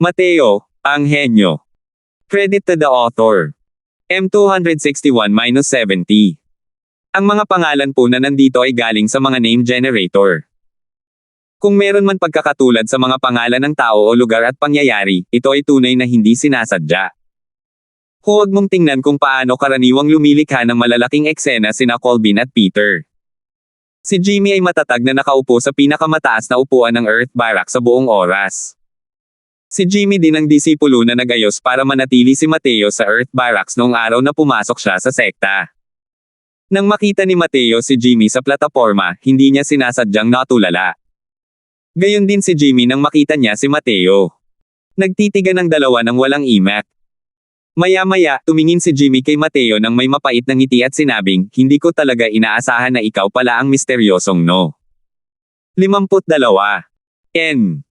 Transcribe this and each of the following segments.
Mateo, ang henyo. Credit to the author. M261-70. Ang mga pangalan po na nandito ay galing sa mga name generator. Kung meron man pagkakatulad sa mga pangalan ng tao o lugar at pangyayari, ito ay tunay na hindi sinasadya. Huwag mong tingnan kung paano karaniwang lumilikha ng malalaking eksena sina Colvin at Peter. Si Jimmy ay matatag na nakaupo sa pinakamataas na upuan ng Earth Barrack sa buong oras. Si Jimmy din ang disipulo na nagayos para manatili si Mateo sa Earth Barracks noong araw na pumasok siya sa sekta. Nang makita ni Mateo si Jimmy sa plataporma, hindi niya sinasadyang natulala. Gayon din si Jimmy nang makita niya si Mateo. Nagtitigan ng dalawa ng walang imak. Maya-maya, tumingin si Jimmy kay Mateo nang may mapait na ngiti at sinabing, hindi ko talaga inaasahan na ikaw pala ang misteryosong no. 52. N.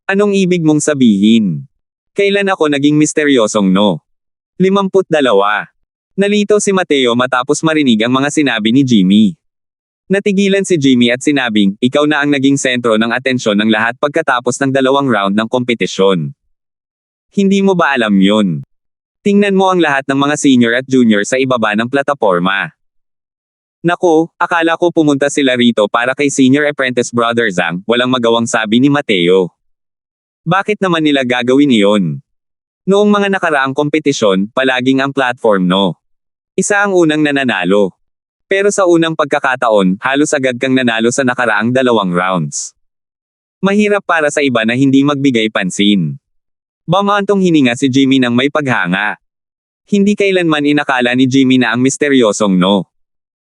Anong ibig mong sabihin? Kailan ako naging misteryosong no? 52. Nalito si Mateo matapos marinig ang mga sinabi ni Jimmy. Natigilan si Jimmy at sinabing, ikaw na ang naging sentro ng atensyon ng lahat pagkatapos ng 2 round ng kompetisyon. Hindi mo ba alam yun? Tingnan mo ang lahat ng mga senior at junior sa ibaba ng plataporma. Nako, akala ko pumunta sila rito para kay Senior Apprentice Brother Zhang, walang magawang sabi ni Mateo. Bakit naman nila gagawin iyon? Noong mga nakaraang kompetisyon, palaging ang platform no. Isa ang unang nananalo. Pero sa unang pagkakataon, halos agad kang nanalo sa nakaraang 2 rounds. Mahirap para sa iba na hindi magbigay pansin. Bamantong hininga si Jimmy nang may paghanga. Hindi kailanman inakala ni Jimmy na ang misteryosong no.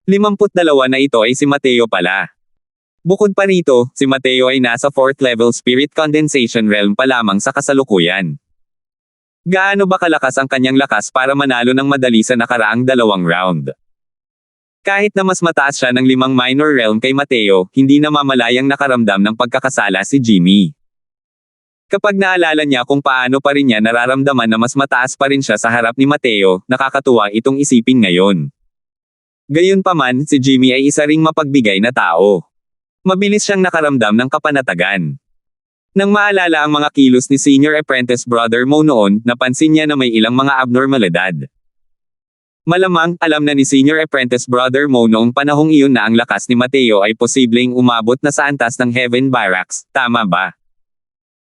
52 na ito ay si Mateo pala. Bukod pa rito, si Mateo ay nasa 4th level spirit condensation realm pa lamang sa kasalukuyan. Gaano ba kalakas ang kanyang lakas para manalo ng madali sa nakaraang 2 round? Kahit na mas mataas siya ng 5 minor realm kay Mateo, hindi namamalayang nakaramdam ng pagkakasala si Jimmy. Kapag naalala niya kung paano pa rin niya nararamdaman na mas mataas pa rin siya sa harap ni Mateo, nakakatuwa itong isipin ngayon. Gayunpaman, si Jimmy ay isa ring mapagbigay na tao. Mabilis siyang nakaramdam ng kapanatagan. Nang maalala ang mga kilos ni Senior Apprentice Brother Mo noon, napansin niya na may ilang mga abnormalidad. Malamang, alam na ni Senior Apprentice Brother Mo noong panahong iyon na ang lakas ni Mateo ay posibleng umabot na sa antas ng Heaven Barracks, tama ba?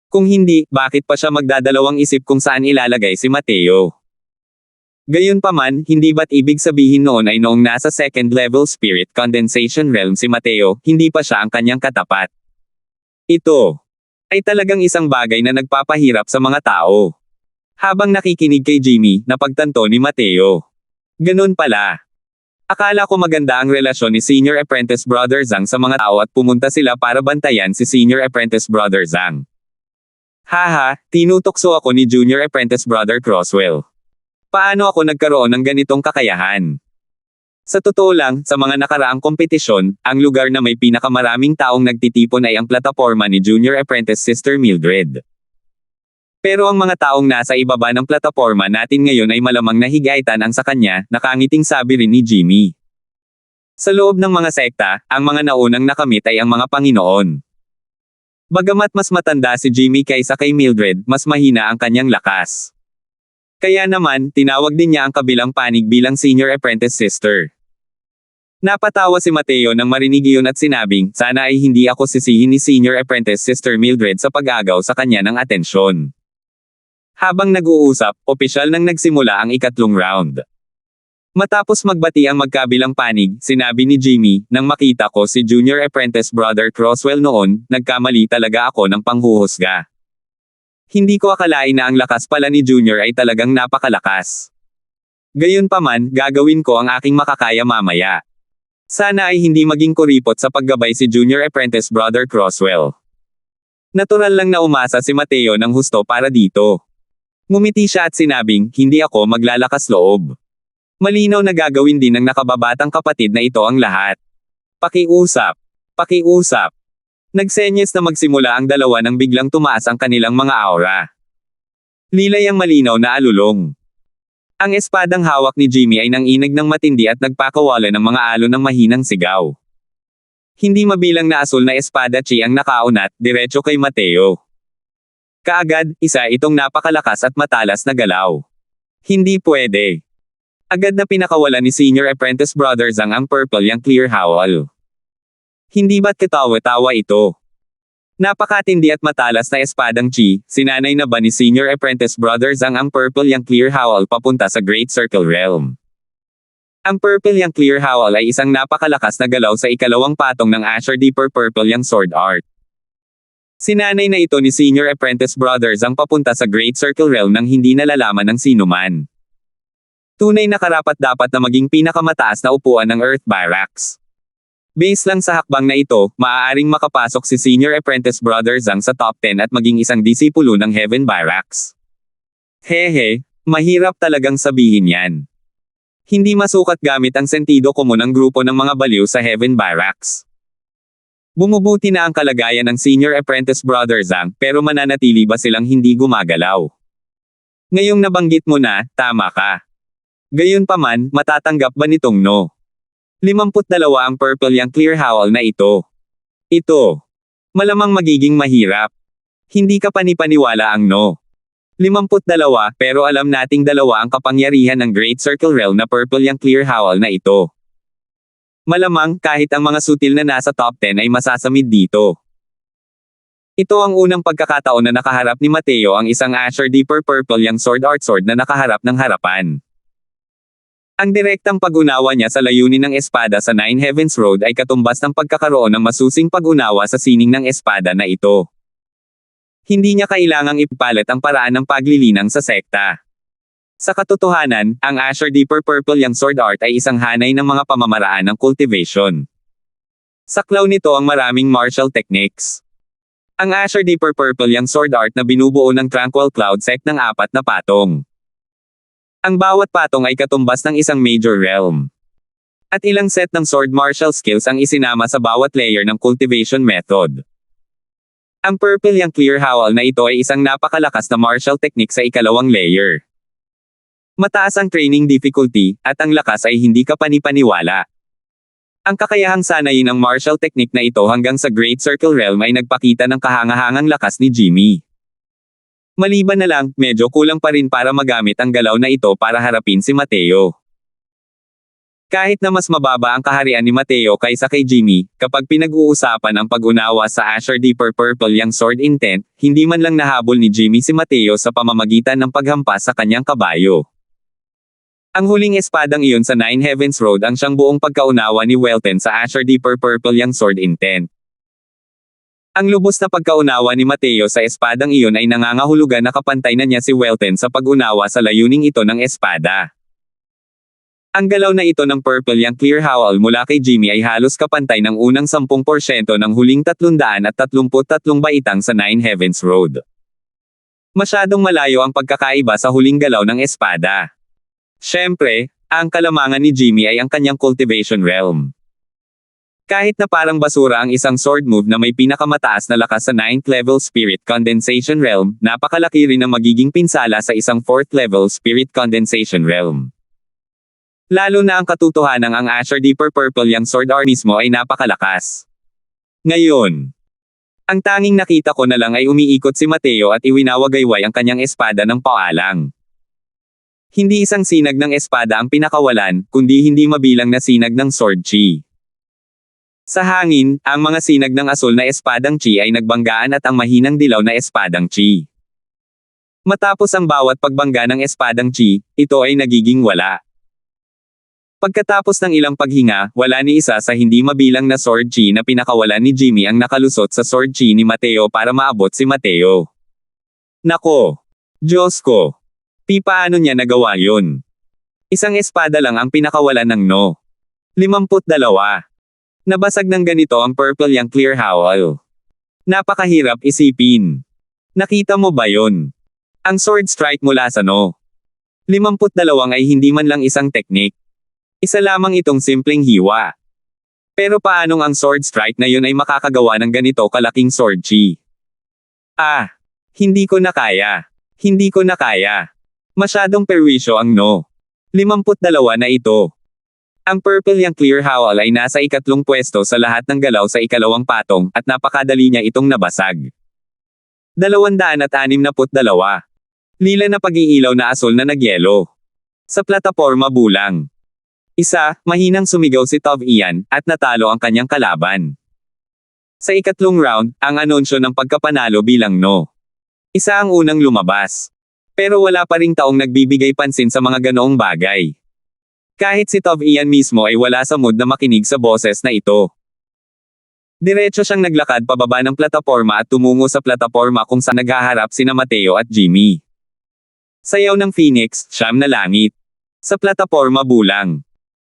Kung hindi, bakit pa siya magdadalawang isip kung saan ilalagay si Mateo? Gayunpaman, hindi ba't ibig sabihin noon ay noong nasa 2nd level spirit condensation realm si Mateo, hindi pa siya ang kanyang katapat? Ito ay talagang isang bagay na nagpapahirap sa mga tao. Habang nakikinig kay Jimmy, napagtanto ni Mateo. Ganun pala. Akala ko maganda ang relasyon ni Senior Apprentice Brother Zhang sa mga tao at pumunta sila para bantayan si Senior Apprentice Brother Zhang. Haha, tinutokso ako ni Junior Apprentice Brother Crosswell. Paano ako nagkaroon ng ganitong kakayahan? Sa totoo lang, sa mga nakaraang kompetisyon, ang lugar na may pinakamaraming taong nagtitipon ay ang plataporma ni Junior Apprentice Sister Mildred. Pero ang mga taong nasa ibaba ng plataporma natin ngayon ay malamang nahigaitan ang sa kanya, nakangiting sabi rin ni Jimmy. Sa loob ng mga sekta, ang mga naunang nakamit ay ang mga Panginoon. Bagamat mas matanda si Jimmy kaysa kay Mildred, mas mahina ang kanyang lakas. Kaya naman, tinawag din niya ang kabilang panig bilang Senior Apprentice Sister. Napatawa si Mateo nang marinig iyon at sinabing, sana ay hindi ako sisihin ni Senior Apprentice Sister Mildred sa pag-agaw sa kanya ng atensyon. Habang nag-uusap, opisyal nang nagsimula ang 3 round. Matapos magbati ang magkabilang panig, sinabi ni Jimmy, nang makita ko si Junior Apprentice Brother Crosswell noon, nagkamali talaga ako ng panghuhusga. Hindi ko akalain na ang lakas pala ni Junior ay talagang napakalakas. Gayunpaman, gagawin ko ang aking makakaya mamaya. Sana ay hindi maging kuripot sa paggabay si Junior Apprentice Brother Crosswell. Natural lang na umasa si Mateo ng husto para dito. Ngumiti siya at sinabing, hindi ako maglalakas loob. Malinaw na gagawin din ng nakababatang kapatid na ito ang lahat. Pakiusap. Pakiusap. Nagsenyes na magsimula ang dalawa nang biglang tumaas ang kanilang mga aura. Lilay ang malinaw na alulong. Ang espadang hawak ni Jimmy ay nanginig ng matindi at nagpakawala ng mga alon ng mahinang sigaw. Hindi mabilang na asul na espada chi ang nakaunat, diretso kay Mateo. Kaagad, isa itong napakalakas at matalas na galaw. Hindi pwede. Agad na pinakawalan ni Senior Apprentice Brother Zhang ang Purple Yang Clear Howl. Hindi ba't katawa-tawa ito? Napakatindi at matalas na espadang chi, sinanay na ba ni Senior Apprentice Brother Zhang ang Purple Yang Clear Howl papunta sa Great Circle Realm? Ang Purple Yang Clear Howl ay isang napakalakas na galaw sa ikalawang patong ng Azure Deeper Purple Yang Sword Art. Sinanay na ito ni Senior Apprentice Brother Zhang papunta sa Great Circle Realm nang hindi nalalaman ng sinuman. Tunay na karapat-dapat na maging pinakamataas na upuan ng Earth Barracks. Base lang sa hakbang na ito, maaaring makapasok si Senior Apprentice Brother Zhang sa top 10 at maging isang disipulo ng Heaven Barracks. Hehe, mahirap talagang sabihin yan. Hindi masukat gamit ang sentido komun ng grupo ng mga baliw sa Heaven Barracks. Bumubuti na ang kalagayan ng Senior Apprentice Brother Zhang, pero mananatili ba silang hindi gumagalaw? Ngayong nabanggit mo na, tama ka. Gayunpaman, matatanggap ba nitong no? 52 ang Purple Yang Clear Howl na ito. Ito. Malamang magiging mahirap. Hindi ka panipaniwala ang no. 52, pero alam nating dalawa ang kapangyarihan ng Great Circle Realm na Purple Yang Clear Howl na ito. Malamang, kahit ang mga sutil na nasa top 10 ay masasamid dito. Ito ang unang pagkakataon na nakaharap ni Mateo ang isang Azure Deeper Purple Yang Sword Art Sword na nakaharap ng harapan. Ang direktang pag-unawa niya sa layunin ng espada sa Nine Heavens Road ay katumbas ng pagkakaroon ng masusing pag-unawa sa sining ng espada na ito. Hindi niya kailangang ipalit ang paraan ng paglilinang sa sekta. Sa katotohanan, ang Azure Deeper Purple Yang Sword Art ay isang hanay ng mga pamamaraan ng cultivation. Saklaw nito ang maraming martial techniques. Ang Azure Deeper Purple Yang Sword Art na binubuo ng Tranquil Cloud Sect ng 4 na patong. Ang bawat patong ay katumbas ng isang major realm. At ilang set ng sword martial skills ang isinama sa bawat layer ng cultivation method. Ang Purple Yang Clear Howl na ito ay isang napakalakas na martial technique sa ikalawang layer. Mataas ang training difficulty, at ang lakas ay hindi ka panipaniwala. Ang kakayahang sanayin ng martial technique na ito hanggang sa Great Circle Realm ay nagpakita ng kahangahangang lakas ni Jimmy. Maliban na lang, medyo kulang pa rin para magamit ang galaw na ito para harapin si Mateo. Kahit na mas mababa ang kaharian ni Mateo kaysa kay Jimmy, kapag pinag-uusapan ang pag-unawa sa Azure Deeper Purple Yang Sword Intent, hindi man lang nahabol ni Jimmy si Mateo sa pamamagitan ng paghampas sa kanyang kabayo. Ang huling espadang iyon sa Nine Heavens Road ang siyang buong pagkaunawa ni Welton sa Azure Deeper Purple Yang Sword Intent. Ang lubos na pagkaunawa ni Mateo sa espadang iyon ay nangangahulugan na kapantay na niya si Welton sa pag-unawa sa layuning ito ng espada. Ang galaw na ito ng Purple Yang Clear Howl mula kay Jimmy ay halos kapantay ng unang 10% ng huling 333 baitang sa Nine Heavens Road. Masyadong malayo ang pagkakaiba sa huling galaw ng espada. Siyempre, ang kalamangan ni Jimmy ay ang kanyang cultivation realm. Kahit na parang basura ang isang sword move na may pinakamataas na lakas sa 9th level Spirit Condensation Realm, napakalaki rin ang magiging pinsala sa isang 4th level Spirit Condensation Realm. Lalo na ang katotohanang ang Azure Deeper Purple Yang Sword Art mismo ay napakalakas. Ngayon, ang tanging nakita ko na lang ay umiikot si Mateo at iwinawagayway ang kanyang espada ng paalang. Hindi isang sinag ng espada ang pinakawalan, kundi hindi mabilang na sinag ng sword chi. Sa hangin, ang mga sinag ng asul na espadang chi ay nagbanggaan at ang mahinang dilaw na espadang chi. Matapos ang bawat pagbangga ng espadang chi, ito ay nagiging wala. Pagkatapos ng ilang paghinga, wala ni isa sa hindi mabilang na sword chi na pinakawalan ni Jimmy ang nakalusot sa sword chi ni Mateo para maabot si Mateo. Nako! Diyos ko! Paano niya nagawa yun? Isang espada lang ang pinakawalan ng no. 52. Nabasag ng ganito ang Purple Yang Clear Howl. Napakahirap isipin. Nakita mo ba yon? Ang sword strike mula sa no. 52 ay hindi man lang isang teknik. Isa lamang itong simpleng hiwa. Pero paanong ang sword strike na yun ay makakagawa ng ganito kalaking sword chi? Hindi ko na kaya. Hindi ko na kaya. Masyadong perwisyo ang no. 52 na ito. Ang Purple Yang Clear Howl ay nasa ikatlong pwesto sa lahat ng galaw sa ikalawang patong, at napakadali niya itong nabasag. 262. Lila na pag-iilaw na asul na nagyelo. Sa plataporma bulang. Isa, mahinang sumigaw si Tov Ian, at natalo ang kanyang kalaban. Sa ikatlong round, ang anunsyo ng pagkapanalo bilang no. Isa ang unang lumabas. Pero wala pa ring taong nagbibigay pansin sa mga ganoong bagay. Kahit si Tov Ian mismo ay wala sa mood na makinig sa boses na ito. Diretso siyang naglakad pababa ng plataporma at tumungo sa plataporma kung saan naghaharap sina Mateo at Jimmy. Sayaw ng Phoenix, siyam na langit. Sa plataporma bulang.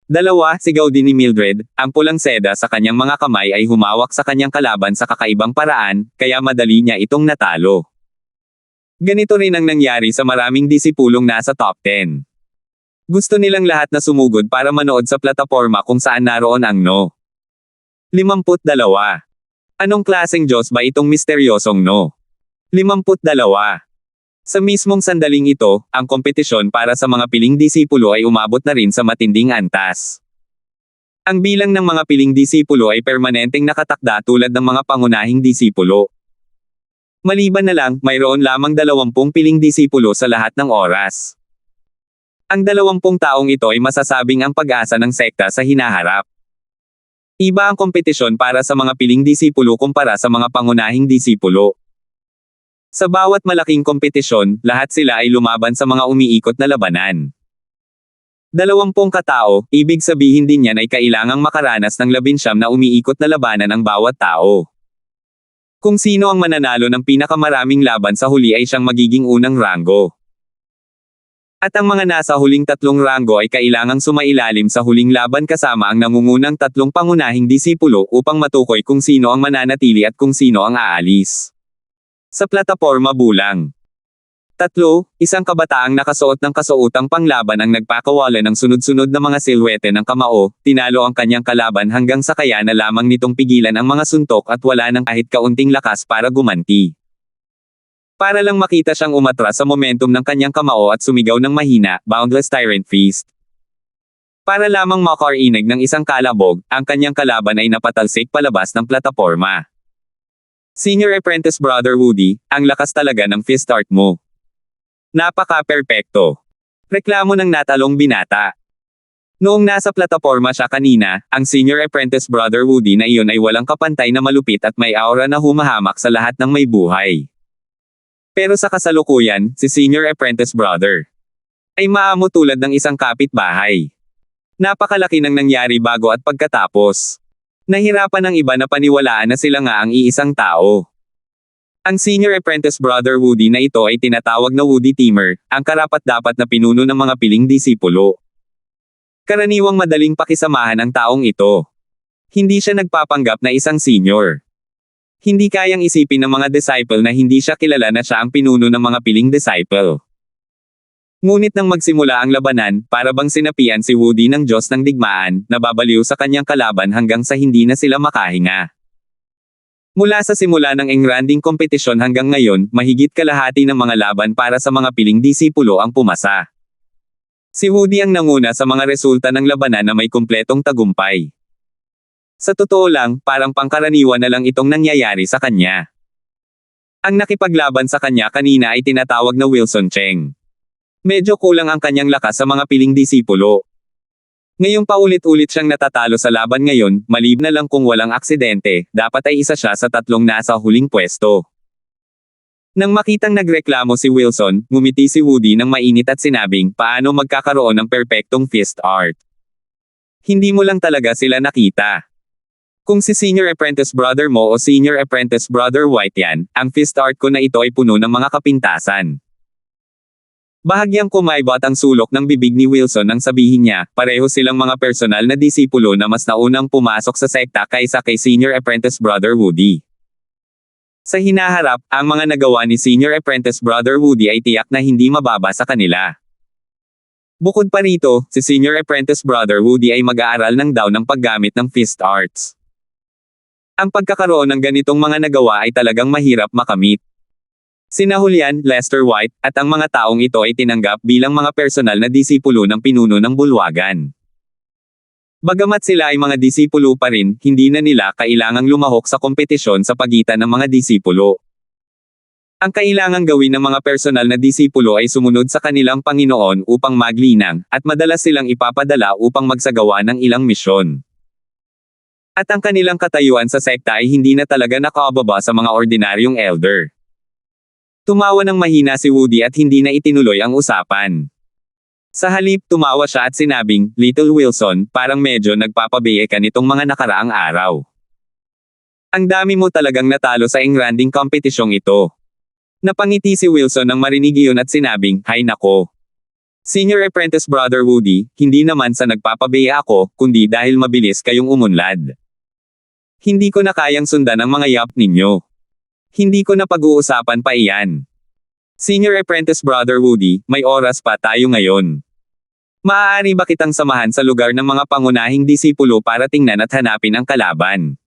2, sigaw din ni Mildred, ang pulang seda sa kanyang mga kamay ay humawak sa kanyang kalaban sa kakaibang paraan, kaya madali niya itong natalo. Ganito rin ang nangyari sa maraming disipulong nasa top 10. Gusto nilang lahat na sumugod para manood sa plataporma kung saan naroon ang no. 52. Anong klaseng Diyos ba itong misteryosong no? 52. Sa mismong sandaling ito, ang kompetisyon para sa mga piling disipulo ay umabot na rin sa matinding antas. Ang bilang ng mga piling disipulo ay permanenteng nakatakda tulad ng mga pangunahing disipulo. Maliban na lang, mayroon lamang 20 piling disipulo sa lahat ng oras. Ang 20 taong ito ay masasabing ang pag-asa ng sekta sa hinaharap. Iba ang kompetisyon para sa mga piling disipulo kumpara sa mga pangunahing disipulo. Sa bawat malaking kompetisyon, lahat sila ay lumaban sa mga umiikot na labanan. 20 katao, ibig sabihin din yan ay kailangang makaranas ng 19 na umiikot na labanan ang bawat tao. Kung sino ang mananalo ng pinakamaraming laban sa huli ay siyang magiging unang ranggo. At ang mga nasa huling 3 ranggo ay kailangang sumailalim sa huling laban kasama ang nangungunang 3 pangunahing disipulo upang matukoy kung sino ang mananatili at kung sino ang aalis. Sa plataporma bulang. 3, isang kabataang nakasuot ng kasuotang panglaban ang nagpakawala ng sunod-sunod na mga silhwete ng kamao, tinalo ang kanyang kalaban hanggang sa kaya na lamang nitong pigilan ang mga suntok at wala ng kahit kaunting lakas para gumanti. Para lang makita siyang umatras sa momentum ng kanyang kamao at sumigaw ng mahina, Boundless Tyrant Feast. Para lamang makarinig ng isang kalabog, ang kanyang kalaban ay napatalsik palabas ng plataporma. Senior Apprentice Brother Woody, ang lakas talaga ng fist art mo. Napaka-perpekto. Reklamo ng natalong binata. Noong nasa plataporma siya kanina, ang Senior Apprentice Brother Woody na iyon ay walang kapantay na malupit at may aura na humahamak sa lahat ng may buhay. Pero sa kasalukuyan, si Senior Apprentice Brother ay maamo tulad ng isang kapitbahay. Napakalaki ng nangyari bago at pagkatapos. Nahirapan ng iba na paniwalaan na sila nga ang iisang tao. Ang Senior Apprentice Brother Woody na ito ay tinatawag na Woody Teamer, ang karapat-dapat na pinuno ng mga piling disipulo. Karaniwang madaling pakisamahan ang taong ito. Hindi siya nagpapanggap na isang senior. Hindi kayang isipin ng mga disciple na hindi siya kilala na siya ang pinuno ng mga piling disciple. Ngunit nang magsimula ang labanan, para bang sinapian si Woody ng Diyos ng digmaan, nababaliw sa kanyang kalaban hanggang sa hindi na sila makahinga. Mula sa simula ng engranding kompetisyon hanggang ngayon, mahigit kalahati ng mga laban para sa mga piling disipulo ang pumasa. Si Woody ang nanguna sa mga resulta ng labanan na may kumpletong tagumpay. Sa totoo lang, parang pangkaraniwan na lang itong nangyayari sa kanya. Ang nakipaglaban sa kanya kanina ay tinatawag na Wilson Cheng. Medyo kulang ang kanyang lakas sa mga piling disipulo. Ngayong paulit-ulit siyang natatalo sa laban ngayon, malib na lang kung walang aksidente, dapat ay isa siya sa 3 nasa huling pwesto. Nang makitang nagreklamo si Wilson, ngumiti si Woody ng mainit at sinabing, paano magkakaroon ng perpektong fist art? Hindi mo lang talaga sila nakita. Kung si Senior Apprentice Brother mo o Senior Apprentice Brother White yan, ang fist art ko na ito ay puno ng mga kapintasan. Bahagyang kumaibot ang sulok ng bibig ni Wilson nang sabihin niya, pareho silang mga personal na disipulo na mas naunang pumasok sa sekta kaysa kay Senior Apprentice Brother Woody. Sa hinaharap, ang mga nagawa ni Senior Apprentice Brother Woody ay tiyak na hindi mababa sa kanila. Bukod pa rito, si Senior Apprentice Brother Woody ay mag-aaral ng daw ng paggamit ng fist arts. Ang pagkakaroon ng ganitong mga nagawa ay talagang mahirap makamit. Sina Julian, Lester White, at ang mga taong ito ay tinanggap bilang mga personal na disipulo ng pinuno ng bulwagan. Bagamat sila ay mga disipulo pa rin, hindi na nila kailangang lumahok sa kompetisyon sa pagitan ng mga disipulo. Ang kailangang gawin ng mga personal na disipulo ay sumunod sa kanilang Panginoon upang maglinang, at madalas silang ipapadala upang magsagawa ng ilang misyon. At ang kanilang katayuan sa sekta ay hindi na talaga nakababa sa mga ordinaryong elder. Tumawa ng mahina si Woody at hindi na itinuloy ang usapan. Sa halip, tumawa siya at sinabing, "Little Wilson, parang medyo nagpapabiye ka nitong mga nakaraang araw. Ang dami mo talagang natalo sa engranding kompetisyong ito." Napangiti si Wilson nang marinig iyon at sinabing, "Hay nako. Senior Apprentice Brother Woody, hindi naman sa nagpapabiya ako, kundi dahil mabilis kayong umunlad. Hindi ko na kayang sundan ang mga yap ninyo. Hindi ko na pag-uusapan pa iyan. Senior Apprentice Brother Woody, may oras pa tayo ngayon. Maaari ba kitang samahan sa lugar ng mga pangunahing disipulo para tingnan at hanapin ang kalaban?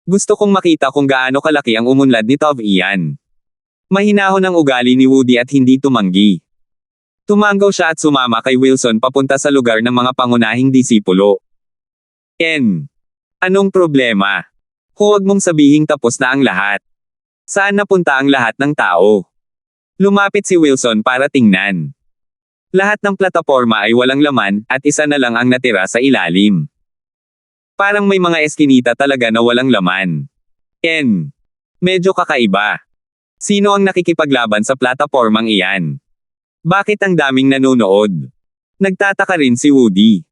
Gusto kong makita kung gaano kalaki ang umunlad ni Tov Ian." Mahinahon ang ugali ni Woody at hindi tumanggi. Tumanggaw siya at sumama kay Wilson papunta sa lugar ng mga pangunahing disipulo. Anong problema? Huwag mong sabihing tapos na ang lahat. Saan napunta ang lahat ng tao? Lumapit si Wilson para tingnan. Lahat ng plataporma ay walang laman, at isa na lang ang natira sa ilalim. Parang may mga eskinita talaga na walang laman. Medyo kakaiba. Sino ang nakikipaglaban sa platapormang iyan? Bakit ang daming nanonood? Nagtataka rin si Woody.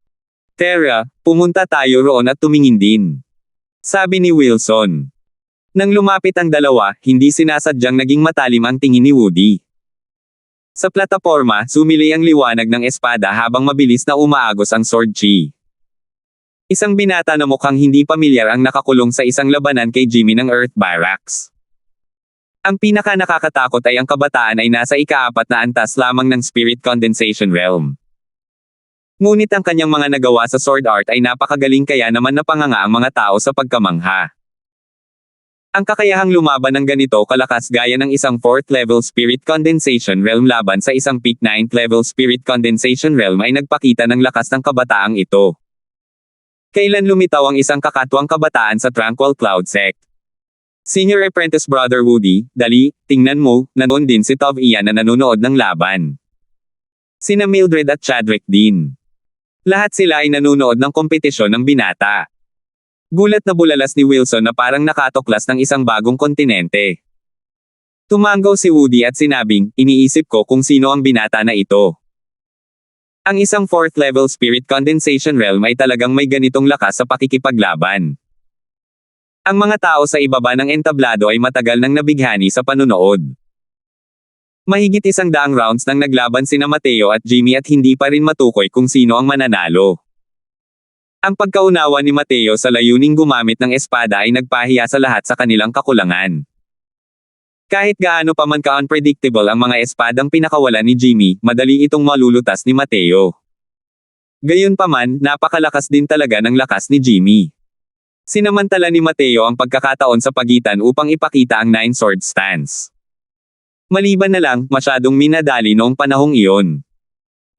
"Tara, pumunta tayo roon at tumingin din," sabi ni Wilson. Nang lumapit ang dalawa, hindi sinasadyang naging matalim ang tingin ni Woody. Sa plataporma, sumili ang liwanag ng espada habang mabilis na umaagos ang sword chi. Isang binata na mukhang hindi pamilyar ang nakakulong sa isang labanan kay Jimmy ng Earth Barracks. Ang pinaka nakakatakot ay ang kabataan ay nasa ika-4 na antas lamang ng Spirit Condensation Realm. Ngunit ang kanyang mga nagawa sa sword art ay napakagaling, kaya naman napanganga ang mga tao sa pagkamangha. Ang kakayahang lumaban ng ganito kalakas gaya ng isang 4th level Spirit Condensation Realm laban sa isang peak 9th level Spirit Condensation Realm ay nagpakita ng lakas ng kabataang ito. Kailan lumitaw ang isang kakatwang kabataan sa Tranquil Cloud Sect? Senior Apprentice Brother Woody, dali, tingnan mo, nanoon din si Tov Ian na nanonood ng laban. Sina Mildred at Chadwick din. Lahat sila ay nanonood ng kompetisyon ng binata. Gulat na bulalas ni Wilson na parang nakatuklas ng isang bagong kontinente. Tumanggaw si Woody at sinabing, "Iniisip ko kung sino ang binata na ito." Ang isang 4th level Spirit Condensation Realm ay talagang may ganitong lakas sa pakikipaglaban. Ang mga tao sa ibaba ng entablado ay matagal nang nabighani sa panunood. Mahigit 100 rounds nang naglaban sina Mateo at Jimmy at hindi pa rin matukoy kung sino ang mananalo. Ang pagkaunawa ni Mateo sa layuning gumamit ng espada ay nagpahiya sa lahat sa kanilang kakulangan. Kahit gaano pa man ka-unpredictable ang mga espadang pinakawalan ni Jimmy, madali itong malulutas ni Mateo. Gayunpaman, napakalakas din talaga ng lakas ni Jimmy. Sinamantala ni Mateo ang pagkakataon sa pagitan upang ipakita ang 9 sword stance. Maliban na lang, masyadong minadali noong panahong iyon.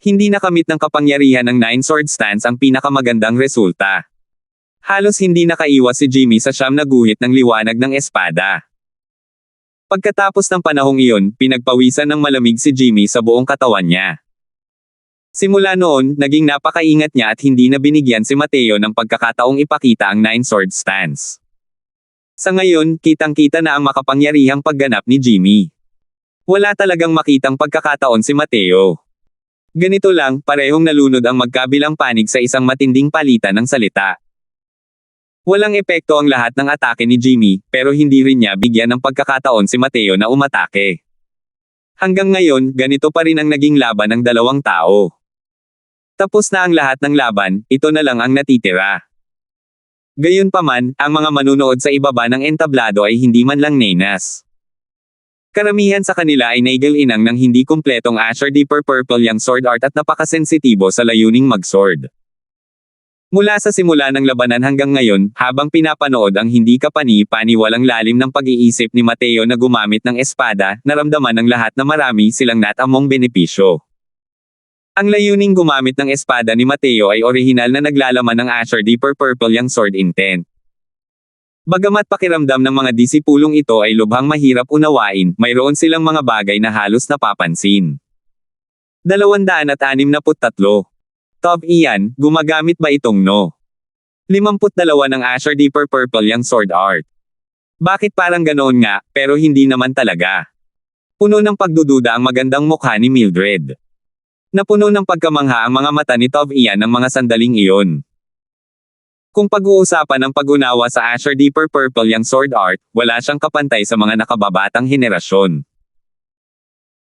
Hindi nakamit ng kapangyarihan ng 9 sword stance ang pinakamagandang resulta. Halos hindi nakaiwas si Jimmy sa siyam na guhit ng liwanag ng espada. Pagkatapos ng panahong iyon, pinagpawisan ng malamig si Jimmy sa buong katawan niya. Simula noon, naging napakaingat niya at hindi na binigyan si Mateo ng pagkakataong ipakita ang 9 sword stance. Sa ngayon, kitang-kita na ang makapangyarihang pagganap ni Jimmy. Wala talagang makitang pagkakataon si Mateo. Ganito lang, parehong nalunod ang magkabilang panig sa isang matinding palitan ng salita. Walang epekto ang lahat ng atake ni Jimmy, pero hindi rin niya bigyan ng pagkakataon si Mateo na umatake. Hanggang ngayon, ganito pa rin ang naging laban ng dalawang tao. Tapos na ang lahat ng laban, ito na lang ang natitira. Gayunpaman, ang mga manunood sa ibaba ng entablado ay hindi man lang nenas. Karamihan sa kanila ay naigal-inang ng hindi kumpletong Azure Deeper Purple yang sword art at napakasensitibo sa layuning mag-sword. Mula sa simula ng labanan hanggang ngayon, habang pinapanood ang hindi kapani-paniwalang lalim ng pag-iisip ni Mateo na gumamit ng espada, naramdaman ng lahat na marami silang natamong benepisyo. Ang layuning gumamit ng espada ni Mateo ay orihinal na naglalaman ng Azure Deeper Purple yang sword intent. Bagamat pakiramdam ng mga disipulong ito ay lubhang mahirap unawain, mayroon silang mga bagay na halos napapansin. 263. Tov Ian, gumagamit ba itong no? 52 ng Azure Deeper Purple yang sword art. Bakit parang ganoon nga, pero hindi naman talaga. Puno ng pagdududa ang magandang mukha ni Mildred. Napuno ng pagkamangha ang mga mata ni Tov Ian ng mga sandaling iyon. Kung pag-uusapan ng pag-unawa sa Azure Deeper Purple yang sword art, wala siyang kapantay sa mga nakababatang henerasyon.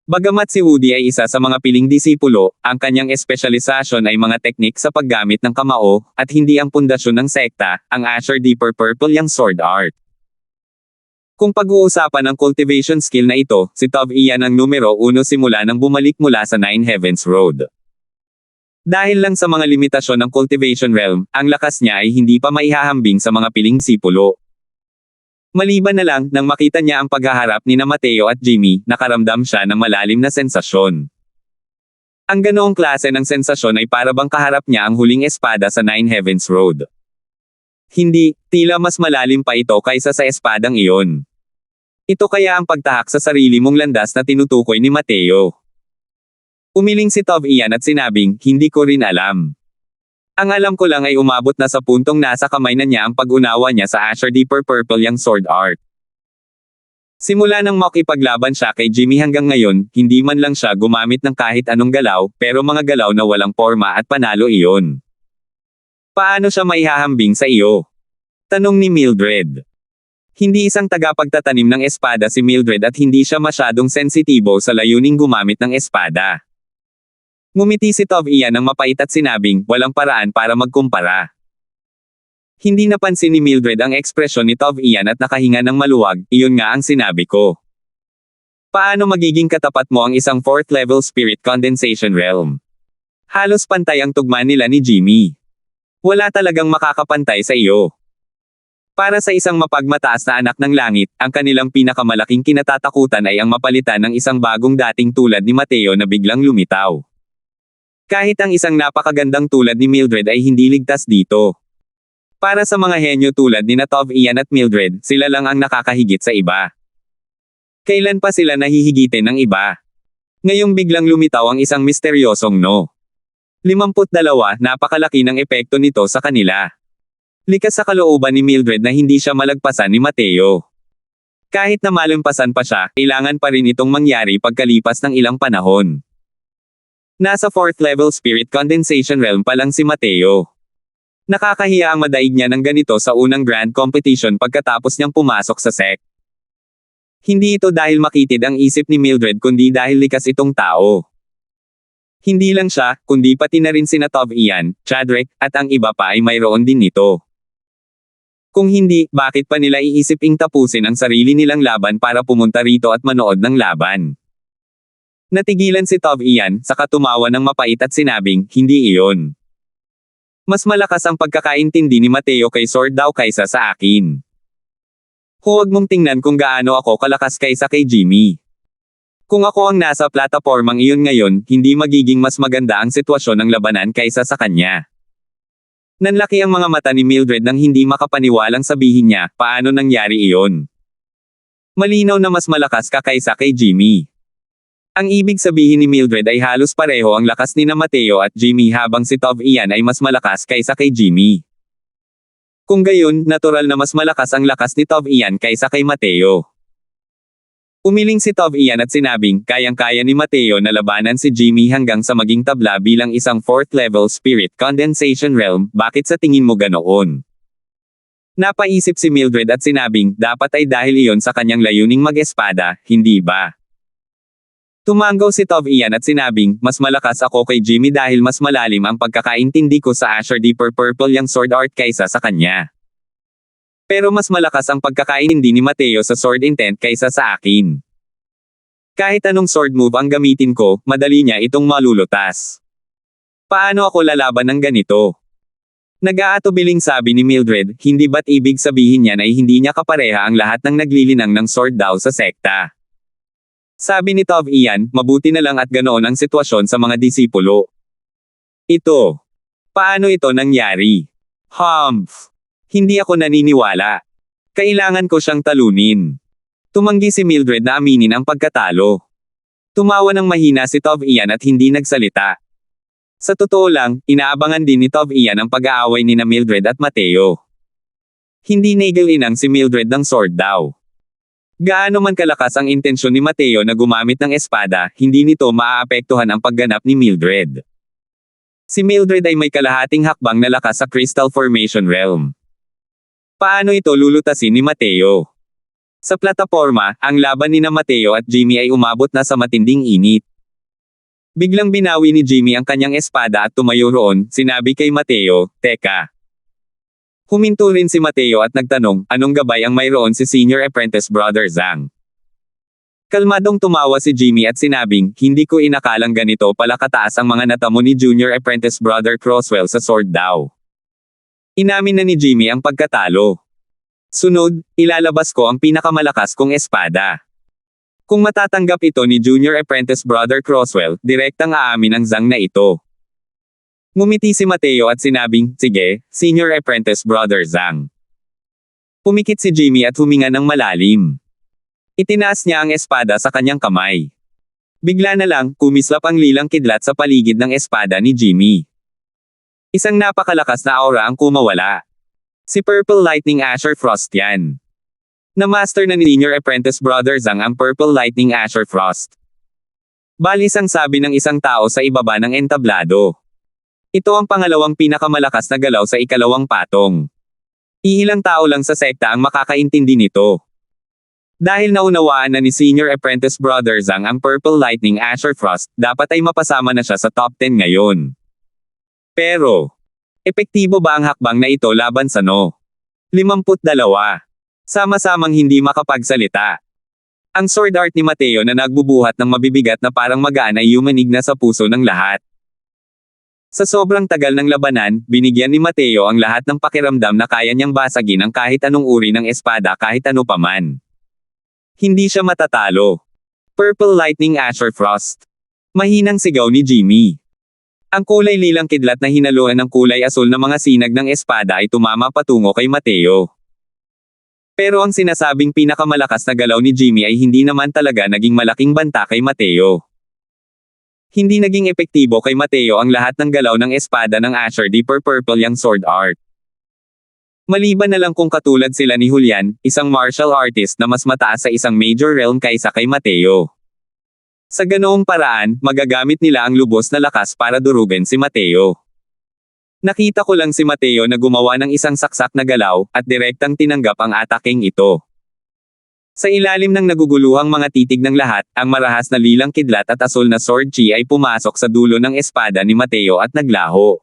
Bagamat si Woody ay isa sa mga piling disipulo, ang kanyang espesyalisasyon ay mga teknik sa paggamit ng kamao, at hindi ang pundasyon ng sekta, ang Azure Deeper Purple yang sword art. Kung pag-uusapan ng cultivation skill na ito, si Tov Ian ang numero 1 simula nang bumalik mula sa Nine Heavens Road. Dahil lang sa mga limitasyon ng cultivation realm, ang lakas niya ay hindi pa maihahambing sa mga piling disipulo. Maliban na lang, nang makita niya ang paghaharap ni na Mateo at Jimmy, nakaramdam siya ng malalim na sensasyon. Ang ganoong klase ng sensasyon ay para bang kaharap niya ang huling espada sa Nine Heavens Road. Hindi, tila mas malalim pa ito kaysa sa espadang iyon. Ito kaya ang pagtahak sa sarili mong landas na tinutukoy ni Mateo. Umiling si Tov Ian at sinabing, hindi ko rin alam. Ang alam ko lang ay umabot na sa puntong nasa kamay na niya ang pag-unawa niya sa Azure Deeper Purple yang sword art. Simula nang makipaglaban siya kay Jimmy hanggang ngayon, hindi man lang siya gumamit ng kahit anong galaw, pero mga galaw na walang porma at panalo iyon. Paano siya maihahambing sa iyo? Tanong ni Mildred. Hindi isang tagapagtatanim ng espada si Mildred at hindi siya masyadong sensitibo sa layuning gumamit ng espada. Ngumiti si Tov Ian ng mapait at sinabing, walang paraan para magkumpara. Hindi napansin ni Mildred ang ekspresyon ni Tov Ian at nakahinga ng maluwag, iyon nga ang sinabi ko. Paano magiging katapat mo ang isang 4th level spirit condensation realm? Halos pantay ang tugma nila ni Jimmy. Wala talagang makakapantay sa iyo. Para sa isang mapagmataas na anak ng langit, ang kanilang pinakamalaking kinatatakutan ay ang mapalitan ng isang bagong dating tulad ni Mateo na biglang lumitaw. Kahit ang isang napakagandang tulad ni Mildred ay hindi ligtas dito. Para sa mga henyo tulad ni Tov Ian at Mildred, sila lang ang nakakahigit sa iba. Kailan pa sila nahihigitin ng iba? Ngayong biglang lumitaw ang isang misteryosong no. 52, napakalaki ng epekto nito sa kanila. Likas sa kalooban ni Mildred na hindi siya malagpasan ni Mateo. Kahit na malampasan pa siya, kailangan pa rin itong mangyari pagkalipas ng ilang panahon. Nasa 4th level spirit condensation realm pa lang si Mateo. Nakakahiya ang madaig niya ng ganito sa unang grand competition pagkatapos niyang pumasok sa SEC. Hindi ito dahil makitid ang isip ni Mildred kundi dahil likas itong tao. Hindi lang siya, kundi pati na rin sina Tov Ian, Chadrick, at ang iba pa ay mayroon din nito. Kung hindi, bakit pa nila iisiping tapusin ang sarili nilang laban para pumunta rito at manood ng laban? Natigilan si Tov Ian, saka tumawa ng mapait at sinabing, hindi iyon. Mas malakas ang pagkakaintindi ni Mateo kay Sword daw kaysa sa akin. Huwag mong tingnan kung gaano ako kalakas kaysa kay Jimmy. Kung ako ang nasa platapormang iyon ngayon, hindi magiging mas maganda ang sitwasyon ng labanan kaysa sa kanya. Nanlaki ang mga mata ni Mildred nang hindi makapaniwalang sabihin niya, paano nangyari iyon? Malinaw na mas malakas ka kaysa kay Jimmy. Ang ibig sabihin ni Mildred ay halos pareho ang lakas ni na Mateo at Jimmy habang si Tov Ian ay mas malakas kaysa kay Jimmy. Kung gayon, natural na mas malakas ang lakas ni Tov Ian kaysa kay Mateo. Umiling si Tov Ian at sinabing, kayang-kaya ni Mateo na labanan si Jimmy hanggang sa maging tabla bilang isang 4th level spirit condensation realm, bakit sa tingin mo ganoon? Napaisip si Mildred at sinabing, dapat ay dahil iyon sa kanyang layuning mag-espada, hindi ba? Tumanggaw si Tov Ian at sinabing, mas malakas ako kay Jimmy dahil mas malalim ang pagkakaintindi ko sa Azure Deeper Purple yang sword art kaysa sa kanya. Pero mas malakas ang pagkakaintindi ni Mateo sa sword intent kaysa sa akin. Kahit anong sword move ang gamitin ko, madali niya itong malulutas. Paano ako lalaban ng ganito? Nag-aatubiling sabi ni Mildred, hindi ba't ibig sabihin niyan ay hindi niya kapareha ang lahat ng naglilinang ng sword daw sa sekta? Sabi ni Tov Ian, mabuti na lang at ganoon ang sitwasyon sa mga disipulo. Ito. Paano ito nangyari? Humph. Hindi ako naniniwala. Kailangan ko siyang talunin. Tumanggi si Mildred na aminin ang pagkatalo. Tumawa ng mahina si Tove Ian at hindi nagsalita. Sa totoo lang, inaabangan din ni Tove Ian ang pag-aaway ni na Mildred at Mateo. Hindi nigil-inang si Mildred ng sword daw. Gaano man kalakas ang intensyon ni Mateo na gumamit ng espada, hindi nito maaapektuhan ang pagganap ni Mildred. Si Mildred ay may kalahating hakbang na lakas sa Crystal Formation Realm. Paano ito lulutasin ni Mateo? Sa plataporma, ang laban ni na Mateo at Jimmy ay umabot na sa matinding init. Biglang binawi ni Jimmy ang kanyang espada at tumayo roon, sinabi kay Mateo, "Teka." Huminto rin si Mateo at nagtanong, anong gabay ang mayroon si Senior Apprentice Brother Zhang? Kalmadong tumawa si Jimmy at sinabing, hindi ko inakalang ganito pala kataas ang mga natamo ni Junior Apprentice Brother Crosswell sa sword daw. Inamin na ni Jimmy ang pagkatalo. Sunod, ilalabas ko ang pinakamalakas kong espada. Kung matatanggap ito ni Junior Apprentice Brother Crosswell, direktang aamin ang Zhang na ito. Ngumiti si Mateo at sinabing, sige, Senior Apprentice Brother Zhang. Pumikit si Jimmy at huminga ng malalim. Itinaas niya ang espada sa kanyang kamay. Bigla na lang, kumislap ang lilang kidlat sa paligid ng espada ni Jimmy. Isang napakalakas na aura ang kumawala. Si Purple Lightning Asher Frost yan. Na-master na ni Senior Apprentice Brother Zhang ang Purple Lightning Asher Frost. Balis ang sabi ng isang tao sa ibaba ng entablado. Ito ang pangalawang pinakamalakas na galaw sa ikalawang patong. Iilang tao lang sa sekta ang makakaintindi nito. Dahil naunawaan na ni Senior Apprentice Brother Zhang ang Purple Lightning Asher Frost, dapat ay mapasama na siya sa top 10 ngayon. Pero, epektibo ba ang hakbang na ito laban sa No? 52. Sama-samang hindi makapagsalita. Ang sword art ni Mateo na nagbubuhat ng mabibigat na parang magaan ay yumanig na sa puso ng lahat. Sa sobrang tagal ng labanan, binigyan ni Mateo ang lahat ng pakiramdam na kaya niyang basagin ang kahit anong uri ng espada kahit ano paman. Hindi siya matatalo. Purple Lightning Asher Frost. Mahinang sigaw ni Jimmy. Ang kulay lilang kidlat na hinaluan ng kulay asul na mga sinag ng espada ay tumama patungo kay Mateo. Pero ang sinasabing pinakamalakas na galaw ni Jimmy ay hindi naman talaga naging malaking banta kay Mateo. Hindi naging epektibo kay Mateo ang lahat ng galaw ng espada ng Asher Deeper Purple yang sword art. Maliban na lang kung katulad sila ni Julian, isang martial artist na mas mataas sa isang major realm kaysa kay Mateo. Sa ganoong paraan, magagamit nila ang lubos na lakas para durugin si Mateo. Nakita ko lang si Mateo na gumawa ng isang saksak na galaw, at direktang tinanggap ang ataking ito. Sa ilalim ng naguguluhang mga titig ng lahat, ang marahas na lilang kidlat at asul na sword chi ay pumasok sa dulo ng espada ni Mateo at naglaho.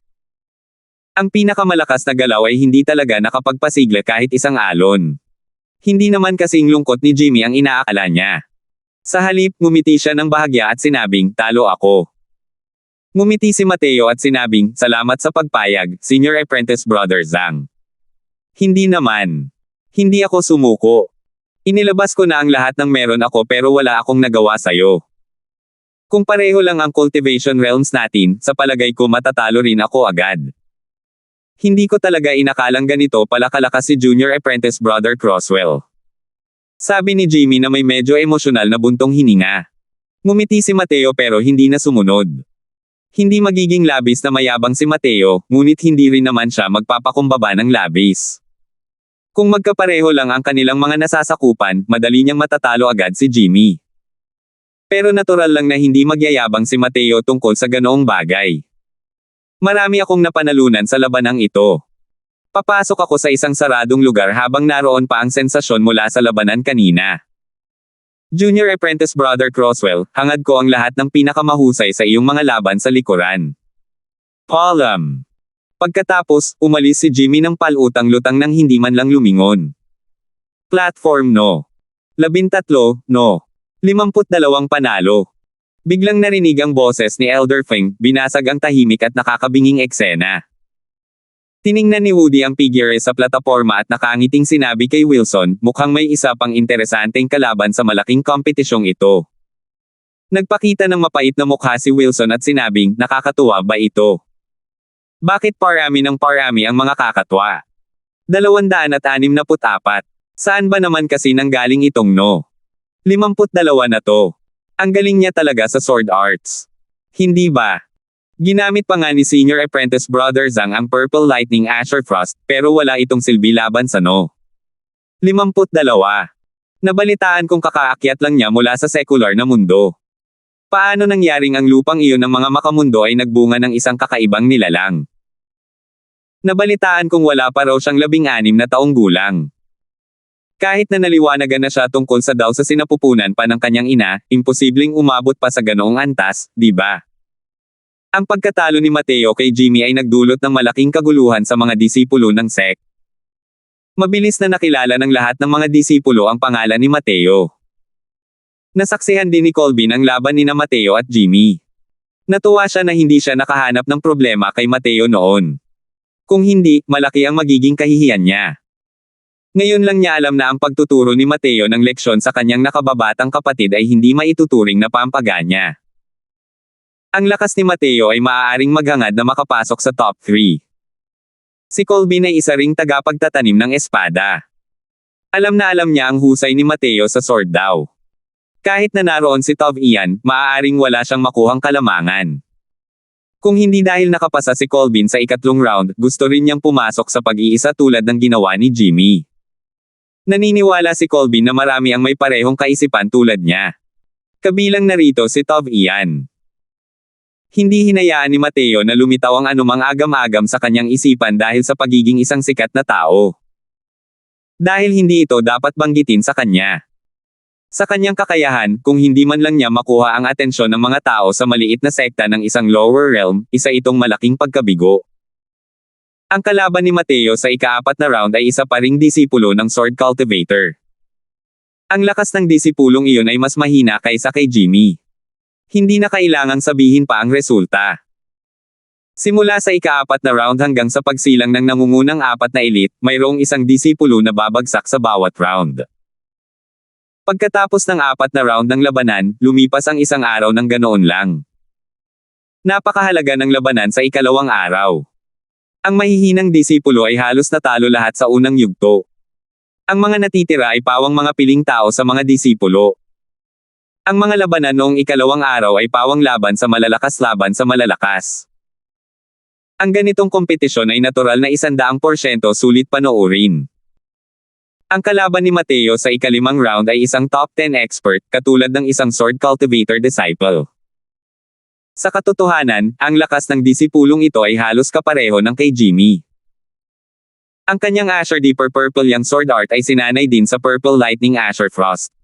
Ang pinakamalakas na galaw ay hindi talaga nakapagpasigla kahit isang alon. Hindi naman kasing lungkot ni Jimmy ang inaakala niya. Sa halip, ngumiti siya ng bahagya at sinabing, talo ako. Ngumiti si Mateo at sinabing, salamat sa pagpayag, Senior Apprentice Brother Zhang. Hindi naman. Hindi ako sumuko. Inilabas ko na ang lahat ng meron ako pero wala akong nagawa sa'yo. Kung pareho lang ang cultivation realms natin, sa palagay ko matatalo rin ako agad. Hindi ko talaga inakalang ganito pala kalakas si Junior Apprentice Brother Crosswell. Sabi ni Jimmy na may medyo emosyonal na buntong hininga. Ngumiti si Mateo pero hindi na sumunod. Hindi magiging labis na mayabang si Mateo, ngunit hindi rin naman siya magpapakumbaba ng labis. Kung magkapareho lang ang kanilang mga nasasakupan, madali niyang matatalo agad si Jimmy. Pero natural lang na hindi magyayabang si Mateo tungkol sa ganoong bagay. Marami akong napanalunan sa labanang ito. Papasok ako sa isang saradong lugar habang naroon pa ang sensasyon mula sa labanan kanina. Junior Apprentice Brother Crosswell, hangad ko ang lahat ng pinakamahusay sa iyong mga laban sa likuran. Column. Pagkatapos, umalis si Jimmy ng palutang-lutang nang hindi man lang lumingon. Platform No. 13, No. 52 panalo. Biglang narinig ang boses ni Elder Feng, binasag ang tahimik at nakakabinging eksena. Tiningnan ni Woody ang figure sa plataporma at nakangiting sinabi kay Wilson, mukhang may isa pang interesanteng kalaban sa malaking kompetisyong ito. Nagpakita ng mapait na mukha si Wilson at sinabing, nakakatuwa ba ito? Bakit parami ng parami ang mga kakatwa? 264. Saan ba naman kasi nanggaling itong no? 52 na to. Ang galing niya talaga sa sword arts. Hindi ba? Ginamit pa nga ni Senior Apprentice Brother Zhang ang Purple Lightning Asher Frost, pero wala itong silbi laban sa no. 52. Nabalitaan kong kakaakyat lang niya mula sa sekular na mundo. Paano nangyaring ang lupang iyon ng mga makamundo ay nagbunga ng isang kakaibang nilalang? Nabalitaan kong wala pa raw siyang 16 na taong gulang. Kahit na naliwanagan na siya tungkol sa daw sa sinapupunan pa ng kanyang ina, imposibleng umabot pa sa ganoong antas, di ba? Ang pagkatalo ni Mateo kay Jimmy ay nagdulot ng malaking kaguluhan sa mga disipulo ng sect. Mabilis na nakilala ng lahat ng mga disipulo ang pangalan ni Mateo. Nasaksihan din ni Colby ang laban ni Mateo at Jimmy. Natuwa siya na hindi siya nakahanap ng problema kay Mateo noon. Kung hindi, malaki ang magiging kahihiyan niya. Ngayon lang niya alam na ang pagtuturo ni Mateo ng leksyon sa kanyang nakababatang kapatid ay hindi maituturing na pampaganya. Ang lakas ni Mateo ay maaaring maghangad na makapasok sa top 3. Si Colby ay isa ring tagapagtatanim ng espada. Alam na alam niya ang husay ni Mateo sa sword daw. Kahit na naroon si Tov Ian, maaaring wala siyang makuhang kalamangan. Kung hindi dahil nakapasa si Colby sa ikatlong round, gusto rin niyang pumasok sa pag-iisa tulad ng ginawa ni Jimmy. Naniniwala si Colby na marami ang may parehong kaisipan tulad niya. Kabilang narito si Tov Ian. Hindi hinayaan ni Mateo na lumitaw ang anumang agam-agam sa kanyang isipan dahil sa pagiging isang sikat na tao. Dahil hindi ito dapat banggitin sa kanya. Sa kanyang kakayahan, kung hindi man lang niya makuha ang atensyon ng mga tao sa maliit na sekta ng isang lower realm, isa itong malaking pagkabigo. Ang kalaban ni Mateo sa ika-4 na round ay isa pa ring disipulo ng Sword Cultivator. Ang lakas ng disipulong iyon ay mas mahina kaysa kay Jimmy. Hindi na kailangang sabihin pa ang resulta. Simula sa ika-4 na round hanggang sa pagsilang ng nangungunang 4 na elite, mayroong isang disipulo na babagsak sa bawat round. Pagkatapos ng 4 na round ng labanan, lumipas ang isang araw ng ganoon lang. Napakahalaga ng labanan sa ikalawang araw. Ang mahihinang disipulo ay halos natalo lahat sa unang yugto. Ang mga natitira ay pawang mga piling tao sa mga disipulo. Ang mga labanan noong ikalawang araw ay pawang laban sa malalakas. Ang ganitong kompetisyon ay natural na 100% sulit panoorin. Ang kalaban ni Mateo sa ikalimang round ay isang top 10 expert, katulad ng isang Sword Cultivator disciple. Sa katotohanan, ang lakas ng disipulong ito ay halos kapareho ng kay Jimmy. Ang kanyang Asher Deeper Purple Young Sword Art ay sinanay din sa Purple Lightning Asher Frost.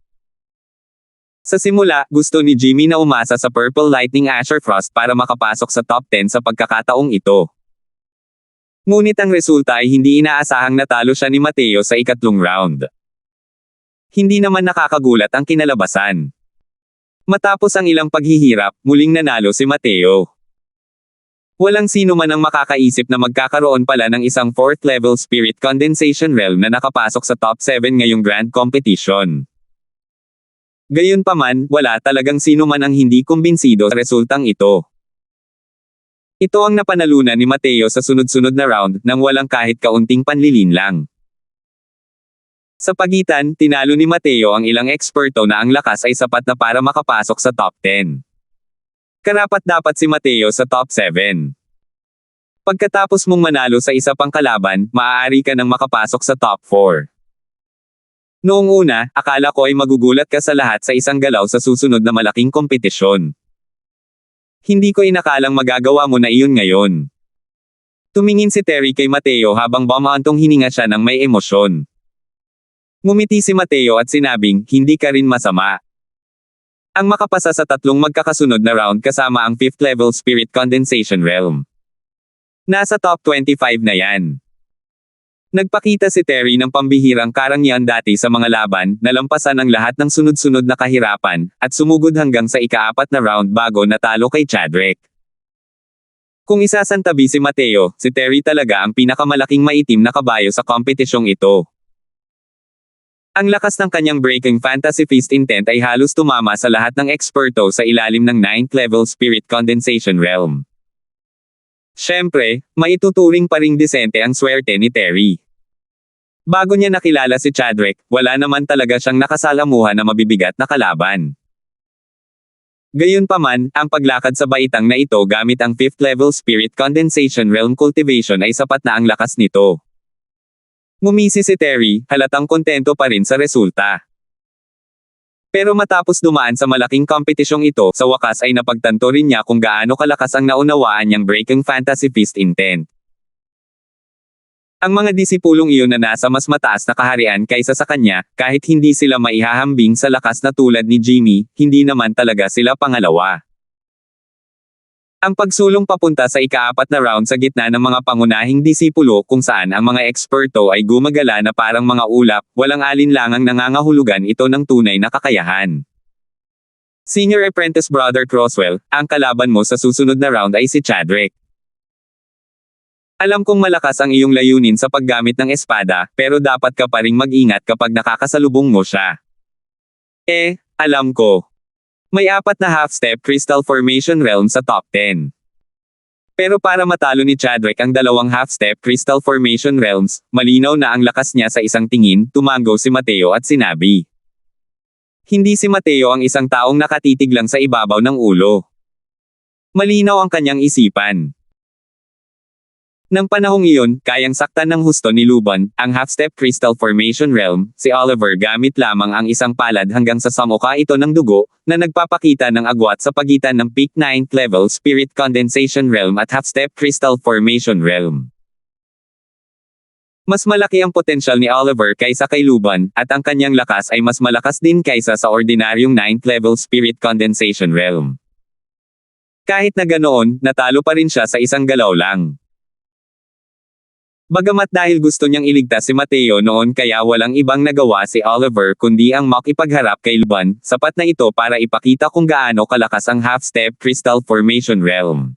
Sa simula, gusto ni Jimmy na umasa sa Purple Lightning Asher Frost para makapasok sa top 10 sa pagkakataong ito. Ngunit ang resulta ay hindi inaasahang natalo siya ni Mateo sa ikatlong round. Hindi naman nakakagulat ang kinalabasan. Matapos ang ilang paghihirap, muling nanalo si Mateo. Walang sino man ang makakaisip na magkakaroon pala ng isang 4th level Spirit Condensation Realm na nakapasok sa top 7 ngayong Grand Competition. Gayunpaman, wala talagang sino man ang hindi kumbinsido sa resultang ito. Ito ang napanalunan ni Mateo sa sunod-sunod na round, nang walang kahit kaunting panlilinlang. Sa pagitan, tinalo ni Mateo ang ilang eksperto na ang lakas ay sapat na para makapasok sa top 10. Karapat-dapat si Mateo sa top 7. Pagkatapos mong manalo sa isa pang kalaban, maaari ka nang makapasok sa top 4. Noong una, akala ko ay magugulat ka sa lahat sa isang galaw sa susunod na malaking kompetisyon. Hindi ko inakalang magagawa mo na iyon ngayon. Tumingin si Terry kay Mateo habang bumaantong hininga siya ng may emosyon. Ngumiti si Mateo at sinabing, hindi ka rin masama. Ang makapasa sa tatlong magkakasunod na round kasama ang 5th level Spirit Condensation Realm. Nasa top 25 na yan. Nagpakita si Terry ng pambihirang karangyaan dati sa mga laban, nalampasan ang lahat ng sunod-sunod na kahirapan, at sumugod hanggang sa ika-4 na round bago natalo kay Chadrick. Kung isasantabi si Mateo, si Terry talaga ang pinakamalaking maitim na kabayo sa kompetisyong ito. Ang lakas ng kanyang Breaking Fantasy Feast intent ay halos tumama sa lahat ng eksperto sa ilalim ng 9th level Spirit Condensation Realm. Siyempre, maituturing pa ring disente ang swerte ni Terry. Bago niya nakilala si Chadwick, wala naman talaga siyang nakasalamuhan na mabibigat na kalaban. Gayunpaman, ang paglakad sa baitang na ito gamit ang 5th level Spirit Condensation Realm Cultivation ay sapat na ang lakas nito. Ngumisi si Terry, halatang kontento pa rin sa resulta. Pero matapos dumaan sa malaking kompetisyong ito, sa wakas ay napagtanto rin niya kung gaano kalakas ang naunawaan niyang Breaking Fantasy Feast intent. Ang mga disipulong iyon na nasa mas mataas na kaharian kaysa sa kanya, kahit hindi sila maihahambing sa lakas na tulad ni Jimmy, hindi naman talaga sila pangalawa. Ang pagsulong papunta sa ika-4 na round sa gitna ng mga pangunahing disipulo kung saan ang mga eksperto ay gumagala na parang mga ulap, walang alinlangang nangangahulugan ito ng tunay na kakayahan. Senior Apprentice Brother Crosswell, ang kalaban mo sa susunod na round ay si Chadwick. Alam kong malakas ang iyong layunin sa paggamit ng espada, pero dapat ka pa ring mag-ingat kapag nakakasalubong mo siya. Alam ko. May 4 na half-step Crystal Formation Realm sa top 10. Pero para matalo ni Chadwick ang 2 half-step Crystal Formation Realms, malinaw na ang lakas niya sa isang tingin, tumango si Mateo at sinabi. Hindi si Mateo ang isang taong nakatitig lang sa ibabaw ng ulo. Malinaw ang kanyang isipan. Nang panahong iyon, kayang saktan ng husto ni Luban, ang half-step Crystal Formation Realm, si Oliver gamit lamang ang isang palad hanggang sa samuka ito ng dugo, na nagpapakita ng agwat sa pagitan ng peak 9th level Spirit Condensation Realm at half-step Crystal Formation Realm. Mas malaki ang potensyal ni Oliver kaysa kay Luban, at ang kanyang lakas ay mas malakas din kaysa sa ordinaryong 9th level Spirit Condensation Realm. Kahit na ganoon, natalo pa rin siya sa isang galaw lang. Bagamat dahil gusto niyang iligtas si Mateo noon kaya walang ibang nagawa si Oliver kundi ang makipagharap kay Luban, sapat na ito para ipakita kung gaano kalakas ang half-step Crystal Formation Realm.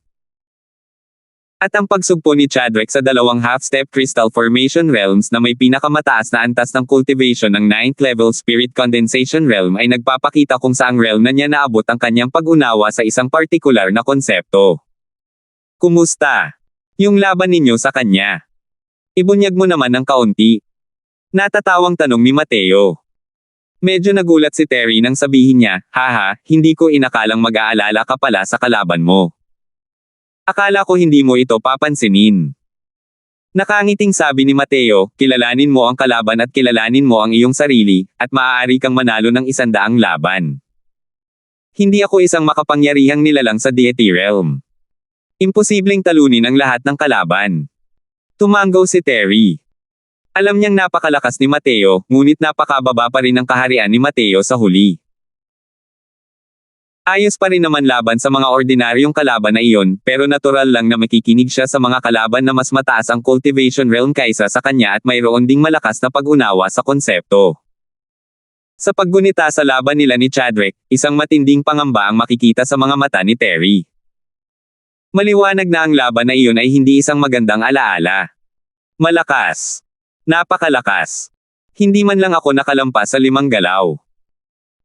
At ang pagsugpo ni Chadwick sa 2 half-step Crystal Formation Realms na may pinakamataas na antas ng cultivation ng 9th level Spirit Condensation Realm ay nagpapakita kung saang realm na niya naabot ang kanyang pag-unawa sa isang partikular na konsepto. Kumusta? Yung laban ninyo sa kanya. Ibunyag mo naman ng kaunti. Natatawang tanong ni Mateo. Medyo nagulat si Terry nang sabihin niya, haha, hindi ko inakalang mag-aalala ka pala sa kalaban mo. Akala ko hindi mo ito papansinin. Nakangiting sabi ni Mateo, kilalanin mo ang kalaban at kilalanin mo ang iyong sarili, at maaari kang manalo ng 100 laban. Hindi ako isang makapangyarihang nilalang sa deity realm. Imposibleng talunin ang lahat ng kalaban. Tumango si Terry. Alam niyang napakalakas ni Mateo, ngunit napakababa pa rin ang kaharian ni Mateo sa huli. Ayos pa rin naman laban sa mga ordinaryong kalaban na iyon, pero natural lang na makikinig siya sa mga kalaban na mas mataas ang cultivation realm kaysa sa kanya at mayroon ding malakas na pag-unawa sa konsepto. Sa paggunita sa laban nila ni Chadwick, isang matinding pangamba ang makikita sa mga mata ni Terry. Maliwanag na ang laban na iyon ay hindi isang magandang alaala. Malakas. Napakalakas. Hindi man lang ako nakalampas sa 5 galaw.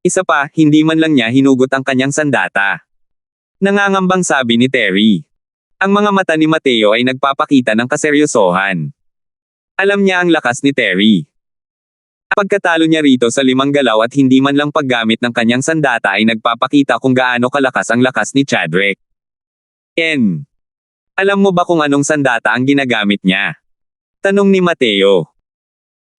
Isa pa, hindi man lang niya hinugot ang kanyang sandata. Nangangambang sabi ni Terry. Ang mga mata ni Mateo ay nagpapakita ng kaseryosohan. Alam niya ang lakas ni Terry. Pagkatalo niya rito sa 5 galaw at hindi man lang paggamit ng kanyang sandata ay nagpapakita kung gaano kalakas ang lakas ni Chadwick. Alam mo ba kung anong sandata ang ginagamit niya? Tanong ni Mateo.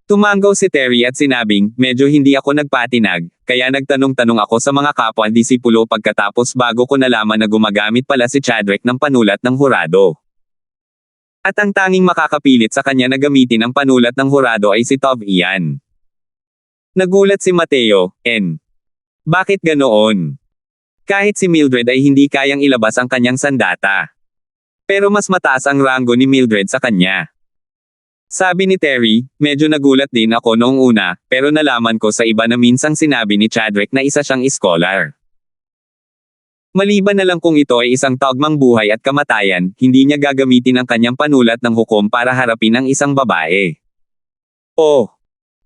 Tumango si Terry at sinabing, medyo hindi ako nagpatinag, kaya nagtanong-tanong ako sa mga kapwa-disipulo pagkatapos bago ko nalaman na gumagamit pala si Chadwick ng panulat ng hurado. At ang tanging makakapilit sa kanya na gamitin ang panulat ng hurado ay si Tov Ian. Nagulat si Mateo, Bakit ganoon? Kahit si Mildred ay hindi kayang ilabas ang kanyang sandata. Pero mas mataas ang ranggo ni Mildred sa kanya. Sabi ni Terry, medyo nagulat din ako noong una, pero nalaman ko sa iba na minsang sinabi ni Chadwick na isa siyang scholar. Maliban na lang kung ito ay isang tagmang buhay at kamatayan, hindi niya gagamitin ang kanyang panulat ng hukom para harapin ang isang babae. Oh!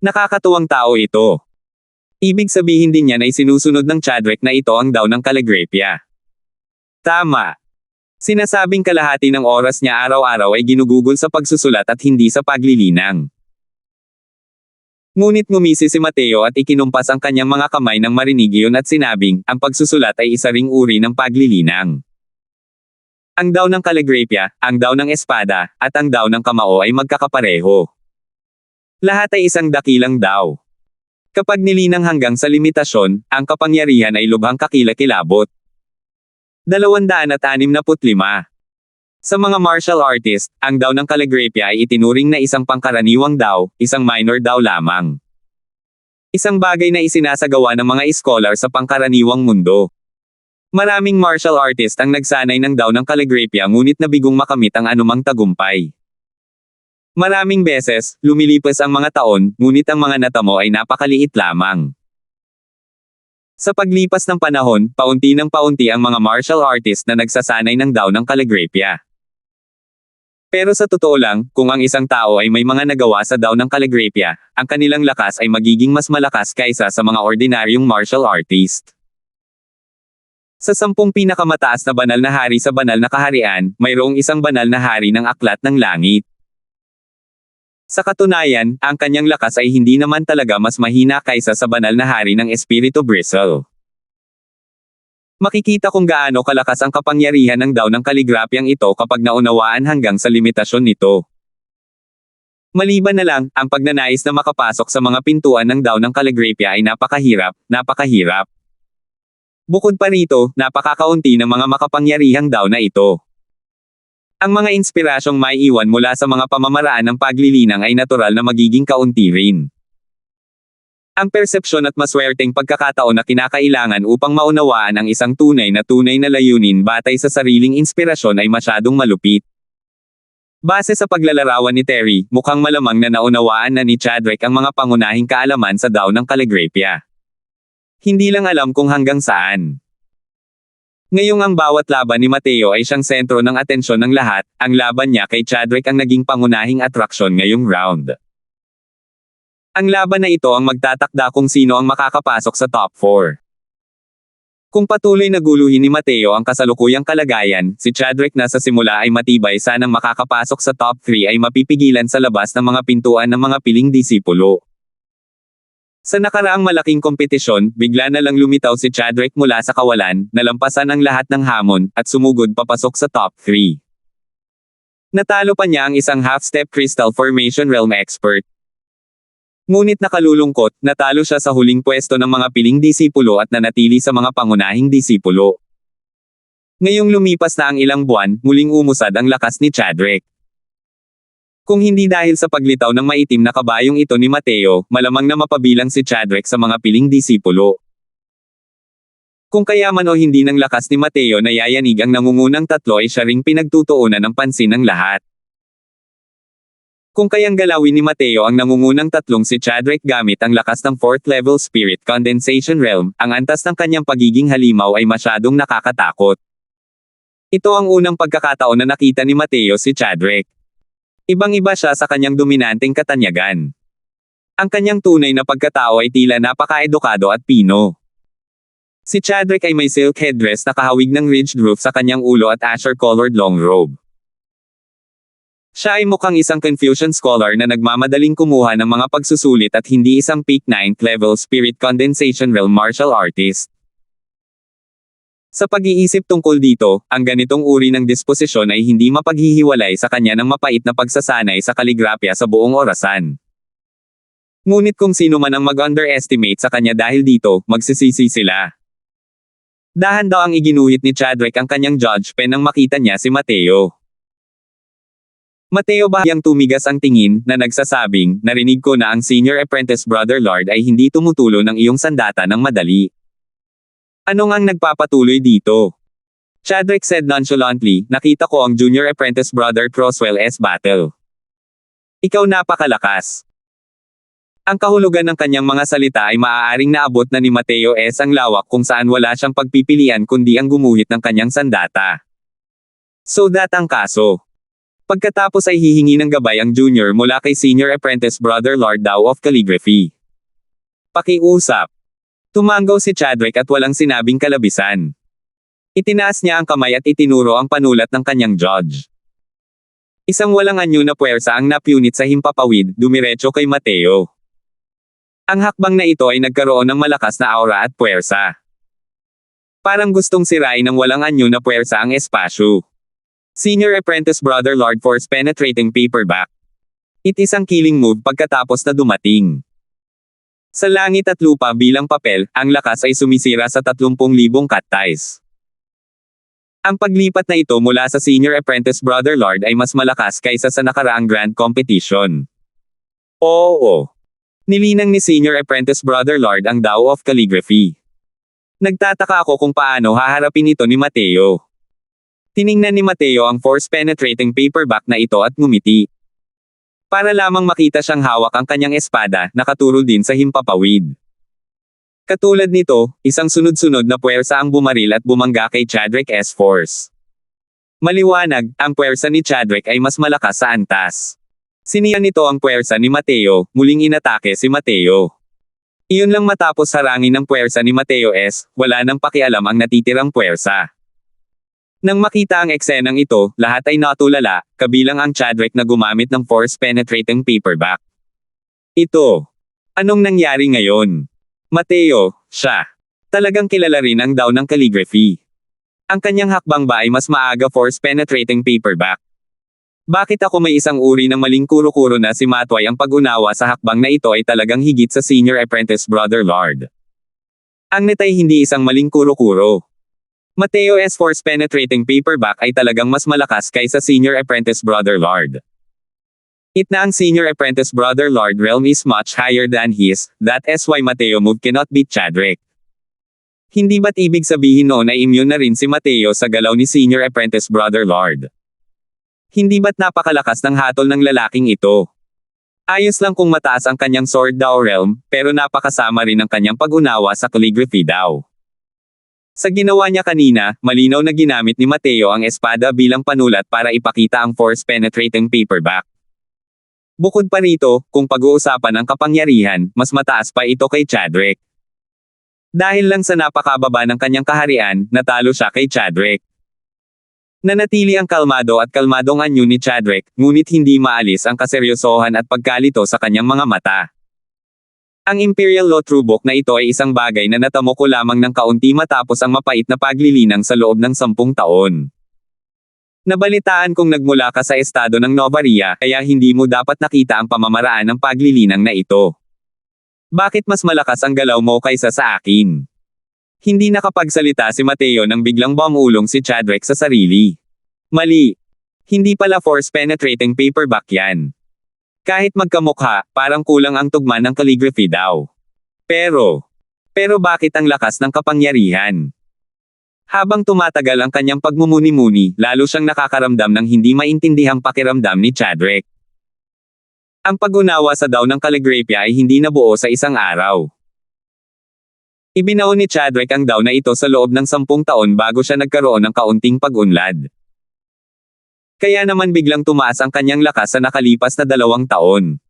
Nakakatuwang tao ito. Ibig sabihin din niya na isinusunod ng Chadwick na ito ang daw ng Calligrapia. Tama. Sinasabing kalahati ng oras niya araw-araw ay ginugugol sa pagsusulat at hindi sa paglilinang. Ngunit ngumisi si Mateo at ikinumpas ang kanyang mga kamay nang marinig iyon at sinabing, ang pagsusulat ay isa ring uri ng paglilinang. Ang daw ng kaligrapya, ang daw ng espada, at ang daw ng kamao ay magkakapareho. Lahat ay isang dakilang daw. Kapag nilinang hanggang sa limitasyon, ang kapangyarihan ay lubhang kakilakilabot. 265. Sa mga martial artist, ang daw ng kaligrapya ay itinuring na isang pangkaraniwang daw, isang minor daw lamang. Isang bagay na isinasagawa ng mga scholar sa pangkaraniwang mundo. Maraming martial artist ang nagsanay ng daw ng kaligrapya ngunit nabigong makamit ang anumang tagumpay. Maraming beses, lumilipas ang mga taon, ngunit ang mga natamo ay napakaliit lamang. Sa paglipas ng panahon, paunti ng paunti ang mga martial artist na nagsasanay ng daw ng kaligrapya. Pero sa totoo lang, kung ang isang tao ay may mga nagawa sa daw ng kaligrapya, ang kanilang lakas ay magiging mas malakas kaysa sa mga ordinaryong martial artist. Sa 10 pinakamataas na banal na hari sa banal na kaharian, mayroong isang banal na hari ng aklat ng langit. Sa katunayan, ang kanyang lakas ay hindi naman talaga mas mahina kaysa sa banal na hari ng Espiritu Bristle. Makikita kung gaano kalakas ang kapangyarihan ng daw ng kaligrapyang ito kapag naunawaan hanggang sa limitasyon nito. Maliban na lang, ang pagnanais na makapasok sa mga pintuan ng daw ng kaligrapya ay napakahirap. Bukod pa rito, napakakaunti ng mga makapangyarihang daw na ito. Ang mga inspirasyong maiiwan mula sa mga pamamaraan ng paglilinang ay natural na magiging kaunti rin. Ang persepsyon at maswerteng pagkakataon na kinakailangan upang maunawaan ang isang tunay na layunin batay sa sariling inspirasyon ay masyadong malupit. Base sa paglalarawan ni Terry, mukhang malamang na naunawaan na ni Chadwick ang mga pangunahing kaalaman sa daw ng kaligrapya. Hindi lang alam kung hanggang saan. Ngayong ang bawat laban ni Mateo ay siyang sentro ng atensyon ng lahat, ang laban niya kay Chadwick ang naging pangunahing atraksyon ngayong round. Ang laban na ito ang magtatakda kung sino ang makakapasok sa top 4. Kung patuloy na guluhin ni Mateo ang kasalukuyang kalagayan, si Chadwick na sa simula ay matibay sanang makakapasok sa top 3 ay mapipigilan sa labas ng mga pintuan ng mga piling disipulo. Sa nakaraang malaking kompetisyon, bigla na lang lumitaw si Chadwick mula sa kawalan, nalampasan ang lahat ng hamon, at sumugod papasok sa top 3. Natalo pa niya ang isang half-step crystal formation realm expert. Ngunit nakalulungkot, natalo siya sa huling pwesto ng mga piling disipulo at nanatili sa mga pangunahing disipulo. Ngayong lumipas na ang ilang buwan, muling umusad ang lakas ni Chadwick. Kung hindi dahil sa paglitaw ng maitim na kabayong ito ni Mateo, malamang na mapabilang si Chadwick sa mga piling disipulo. Kung kaya man o hindi ng lakas ni Mateo na yayanig ang nangungunang tatlo ay siya ring pinagtutuunan ng pansin ng lahat. Kung kayang galawin ni Mateo ang nangungunang tatlong si Chadwick gamit ang lakas ng 4th level Spirit Condensation Realm, ang antas ng kanyang pagiging halimaw ay masyadong nakakatakot. Ito ang unang pagkakataon na nakita ni Mateo si Chadwick. Ibang-iba siya sa kanyang dominanteng katanyagan. Ang kanyang tunay na pagkatao ay tila napaka-edukado at pino. Si Chadwick ay may silk headdress na kahawig ng ridged roof sa kanyang ulo at azure-colored long robe. Siya ay mukhang isang Confucian scholar na nagmamadaling kumuha ng mga pagsusulit at hindi isang peak 9th level Spirit Condensation Realm martial artist. Sa pag-iisip tungkol dito, ang ganitong uri ng disposisyon ay hindi mapaghihiwalay sa kanya ng mapait na pagsasanay sa kaligrapya sa buong orasan. Ngunit kung sino man ang mag-underestimate sa kanya dahil dito, magsisisi sila. Dahan daw ang iginuhit ni Chadwick ang kanyang judge pen nang makita niya si Mateo. Mateo bahayang tumigas ang tingin, na nagsasabing, narinig ko na ang senior apprentice Brother Lord ay hindi tumutulo ng iyong sandata ng madali. Ano ngang nagpapatuloy dito? Chadwick said nonchalantly, nakita ko ang junior apprentice Brother Croswell S. battle. Ikaw napakalakas. Ang kahulugan ng kanyang mga salita ay maaaring naabot na ni Mateo S. ang lawak kung saan wala siyang pagpipilian kundi ang gumuhit ng kanyang sandata. So that ang kaso. Pagkatapos ay hihingi ng gabay ang junior mula kay senior apprentice Brother Lord Dow of Calligraphy. Pakiusap. Tumangaw si Chadwick at walang sinabing kalabisan. Itinaas niya ang kamay at itinuro ang panulat ng kanyang judge. Isang walang anyo na puwersa ang napunit sa himpapawid, dumiretso kay Mateo. Ang hakbang na ito ay nagkaroon ng malakas na aura at puwersa. Parang gustong sirain ng walang anyo na puwersa ang espasyo. Senior Apprentice Brother Lord Force Penetrating Paperback. It is ang killing move pagkatapos na dumating. Sa langit at lupa bilang papel, ang lakas ay sumisira sa 30,000 cut ties. Ang paglipat na ito mula sa Senior Apprentice Brother Lord ay mas malakas kaysa sa nakaraang Grand Competition. Oo. Nilinang ni Senior Apprentice Brother Lord ang Tao of Calligraphy. Nagtataka ako kung paano haharapin ito ni Mateo. Tiningnan ni Mateo ang force penetrating paperback na ito at ngumiti. Para lamang makita siyang hawak ang kanyang espada, nakaturo din sa himpapawid. Katulad nito, isang sunod-sunod na puwersa ang bumaril at bumangga kay Chadrick S. Force. Maliwanag, ang puwersa ni Chadrick ay mas malakas sa antas. Siniyan nito ang puwersa ni Mateo, muling inatake si Mateo. Iyon lang matapos harangin ng puwersa ni Mateo S., wala nang pakialam ang natitirang puwersa. Nang makita ang eksenang ito, lahat ay natulala, kabilang ang Chadrick na gumamit ng force-penetrating paperback. Ito. Anong nangyari ngayon? Mateo, siya. Talagang kilala rin ang Tao ng Calligraphy. Ang kanyang hakbang ba ay mas maaga force-penetrating paperback? Bakit ako may isang uri ng maling kuro-kuro na si Matway ang pag-unawa sa hakbang na ito ay talagang higit sa Senior Apprentice Brother Lord? Ang net ay hindi isang maling kuro-kuro. Mateo S. force-penetrating paperback ay talagang mas malakas kaysa Senior Apprentice Brother Lord. It na ang Senior Apprentice Brother Lord realm is much higher than his, that is why Mateo move cannot beat Chadrick. Hindi ba't ibig sabihin noon ay immune na rin si Mateo sa galaw ni Senior Apprentice Brother Lord? Hindi ba't napakalakas ng hatol ng lalaking ito? Ayos lang kung mataas ang kanyang sword Dao realm, pero napakasama rin ang kanyang pag-unawa sa calligraphy Dao. Sa ginawa niya kanina, malinaw na ginamit ni Mateo ang espada bilang panulat para ipakita ang force-penetrating paperback. Bukod pa rito, kung pag-uusapan ang kapangyarihan, mas mataas pa ito kay Chadrick. Dahil lang sa napakababa ng kanyang kaharian, natalo siya kay Chadrick. Nanatili ang kalmado at kalmadong anyo ni Chadrick, ngunit hindi maalis ang kaseryosohan at pagkalito sa kanyang mga mata. Ang Imperial Law True Book na ito ay isang bagay na natamo ko lamang ng kaunti matapos ang mapait na paglilinang sa loob ng 10 taon. Nabalitaan kong nagmula ka sa estado ng Novaria, kaya hindi mo dapat nakita ang pamamaraan ng paglilinang na ito. Bakit mas malakas ang galaw mo kaysa sa akin? Hindi nakapagsalita si Mateo nang biglang bumulong si Chadrick sa sarili. Mali. Hindi pala force-penetrating paperback yan. Kahit magkamukha, parang kulang ang tugma ng calligraphy daw. Pero bakit ang lakas ng kapangyarihan? Habang tumatagal ang kanyang pagmumuni-muni, lalo siyang nakakaramdam ng hindi maintindihang pakiramdam ni Chadrick. Ang pag-unawa sa Tao ng Calligraphy ay hindi nabuo sa isang araw. Ibinaon ni Chadrick ang Tao na ito sa loob ng 10 taon bago siya nagkaroon ng kaunting pag-unlad. Kaya naman biglang tumaas ang kanyang lakas sa nakalipas na 2 taon.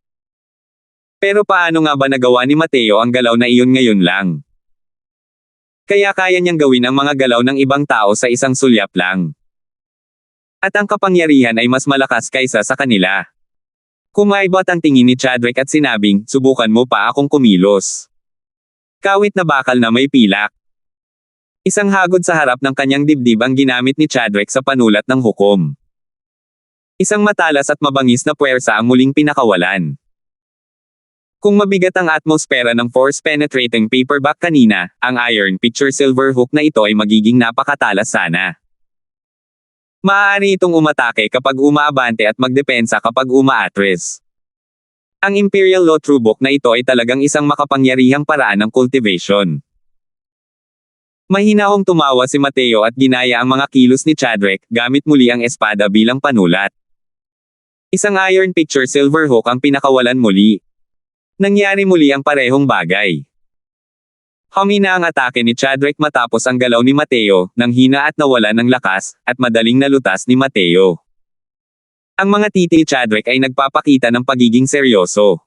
Pero paano nga ba nagawa ni Mateo ang galaw na iyon ngayon lang? Kaya kaya niyang gawin ang mga galaw ng ibang tao sa isang sulyap lang. At ang kapangyarihan ay mas malakas kaysa sa kanila. Kumaibot ang tingin ni Chadrick at sinabing, subukan mo pa akong kumilos. Kawit na bakal na may pilak. Isang hagod sa harap ng kanyang dibdib ang ginamit ni Chadrick sa panulat ng hukom. Isang matalas at mabangis na puwersa ang muling pinakawalan. Kung mabigat ang atmosfera ng force-penetrating paperback kanina, ang iron picture silver hook na ito ay magiging napakatalas sana. Maaari itong umatake kapag umaabante at magdepensa kapag umaatras. Ang Imperial Law True Book na ito ay talagang isang makapangyarihang paraan ng cultivation. Mahinahong tumawa si Mateo at ginaya ang mga kilos ni Chadrick, gamit muli ang espada bilang panulat. Isang iron picture silver hook ang pinakawalan muli. Nangyari muli ang parehong bagay. Humina ang atake ni Chadrick matapos ang galaw ni Mateo, nang hina at nawala ng lakas, at madaling nalutas ni Mateo. Ang mga titi ni Chadrick ay nagpapakita ng pagiging seryoso.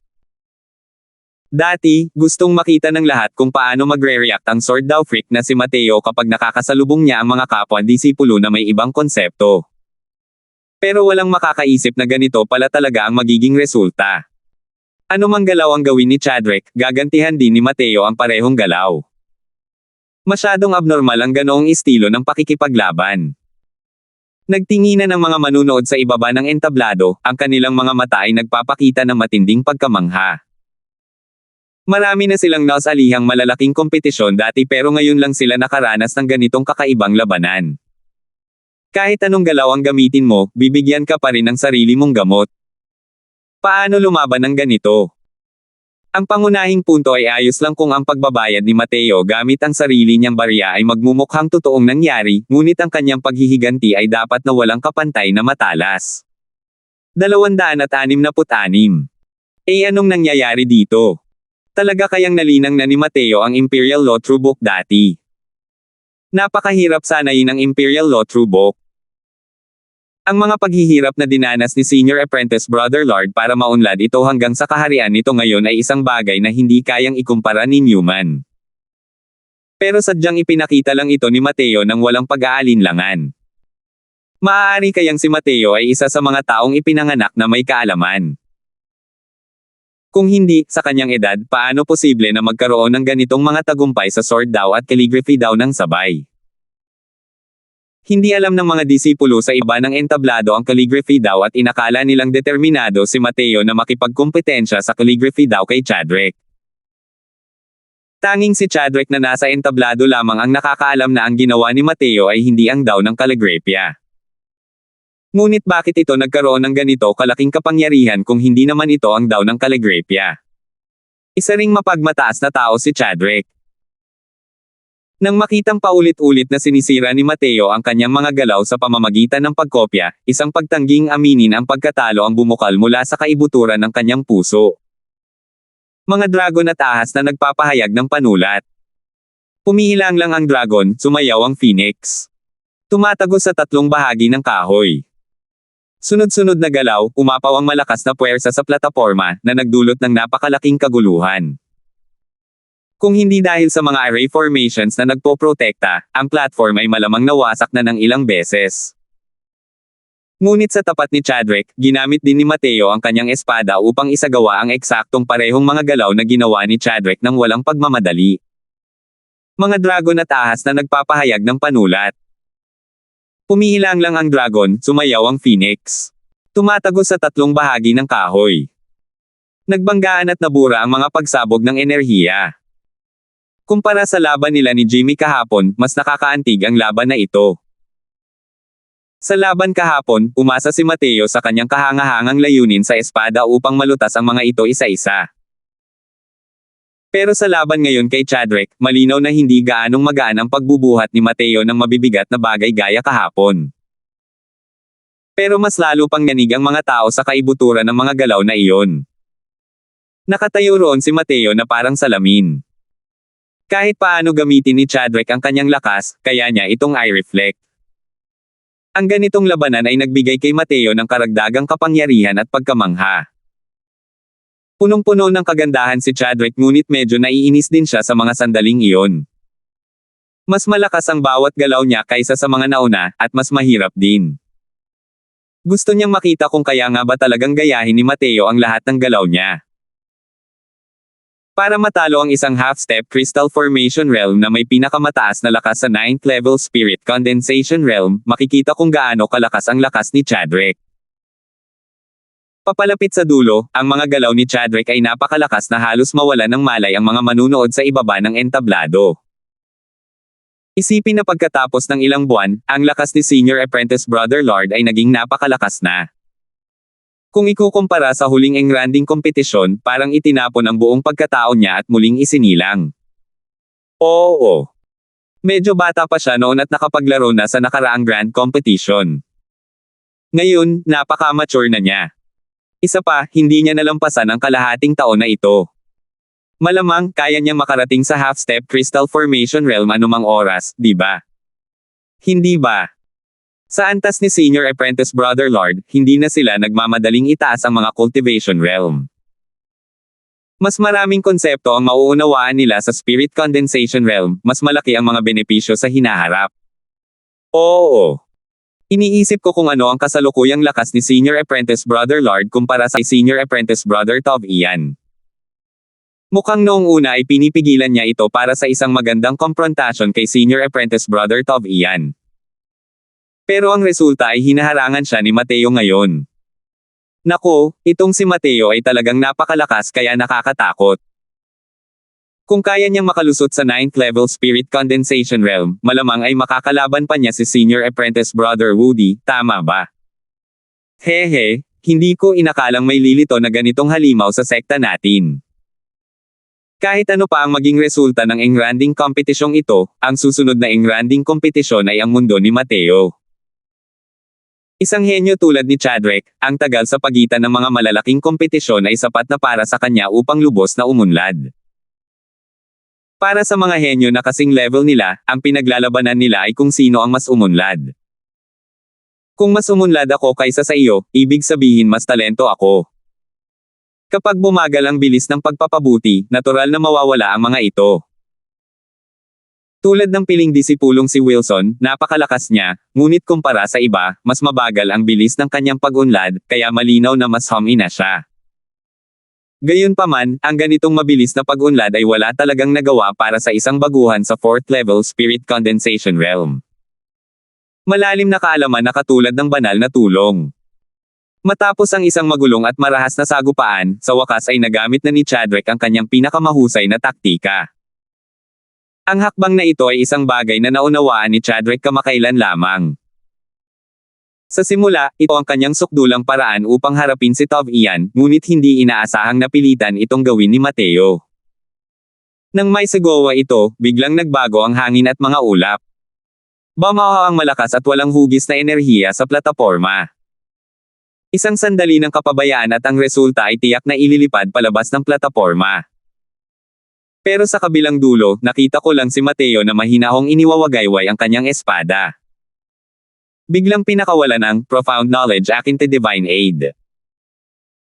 Dati, gustong makita ng lahat kung paano magre-react ang sword Dao freak na si Mateo kapag nakakasalubong niya ang mga kapwa-disipulo na may ibang konsepto. Pero walang makakaisip na ganito pala talaga ang magiging resulta. Anumang galaw ang gawin ni Chadrick, gagantihan din ni Mateo ang parehong galaw. Masyadong abnormal ang ganoong estilo ng pakikipaglaban. Nagtinginan ang mga manunood sa ibaba ng entablado, ang kanilang mga mata ay nagpapakita ng matinding pagkamangha. Marami na silang nausalihang malalaking kompetisyon dati pero ngayon lang sila nakaranas ng ganitong kakaibang labanan. Kahit anong galaw ang gamitin mo, bibigyan ka pa rin ng sarili mong gamot. Paano lumaban ng ganito? Ang pangunahing punto ay ayos lang kung ang pagbabayad ni Mateo gamit ang sarili niyang barya ay magmumukhang totoong nangyari, ngunit ang kanyang paghihiganti ay dapat na walang kapantay na matalas. 266. Anong nangyayari dito? Talaga kayang nalinang na ni Mateo ang Imperial Law True Book dati? Napakahirap sanayin ang Imperial Law True Book. Ang mga paghihirap na dinanas ni Senior Apprentice Brother Lord para maunlad ito hanggang sa kaharian nito ngayon ay isang bagay na hindi kayang ikumpara ni Newman. Pero sadyang ipinakita lang ito ni Mateo nang walang pag-aalinlangan. Maaari kayang si Mateo ay isa sa mga taong ipinanganak na may kaalaman. Kung hindi, sa kanyang edad, paano posible na magkaroon ng ganitong mga tagumpay sa sword daw at calligraphy daw ng sabay? Hindi alam ng mga disipulo sa iba ng entablado ang calligraphy daw at inakala nilang determinado si Mateo na makipagkumpetensya sa calligraphy daw kay Chadrick. Tanging si Chadrick na nasa entablado lamang ang nakakaalam na ang ginawa ni Mateo ay hindi ang daw ng calligraphy. Ngunit bakit ito nagkaroon ng ganito kalaking kapangyarihan kung hindi naman ito ang daw ng calligraphy? Isa ring mapagmataas na tao si Chadrick. Nang makitang paulit-ulit na sinisira ni Mateo ang kanyang mga galaw sa pamamagitan ng pagkopya, isang pagtangging aminin ang pagkatalo ang bumukal mula sa kaibuturan ng kanyang puso. Mga dragon at ahas na nagpapahayag ng panulat. Pumihilang lang ang dragon, sumayaw ang phoenix. Tumatagos sa tatlong bahagi ng kahoy. Sunod-sunod na galaw, umapaw ang malakas na puwersa sa plataporma, na nagdulot ng napakalaking kaguluhan. Kung hindi dahil sa mga array formations na nagpoprotekta, ang platform ay malamang nawasak na ng ilang beses. Ngunit sa tapat ni Chadrick, ginamit din ni Mateo ang kanyang espada upang isagawa ang eksaktong parehong mga galaw na ginawa ni Chadrick nang walang pagmamadali. Mga dragon at ahas na nagpapahayag ng panulat. Pumihilang lang ang dragon, sumayaw ang phoenix. Tumatagos sa tatlong bahagi ng kahoy. Nagbanggaan at nabura ang mga pagsabog ng enerhiya. Kumpara sa laban nila ni Jimmy kahapon, mas nakakaantig ang laban na ito. Sa laban kahapon, umasa si Mateo sa kanyang kahangahangang layunin sa espada upang malutas ang mga ito isa-isa. Pero sa laban ngayon kay Chadrick, malinaw na hindi gaanong magaan ang pagbubuhat ni Mateo ng mabibigat na bagay gaya kahapon. Pero mas lalo pang nanig ang mga tao sa kaibuturan ng mga galaw na iyon. Nakatayo roon si Mateo na parang salamin. Kahit paano gamitin ni Chadrick ang kanyang lakas, kaya niya itong i-reflect. Ang ganitong labanan ay nagbigay kay Mateo ng karagdagang kapangyarihan at pagkamangha. Punong-puno ng kagandahan si Chadrick ngunit medyo naiinis din siya sa mga sandaling iyon. Mas malakas ang bawat galaw niya kaysa sa mga nauna, at mas mahirap din. Gusto niyang makita kung kaya nga ba talagang gayahin ni Mateo ang lahat ng galaw niya. Para matalo ang isang half-step crystal formation realm na may pinakamataas na lakas sa 9th level spirit condensation realm, makikita kung gaano kalakas ang lakas ni Chadrick. Papalapit sa dulo, ang mga galaw ni Chadrick ay napakalakas na halos mawalan ng malay ang mga manunood sa ibaba ng entablado. Isipin na pagkatapos ng ilang buwan, ang lakas ni Senior Apprentice Brother Lord ay naging napakalakas na. Kung ikukumpara sa huling engranding kompetisyon, parang itinapon ang buong pagkatao niya at muling isinilang. Oo. Medyo bata pa siya noon at nakapaglaro na sa nakaraang grand competition. Ngayon, napaka-mature na niya. Isa pa, hindi niya nalampasan ang kalahating taon na ito. Malamang, kaya niyang makarating sa half-step crystal formation realm anumang oras, di ba? Hindi ba? Sa antas ni Senior Apprentice Brother Lord, hindi na sila nagmamadaling itaas ang mga cultivation realm. Mas maraming konsepto ang mauunawaan nila sa Spirit Condensation Realm, mas malaki ang mga benepisyo sa hinaharap. Oo. Iniisip ko kung ano ang kasalukuyang lakas ni Senior Apprentice Brother Lord kumpara sa Senior Apprentice Brother Tov Ian. Mukhang noong una ay pinipigilan niya ito para sa isang magandang confrontation kay senior apprentice brother Tov Ian. Pero ang resulta ay hinaharangan siya ni Mateo ngayon. Nako, itong si Mateo ay talagang napakalakas kaya nakakatakot. Kung kaya niyang makalusot sa 9th level Spirit Condensation Realm, malamang ay makakalaban pa niya si senior apprentice brother Woody, tama ba? Hehe, hindi ko inakalang may lilito na ganitong halimaw sa sekta natin. Kahit ano pa ang maging resulta ng engranding kompetisyong ito, ang susunod na engranding kompetisyon ay ang mundo ni Mateo. Isang henyo tulad ni Chadrick, ang tagal sa pagitan ng mga malalaking kompetisyon ay sapat na para sa kanya upang lubos na umunlad. Para sa mga henyo na kasing level nila, ang pinaglalabanan nila ay kung sino ang mas umunlad. Kung mas umunlad ako kaysa sa iyo, ibig sabihin mas talento ako. Kapag bumagal ang bilis ng pagpapabuti, natural na mawawala ang mga ito. Tulad ng piling disipulong si Wilson, napakalakas niya, ngunit kumpara sa iba, mas mabagal ang bilis ng kanyang pag-unlad, kaya malinaw na mas humina siya. Gayunpaman, ang ganitong mabilis na pag-unlad ay wala talagang nagawa para sa isang baguhan sa 4th level Spirit Condensation Realm. Malalim na kaalaman na katulad ng banal na tulong. Matapos ang isang magulong at marahas na sagupaan, sa wakas ay nagamit na ni Chadrick ang kanyang pinakamahusay na taktika. Ang hakbang na ito ay isang bagay na naunawaan ni Chadrick kamakailan lamang. Sa simula, ito ang kanyang sukdulang paraan upang harapin si Tov Ian, ngunit hindi inaasahang napilitan itong gawin ni Mateo. Nang may sagawa ito, biglang nagbago ang hangin at mga ulap. Bumaha ang malakas at walang hugis na enerhiya sa plataporma. Isang sandali ng kapabayaan at ang resulta ay tiyak na ililipad palabas ng plataporma. Pero sa kabilang dulo, nakita ko lang si Mateo na mahinahong iniwawagayway ang kanyang espada. Biglang pinakawalan ang profound knowledge akin to divine aid.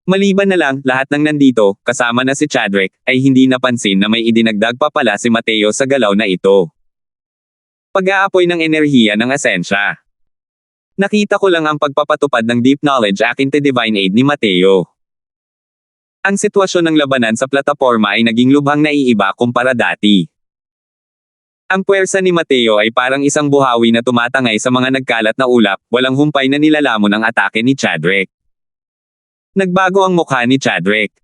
Maliban na lang, lahat ng nandito, kasama na si Chadrick, ay hindi napansin na may idinagdag pa pala si Mateo sa galaw na ito. Pag-aapoy ng enerhiya ng asensya. Nakita ko lang ang pagpapatupad ng deep knowledge akin to divine aid ni Mateo. Ang sitwasyon ng labanan sa plataporma ay naging lubhang naiiba kumpara dati. Ang puwersa ni Mateo ay parang isang buhawi na tumatangay sa mga nagkalat na ulap, walang humpay na nilalamon ang atake ni Chadrick. Nagbago ang mukha ni Chadrick.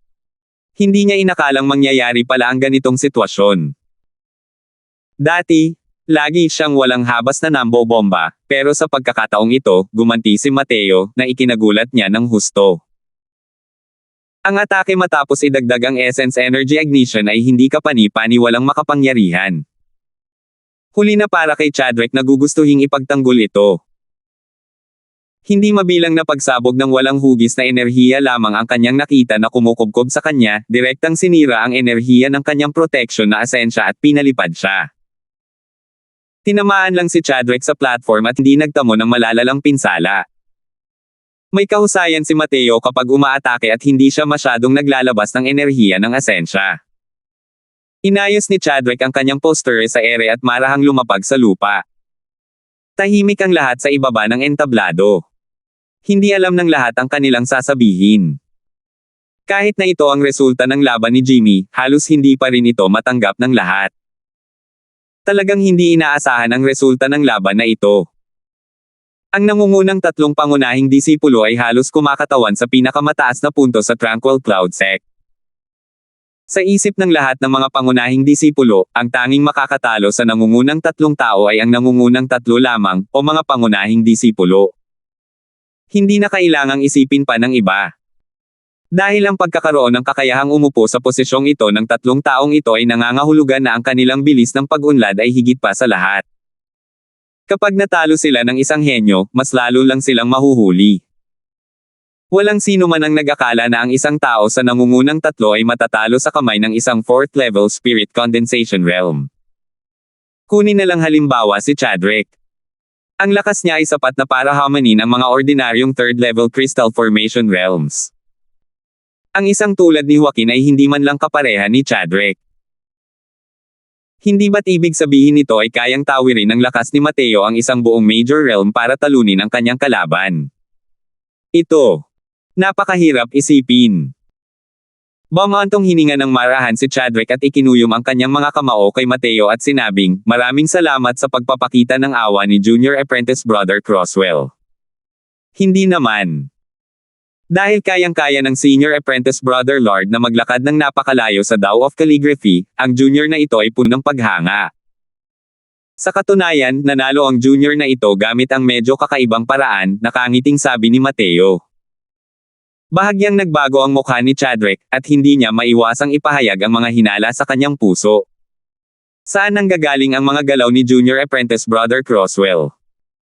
Hindi niya inakalang mangyayari pala ang ganitong sitwasyon. Dati, lagi siyang walang habas na nambo-bomba, pero sa pagkakataong ito, gumanti si Mateo, na ikinagulat niya ng husto. Ang atake matapos idagdag ang Essence Energy Ignition ay hindi kapani-pani walang makapangyarihan. Huli na para kay Chadrick na gugustuhing ipagtanggol ito. Hindi mabilang na pagsabog ng walang hugis na enerhiya lamang ang kanyang nakita na kumukubkob sa kanya, direktang sinira ang enerhiya ng kanyang protection na asensya at pinalipad siya. Tinamaan lang si Chadrick sa platform at hindi nagtamo ng malalalang pinsala. May kahusayan si Mateo kapag umaatake at hindi siya masyadong naglalabas ng enerhiya ng asensya. Inayos ni Chadrick ang kanyang posture sa ere at marahang lumapag sa lupa. Tahimik ang lahat sa ibaba ng entablado. Hindi alam ng lahat ang kanilang sasabihin. Kahit na ito ang resulta ng laban ni Jimmy, halos hindi pa rin ito matanggap ng lahat. Talagang hindi inaasahan ang resulta ng laban na ito. Ang nangungunang tatlong pangunahing disipulo ay halos kumakatawan sa pinakamataas na punto sa Tranquil Cloud Sect. Sa isip ng lahat ng mga pangunahing disipulo, ang tanging makakatalo sa nangungunang tatlong tao ay ang nangungunang tatlo lamang, o mga pangunahing disipulo. Hindi na kailangang isipin pa ng iba. Dahil ang pagkakaroon ng kakayahang umupo sa posisyong ito ng tatlong taong ito ay nangangahulugan na ang kanilang bilis ng pag-unlad ay higit pa sa lahat. Kapag natalo sila ng isang henyo, mas lalo lang silang mahuhuli. Walang sino man ang nag-akala na ang isang tao sa nangungunang tatlo ay matatalo sa kamay ng isang 4th level Spirit Condensation Realm. Kunin na lang halimbawa si Chadrick. Ang lakas niya ay sapat na para hamanin ang mga ordinaryong 3rd level Crystal Formation Realms. Ang isang tulad ni Joaquin ay hindi man lang kapareha ni Chadrick. Hindi ba't ibig sabihin nito ay kayang tawirin ng lakas ni Mateo ang isang buong major realm para talunin ang kanyang kalaban? Ito. Napakahirap isipin. Bumantong hininga ng marahan si Chadwick at ikinuyom ang kanyang mga kamao kay Mateo at sinabing, "Maraming salamat sa pagpapakita ng awa ni Junior Apprentice Brother Croswell." Hindi naman. Dahil kayang-kaya ng Senior Apprentice Brother Lord na maglakad ng napakalayo sa Tao of Calligraphy, ang junior na ito ay punong paghanga. Sa katunayan, nanalo ang junior na ito gamit ang medyo kakaibang paraan, nakangiting sabi ni Mateo. Bahagyang nagbago ang mukha ni Chadwick, at hindi niya maiwasang ipahayag ang mga hinala sa kanyang puso. Saan nanggagaling ang mga galaw ni Junior Apprentice Brother Croswell?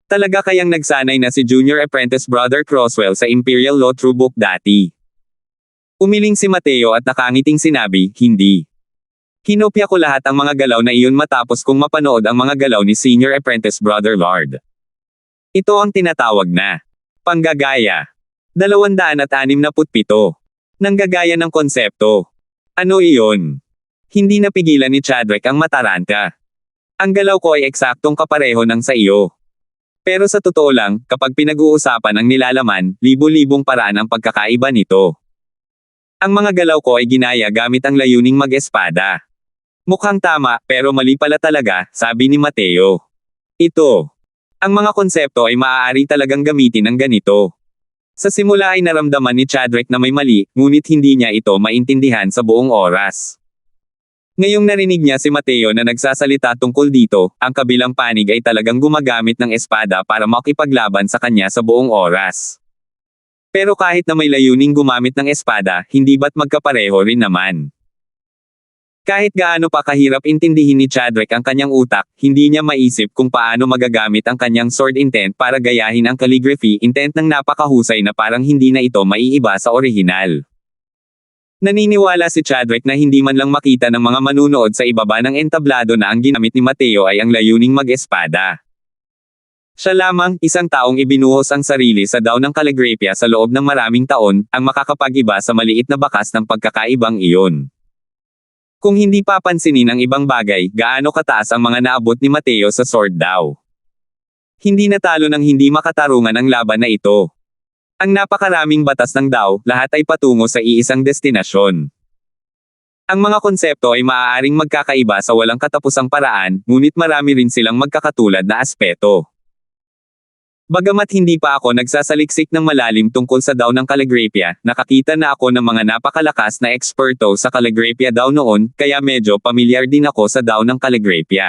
Talaga kayang nagsanay na si Junior Apprentice Brother Croswell sa Imperial Law True Book dati? Umiling si Mateo at nakangiting sinabi, "Hindi. Kinopya ko lahat ang mga galaw na iyon matapos kong mapanood ang mga galaw ni Senior Apprentice Brother Lord. Ito ang tinatawag na panggagaya. 267. Nanggagaya ng konsepto. Ano iyon?" Hindi napigilan ni Chadwick ang mataranta. "Ang galaw ko ay eksaktong kapareho ng sa iyo. Pero sa totoo lang, kapag pinag-uusapan ang nilalaman, libo-libong paraan ang pagkakaiba nito. Ang mga galaw ko ay ginaya gamit ang layuning mag-espada." "Mukhang tama, pero mali pala talaga," sabi ni Mateo. "Ito. Ang mga konsepto ay maaari talagang gamitin ng ganito." Sa simula ay naramdaman ni Chadwick na may mali, ngunit hindi niya ito maintindihan sa buong oras. Ngayong narinig niya si Mateo na nagsasalita tungkol dito, ang kabilang panig ay talagang gumagamit ng espada para makipaglaban sa kanya sa buong oras. Pero kahit na may layuning gumamit ng espada, hindi ba't magkapareho rin naman? Kahit gaano pa kahirap intindihin ni Chadwick ang kanyang utak, hindi niya maisip kung paano magagamit ang kanyang sword intent para gayahin ang calligraphy intent ng napakahusay na parang hindi na ito maiiba sa orihinal. Naniniwala si Chadwick na hindi man lang makita ng mga manunood sa ibaba ng entablado na ang ginamit ni Mateo ay ang layuning mag-espada. Siya lamang, isang taong ibinuhos ang sarili sa daw ng calligraphy sa loob ng maraming taon, ang makakapag-iba sa maliit na bakas ng pagkakaibang iyon. Kung hindi papansinin ang ibang bagay, gaano kataas ang mga naabot ni Mateo sa sword daw. Hindi natalo ng hindi makatarungan ang laban na ito. Ang napakaraming batas ng Dao, lahat ay patungo sa iisang destinasyon. Ang mga konsepto ay maaaring magkakaiba sa walang katapusang paraan, ngunit marami rin silang magkakatulad na aspeto. Bagamat hindi pa ako nagsasaliksik ng malalim tungkol sa daw ng calligraphy, nakakita na ako ng mga napakalakas na eksperto sa calligraphy daw noon, kaya medyo pamilyar din ako sa daw ng calligraphy.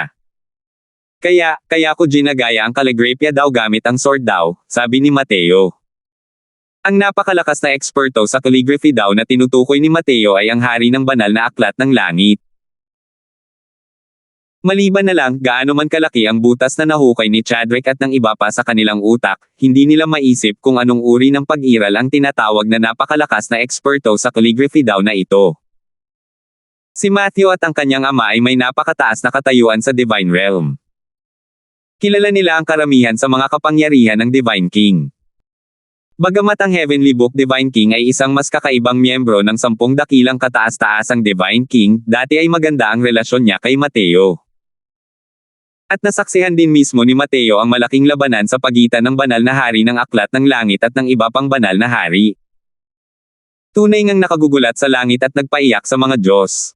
Kaya ko ginagaya ang calligraphy daw gamit ang sword daw, sabi ni Mateo. Ang napakalakas na eksperto sa calligraphy daw na tinutukoy ni Mateo ay ang hari ng banal na aklat ng langit. Maliban na lang, gaano man kalaki ang butas na nahukay ni Chadwick at ng iba pa sa kanilang utak, hindi nila maisip kung anong uri ng pag-iral ang tinatawag na napakalakas na eksperto sa calligraphy daw na ito. Si Matthew at ang kanyang ama ay may napakataas na katayuan sa Divine Realm. Kilala nila ang karamihan sa mga kapangyarihan ng Divine King. Bagamat ang Heavenly Book Divine King ay isang mas kakaibang miyembro ng 10 dakilang kataas-taasang Divine King, dati ay maganda ang relasyon niya kay Mateo. At nasaksihan din mismo ni Mateo ang malaking labanan sa pagitan ng banal na hari ng aklat ng langit at ng iba pang banal na hari. Tunay ngang nakagugulat sa langit at nagpaiyak sa mga Diyos.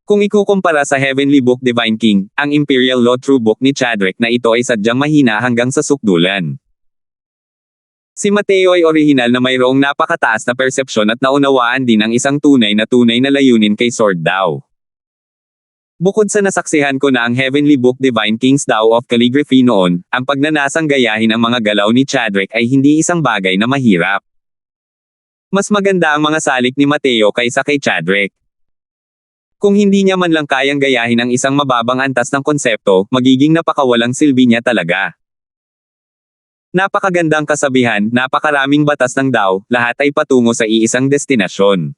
Kung ikukumpara sa Heavenly Book Divine King, ang Imperial Law True Book ni Chadwick na ito ay sadyang mahina hanggang sa sukdulan. Si Mateo ay orihinal na mayroong napakataas na persepsyon at naunawaan din ang isang tunay na layunin kay sword daw. Bukod sa nasaksihan ko na ang Heavenly Book Divine King's Tao of Calligraphy noon, ang pagnanasang gayahin ang mga galaw ni Chadwick ay hindi isang bagay na mahirap. Mas maganda ang mga salik ni Mateo kaysa kay Chadwick. Kung hindi niya man lang kayang gayahin ang isang mababang antas ng konsepto, magiging napakawalang silbi niya talaga. Napakagandang kasabihan, napakaraming batas ng Dao, lahat ay patungo sa iisang destinasyon.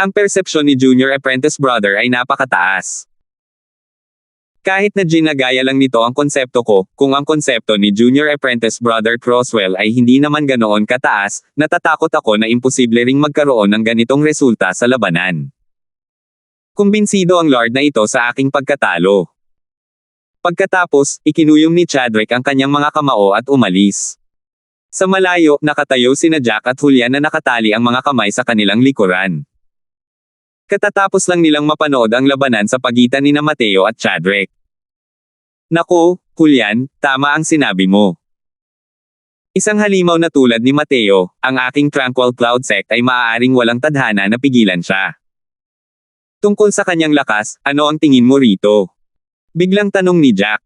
Ang persepsyon ni Junior Apprentice Brother ay napakataas. Kahit na ginagaya lang nito ang konsepto ko, kung ang konsepto ni Junior Apprentice Brother Croswell ay hindi naman ganoon kataas, natatakot ako na imposible ring magkaroon ng ganitong resulta sa labanan. Kumbinsido ang Lord na ito sa aking pagkatalo. Pagkatapos, ikinuyom ni Chadwick ang kanyang mga kamao at umalis. Sa malayo, nakatayo sina Jack at Julian na nakatali ang mga kamay sa kanilang likuran. Katatapos lang nilang mapanood ang labanan sa pagitan ni Mateo at Chadrick. Naku, Julian, tama ang sinabi mo. Isang halimaw na tulad ni Mateo, ang aking Tranquil Cloud Sect ay maaaring walang tadhana na pigilan siya. Tungkol sa kanyang lakas, ano ang tingin mo rito? Biglang tanong ni Jack.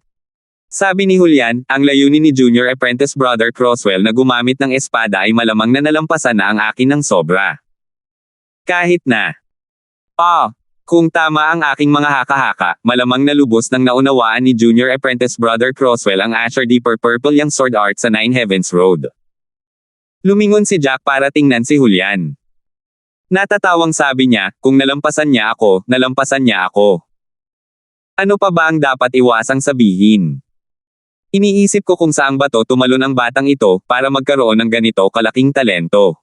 Sabi ni Julian, ang layunin ni Junior Apprentice Brother Crosswell na gumamit ng espada ay malamang na nalampasan na ang akin ng sobra. Kahit na. Kung tama ang aking mga haka-haka, malamang na lubos nang naunawaan ni Junior Apprentice Brother Crosswell ang Azure Deeper Purple Young Sword Art sa Nine Heavens Road. Lumingon si Jack para tingnan si Julian. Natatawang sabi niya, kung nalampasan niya ako, nalampasan niya ako. Ano pa ba ang dapat iwasang sabihin? Iniisip ko kung saang bato tumalon ang batang ito para magkaroon ng ganito kalaking talento.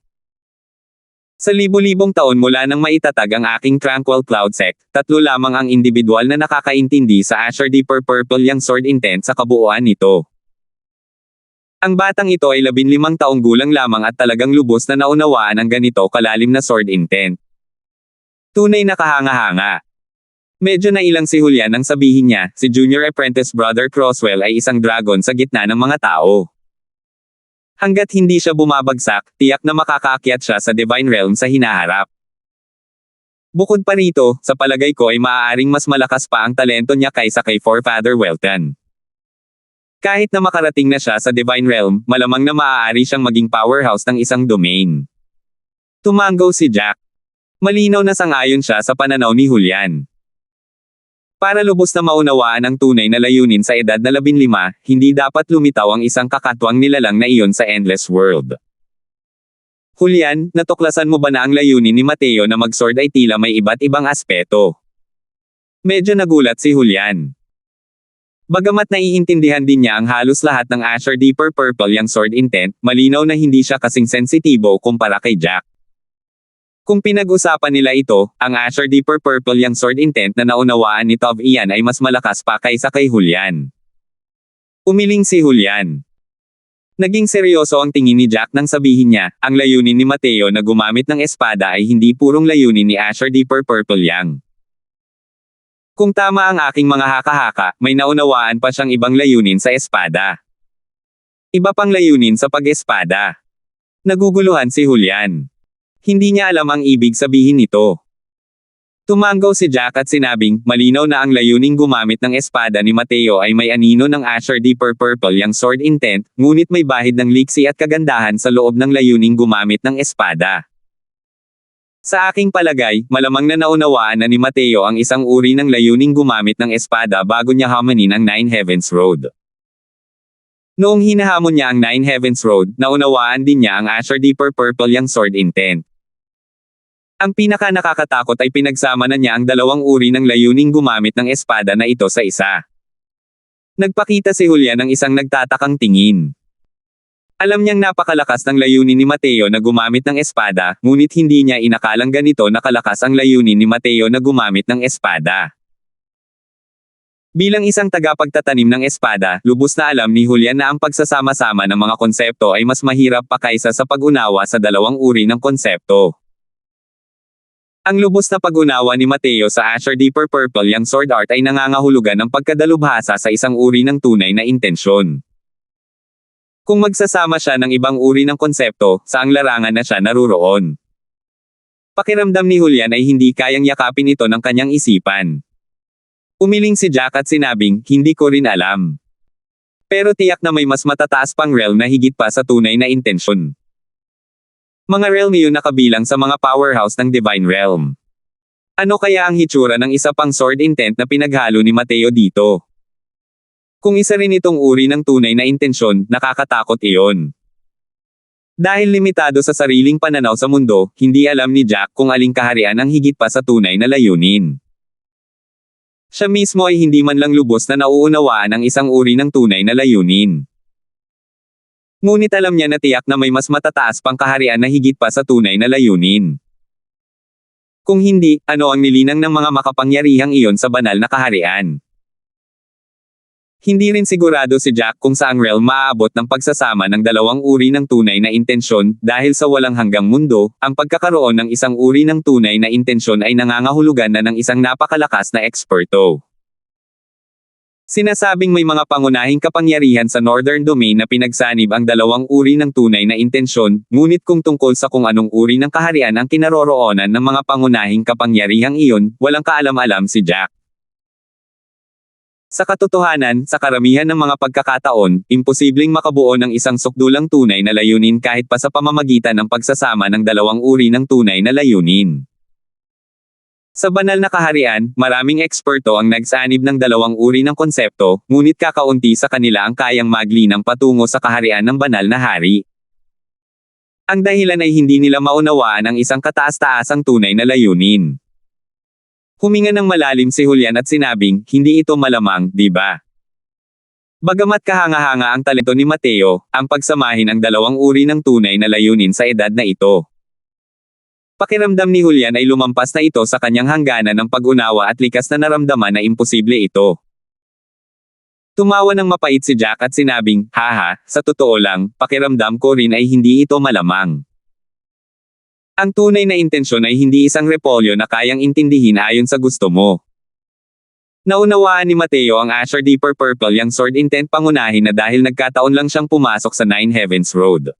Sa libo-libong taon mula nang maitatag ang aking Tranquil Cloud Sect, 3 lamang ang individual na nakakaintindi sa Azure Deeper Purple Young Sword Intent sa kabuuan nito. Ang batang ito ay 15 taong gulang lamang at talagang lubos na naunawaan ang ganito kalalim na sword intent. Tunay na kahanga-hanga. Medyo nailang si Julian nang sabihin niya, si Junior Apprentice Brother Crosswell ay isang dragon sa gitna ng mga tao. Hanggat hindi siya bumabagsak, tiyak na makakaakyat siya sa Divine Realm sa hinaharap. Bukod pa rito, sa palagay ko ay maaaring mas malakas pa ang talento niya kaysa kay Forefather Weltan. Kahit na makarating na siya sa Divine Realm, malamang na maaari siyang maging powerhouse ng isang domain. Tumango si Jack. Malinaw na sang-ayon siya sa pananaw ni Julian. Para lubos na maunawaan ang tunay na layunin sa edad na 15, hindi dapat lumitaw ang isang kakatwang nilalang na iyon sa Endless World. Julian, natuklasan mo ba na ang layunin ni Mateo na mag-sword ay tila may iba't ibang aspeto? Medyo nagulat si Julian. Bagamat naiintindihan din niya ang halos lahat ng Azure Deeper Purple Young Sword Intent, malinaw na hindi siya kasing sensitibo kumpara kay Jack. Kung pinag-usapan nila ito, ang Azure Deeper Purple Young Sword Intent na naunawaan ni Tov Ian ay mas malakas pa kaysa kay Julian. Umiling si Julian. Naging seryoso ang tingin ni Jack nang sabihin niya, ang layunin ni Mateo na gumamit ng espada ay hindi purong layunin ni Azure Deeper Purple Young. Kung tama ang aking mga haka-haka, may naunawaan pa siyang ibang layunin sa espada. Iba pang layunin sa pag-espada. Naguguluhan si Julian. Hindi niya alam ang ibig sabihin nito. Tumango si Jack at sinabing, malinaw na ang layuning gumamit ng espada ni Mateo ay may anino ng Azure Deeper Purple Young Sword Intent, ngunit may bahid ng liksi at kagandahan sa loob ng layuning gumamit ng espada. Sa aking palagay, malamang na naunawaan na ni Mateo ang isang uri ng layuning gumamit ng espada bago niya hamanin ang Nine Heavens Road. Noong hinahamon niya ang Nine Heavens Road, naunawaan din niya ang Azure Deeper Purple Young Sword Intent. Ang pinaka nakakatakot ay pinagsama na niya ang dalawang uri ng layuning gumamit ng espada na ito sa isa. Nagpakita si Julian ng isang nagtatakang tingin. Alam niyang napakalakas ng layunin ni Mateo na gumamit ng espada, ngunit hindi niya inakalang ganito nakalakas ang layunin ni Mateo na gumamit ng espada. Bilang isang tagapagtatanim ng espada, lubos na alam ni Julian na ang pagsasama-sama ng mga konsepto ay mas mahirap pa kaysa sa pag-unawa sa dalawang uri ng konsepto. Ang lubos na pag-unawa ni Mateo sa Azure Deeper Purple Young Sword Art ay nangangahulugan ng pagkadalubhasa sa isang uri ng tunay na intensyon. Kung magsasama siya ng ibang uri ng konsepto, saang larangan na siya naruroon? Pakiramdam ni Julian ay hindi kayang yakapin ito ng kanyang isipan. Umiling si Jack at sinabing, hindi ko rin alam. Pero tiyak na may mas matataas pang realm na higit pa sa tunay na intensyon. Mga realm yun nakabilang sa mga powerhouse ng Divine Realm. Ano kaya ang hitsura ng isa pang sword intent na pinaghalo ni Mateo dito? Kung isa rin itong uri ng tunay na intensyon, nakakatakot iyon. Dahil limitado sa sariling pananaw sa mundo, hindi alam ni Jack kung aling kaharian ang higit pa sa tunay na layunin. Siya mismo ay hindi man lang lubos na nauunawaan ang isang uri ng tunay na layunin. Ngunit alam niya na tiyak na may mas matataas pang kaharian na higit pa sa tunay na layunin. Kung hindi, ano ang nilinang ng mga makapangyarihang iyon sa banal na kaharian? Hindi rin sigurado si Jack kung saang realm maaabot ng pagsasama ng dalawang uri ng tunay na intensyon, dahil sa walang hanggang mundo, ang pagkakaroon ng isang uri ng tunay na intensyon ay nangangahulugan na ng isang napakalakas na eksperto. Sinasabing may mga pangunahing kapangyarihan sa Northern Domain na pinagsanib ang dalawang uri ng tunay na intensyon, ngunit kung tungkol sa kung anong uri ng kaharian ang kinaroroonan ng mga pangunahing kapangyarihang iyon, walang kaalam-alam si Jack. Sa katotohanan, sa karamihan ng mga pagkakataon, imposibleng makabuo ng isang sukdulang tunay na layunin kahit pa sa pamamagitan ng pagsasama ng dalawang uri ng tunay na layunin. Sa banal na kaharian, maraming eksperto ang nagsanib ng dalawang uri ng konsepto, ngunit kakaunti sa kanila ang kayang maglinang patungo sa kaharian ng banal na hari. Ang dahilan ay hindi nila maunawaan ang isang kataas-taasang tunay na layunin. Huminga ng malalim si Julian at sinabing, hindi ito malamang, di ba? Bagamat kahanga-hanga ang talento ni Mateo, ang pagsamahin ang dalawang uri ng tunay na layunin sa edad na ito. Pakiramdam ni Julian ay lumampas na ito sa kanyang hangganan ng pag-unawa at likas na naramdaman na imposible ito. Tumawa ng mapait si Jack at sinabing, haha, sa totoo lang, pakiramdam ko rin ay hindi ito malamang. Ang tunay na intensyon ay hindi isang repolyo na kayang intindihin ayon sa gusto mo. Naunawaan ni Mateo ang Azure Deeper Purple yang sword intent pangunahin na dahil nagkataon lang siyang pumasok sa Nine Heavens Road.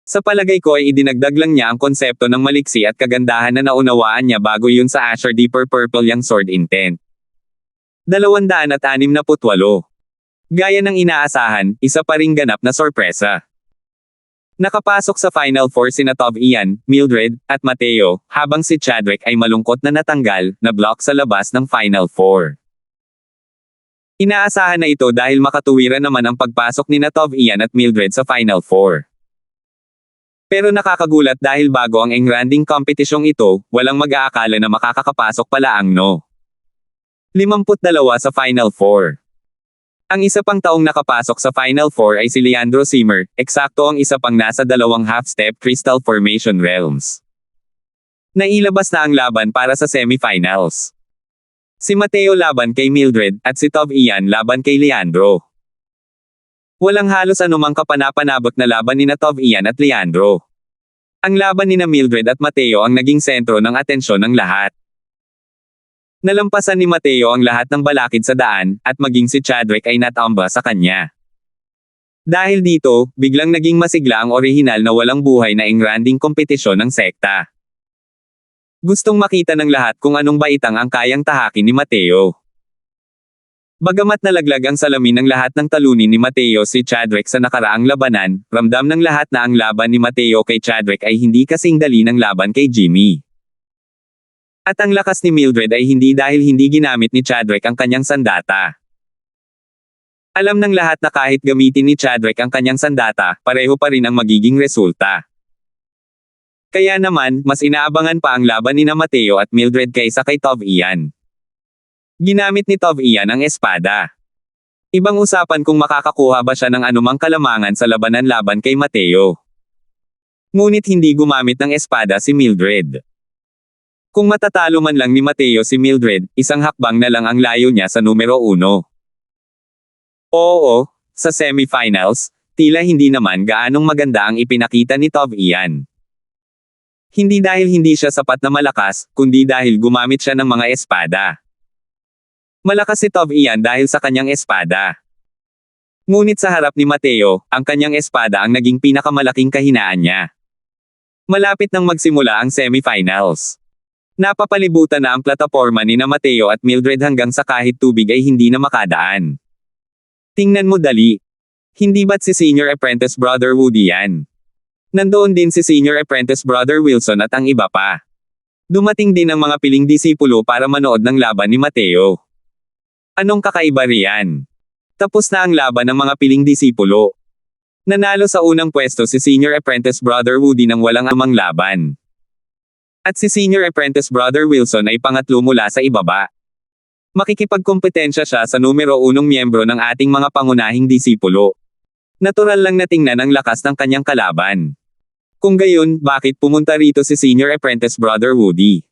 Sa palagay ko ay idinagdag lang niya ang konsepto ng maliksi at kagandahan na naunawaan niya bago yun sa Azure Deeper Purple yang sword intent. 268. Gaya ng inaasahan, isa pa ring ganap na sorpresa. Nakapasok sa Final Four sina Tov Ian, Mildred, at Mateo, habang si Chadwick ay malungkot na natanggal, na block sa labas ng Final Four. Inaasahan na ito dahil makatuwiran naman ang pagpasok ni Tov Ian at Mildred sa Final Four. Pero nakakagulat dahil bago ang engranding kompetisyong ito, walang mag-aakala na makakapasok pala ang no. 52 sa Final Four. Ang isa pang taong nakapasok sa Final Four ay si Leandro Zimmer, eksakto ang isa pang nasa dalawang half-step Crystal Formation Realms. Nailabas na ang laban para sa semifinals. Si Mateo laban kay Mildred, at si Tov Ian laban kay Leandro. Walang halos anumang kapanapanabot na laban ni Tov Ian at Leandro. Ang laban ni Mildred at Mateo ang naging sentro ng atensyon ng lahat. Nalampasan ni Mateo ang lahat ng balakid sa daan, at maging si Chadwick ay natamba sa kanya. Dahil dito, biglang naging masigla ang orihinal na walang buhay na engranding kompetisyon ng sekta. Gustong makita ng lahat kung anong baitang ang kayang tahakin ni Mateo. Bagamat nalaglag ang salamin ng lahat ng talunin ni Mateo si Chadwick sa nakaraang labanan, ramdam ng lahat na ang laban ni Mateo kay Chadwick ay hindi kasing dali ng laban kay Jimmy. At ang lakas ni Mildred ay hindi dahil hindi ginamit ni Chadwick ang kanyang sandata. Alam ng lahat na kahit gamitin ni Chadwick ang kanyang sandata, pareho pa rin ang magiging resulta. Kaya naman, mas inaabangan pa ang laban ni Mateo at Mildred kaysa kay Tov Ian. Ginamit ni Tov Ian ang espada. Ibang usapan kung makakakuha ba siya ng anumang kalamangan sa labanan laban kay Mateo. Ngunit hindi gumamit ng espada si Mildred. Kung matatalo man lang ni Mateo si Mildred, isang hakbang na lang ang layo niya sa numero 1. Oo, sa semifinals, tila hindi naman gaanong maganda ang ipinakita ni Tov Ian. Hindi dahil hindi siya sapat na malakas, kundi dahil gumamit siya ng mga espada. Malakas si Tov Ian dahil sa kanyang espada. Ngunit sa harap ni Mateo, ang kanyang espada ang naging pinakamalaking kahinaan niya. Malapit nang magsimula ang semifinals. Napapalibutan na ang plataporma ni Mateo at Mildred hanggang sa kahit tubig ay hindi na makadaan. Tingnan mo dali. Hindi ba't si Senior Apprentice Brother Woody yan? Nandoon din si Senior Apprentice Brother Wilson at ang iba pa. Dumating din ang mga piling disipulo para manood ng laban ni Mateo. Anong kakaiba riyan? Tapos na ang laban ng mga piling disipulo. Nanalo sa unang pwesto si Senior Apprentice Brother Woody nang walang amang laban. At si Senior Apprentice Brother Wilson ay pangatlo mula sa ibaba. Makikipagkompetensya siya sa numero 1 miyembro ng ating mga pangunahing disipulo. Natural lang na tingnan ang lakas ng kanyang kalaban. Kung gayon, bakit pumunta rito si Senior Apprentice Brother Woody?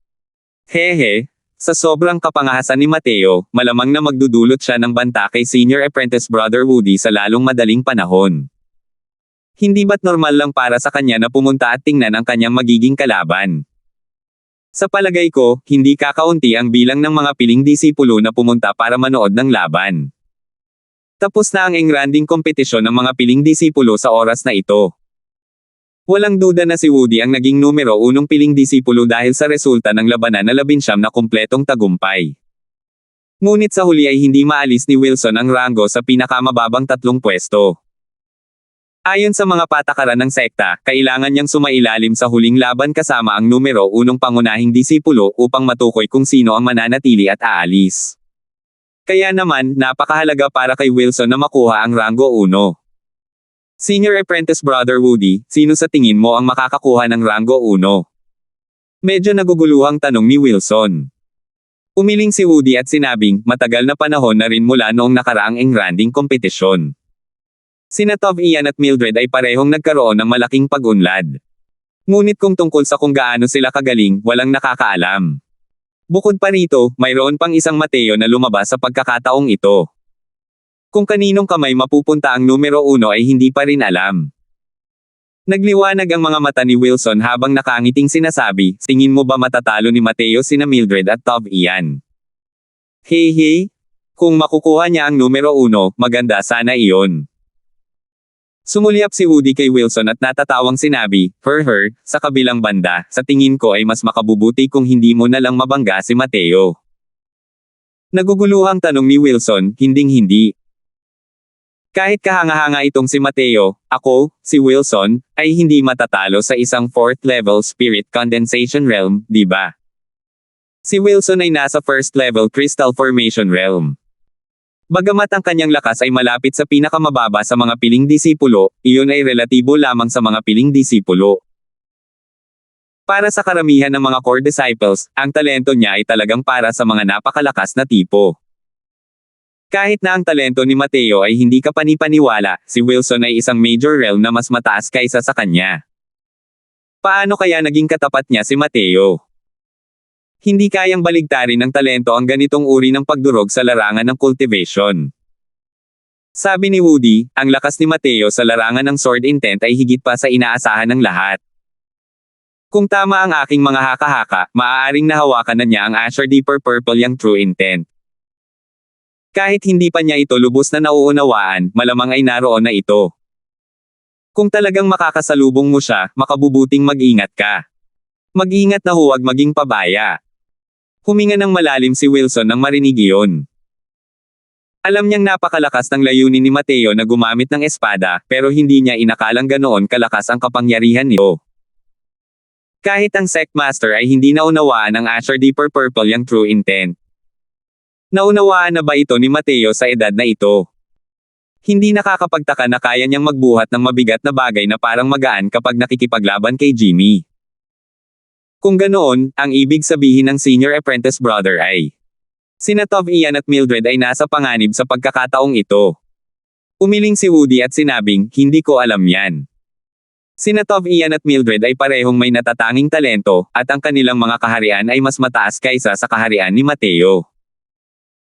Hehe, sa sobrang kapangahasan ni Mateo, malamang na magdudulot siya ng banta kay senior apprentice brother Woody sa lalong madaling panahon. Hindi ba't normal lang para sa kanya na pumunta at tingnan ang kanyang magiging kalaban? Sa palagay ko, hindi kakaunti ang bilang ng mga piling disipulo na pumunta para manood ng laban. Tapos na ang engranding kompetisyon ng mga piling disipulo sa oras na ito. Walang duda na si Woody ang naging numero 1 piling disipulo dahil sa resulta ng labanan na 19 na kumpletong tagumpay. Ngunit sa huli ay hindi maalis ni Wilson ang rango sa pinakamababang 3 pwesto. Ayon sa mga patakaran ng sekta, kailangan niyang sumailalim sa huling laban kasama ang numero 1 pangunahing disipulo upang matukoy kung sino ang mananatili at aalis. Kaya naman, napakahalaga para kay Wilson na makuha ang rango 1. Senior apprentice brother Woody, sino sa tingin mo ang makakakuha ng rango 1? Medyo naguguluhang tanong ni Wilson. Umiling si Woody at sinabing, matagal na panahon na rin mula noong nakaraang engranding kompetisyon. Sina Tov Ian at Mildred ay parehong nagkaroon ng malaking pag-unlad. Ngunit kung tungkol sa kung gaano sila kagaling, walang nakakaalam. Bukod pa rito, mayroon pang isang Mateo na lumabas sa pagkakataong ito. Kung kaninong kamay mapupunta ang numero 1 ay hindi pa rin alam. Nagliwanag ang mga mata ni Wilson habang nakangiting sinasabi, tingin mo ba matatalo ni Mateo sina Mildred at Tov Ian? Hey, kung makukuha niya ang numero 1, maganda sana iyon. Sumulyap si Woody kay Wilson at natatawang sinabi, her, sa kabilang banda, sa tingin ko ay mas makabubuti kung hindi mo na lang mabangga si Mateo. Naguguluhang tanong ni Wilson, hinding-hindi. Kahit kahanga-hanga itong si Mateo, ako, si Wilson, ay hindi matatalo sa isang 4th level spirit condensation realm, di ba? Si Wilson ay nasa 1st level crystal formation realm. Bagamat ang kanyang lakas ay malapit sa pinakamababa sa mga piling disipulo, iyon ay relatibo lamang sa mga piling disipulo. Para sa karamihan ng mga core disciples, ang talento niya ay talagang para sa mga napakalakas na tipo. Kahit na ang talento ni Mateo ay hindi kapanipaniwala, si Wilson ay isang major realm na mas mataas kaysa sa kanya. Paano kaya naging katapat niya si Mateo? Hindi kayang baligtarin ng talento ang ganitong uri ng pagdurog sa larangan ng cultivation. Sabi ni Woody, ang lakas ni Mateo sa larangan ng sword intent ay higit pa sa inaasahan ng lahat. Kung tama ang aking mga haka-haka, maaaring nahawakan na niya ang Azure Deeper Purple yang true intent. Kahit hindi pa niya ito lubos na nauunawaan, malamang ay naroon na ito. Kung talagang makakasalubong mo siya, makabubuting mag-ingat ka. Mag-ingat na huwag maging pabaya. Huminga ng malalim si Wilson nang marinig iyon. Alam niyang napakalakas ng layunin ni Mateo na gumamit ng espada, pero hindi niya inakalang ganoon kalakas ang kapangyarihan nito. Kahit ang Sect Master ay hindi naunawaan ang Azure Deeper Purple yang true intent. Naunawaan na ba ito ni Mateo sa edad na ito? Hindi nakakapagtaka na kaya niyang magbuhat ng mabigat na bagay na parang magaan kapag nakikipaglaban kay Jimmy. Kung ganoon, ang ibig sabihin ng senior apprentice brother ay sina Tov Ian at Mildred ay nasa panganib sa pagkakataong ito. Umiling si Woody at sinabing, hindi ko alam yan. Sina Tov Ian at Mildred ay parehong may natatanging talento, at ang kanilang mga kaharian ay mas mataas kaysa sa kaharian ni Mateo.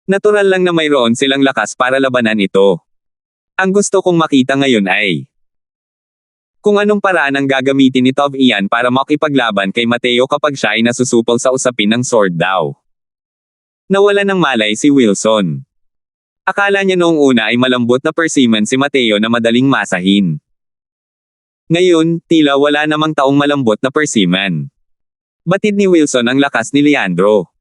Natural lang na mayroon silang lakas para labanan ito. Ang gusto kong makita ngayon ay kung anong paraan ang gagamitin ni Tov Ian para makipaglaban kay Mateo kapag siya ay nasusupol sa usapin ng sword daw. Nawala ng malay si Wilson. Akala niya noong una ay malambot na persimmon si Mateo na madaling masahin. Ngayon, tila wala namang taong malambot na persimmon. Batid ni Wilson ang lakas ni Leandro.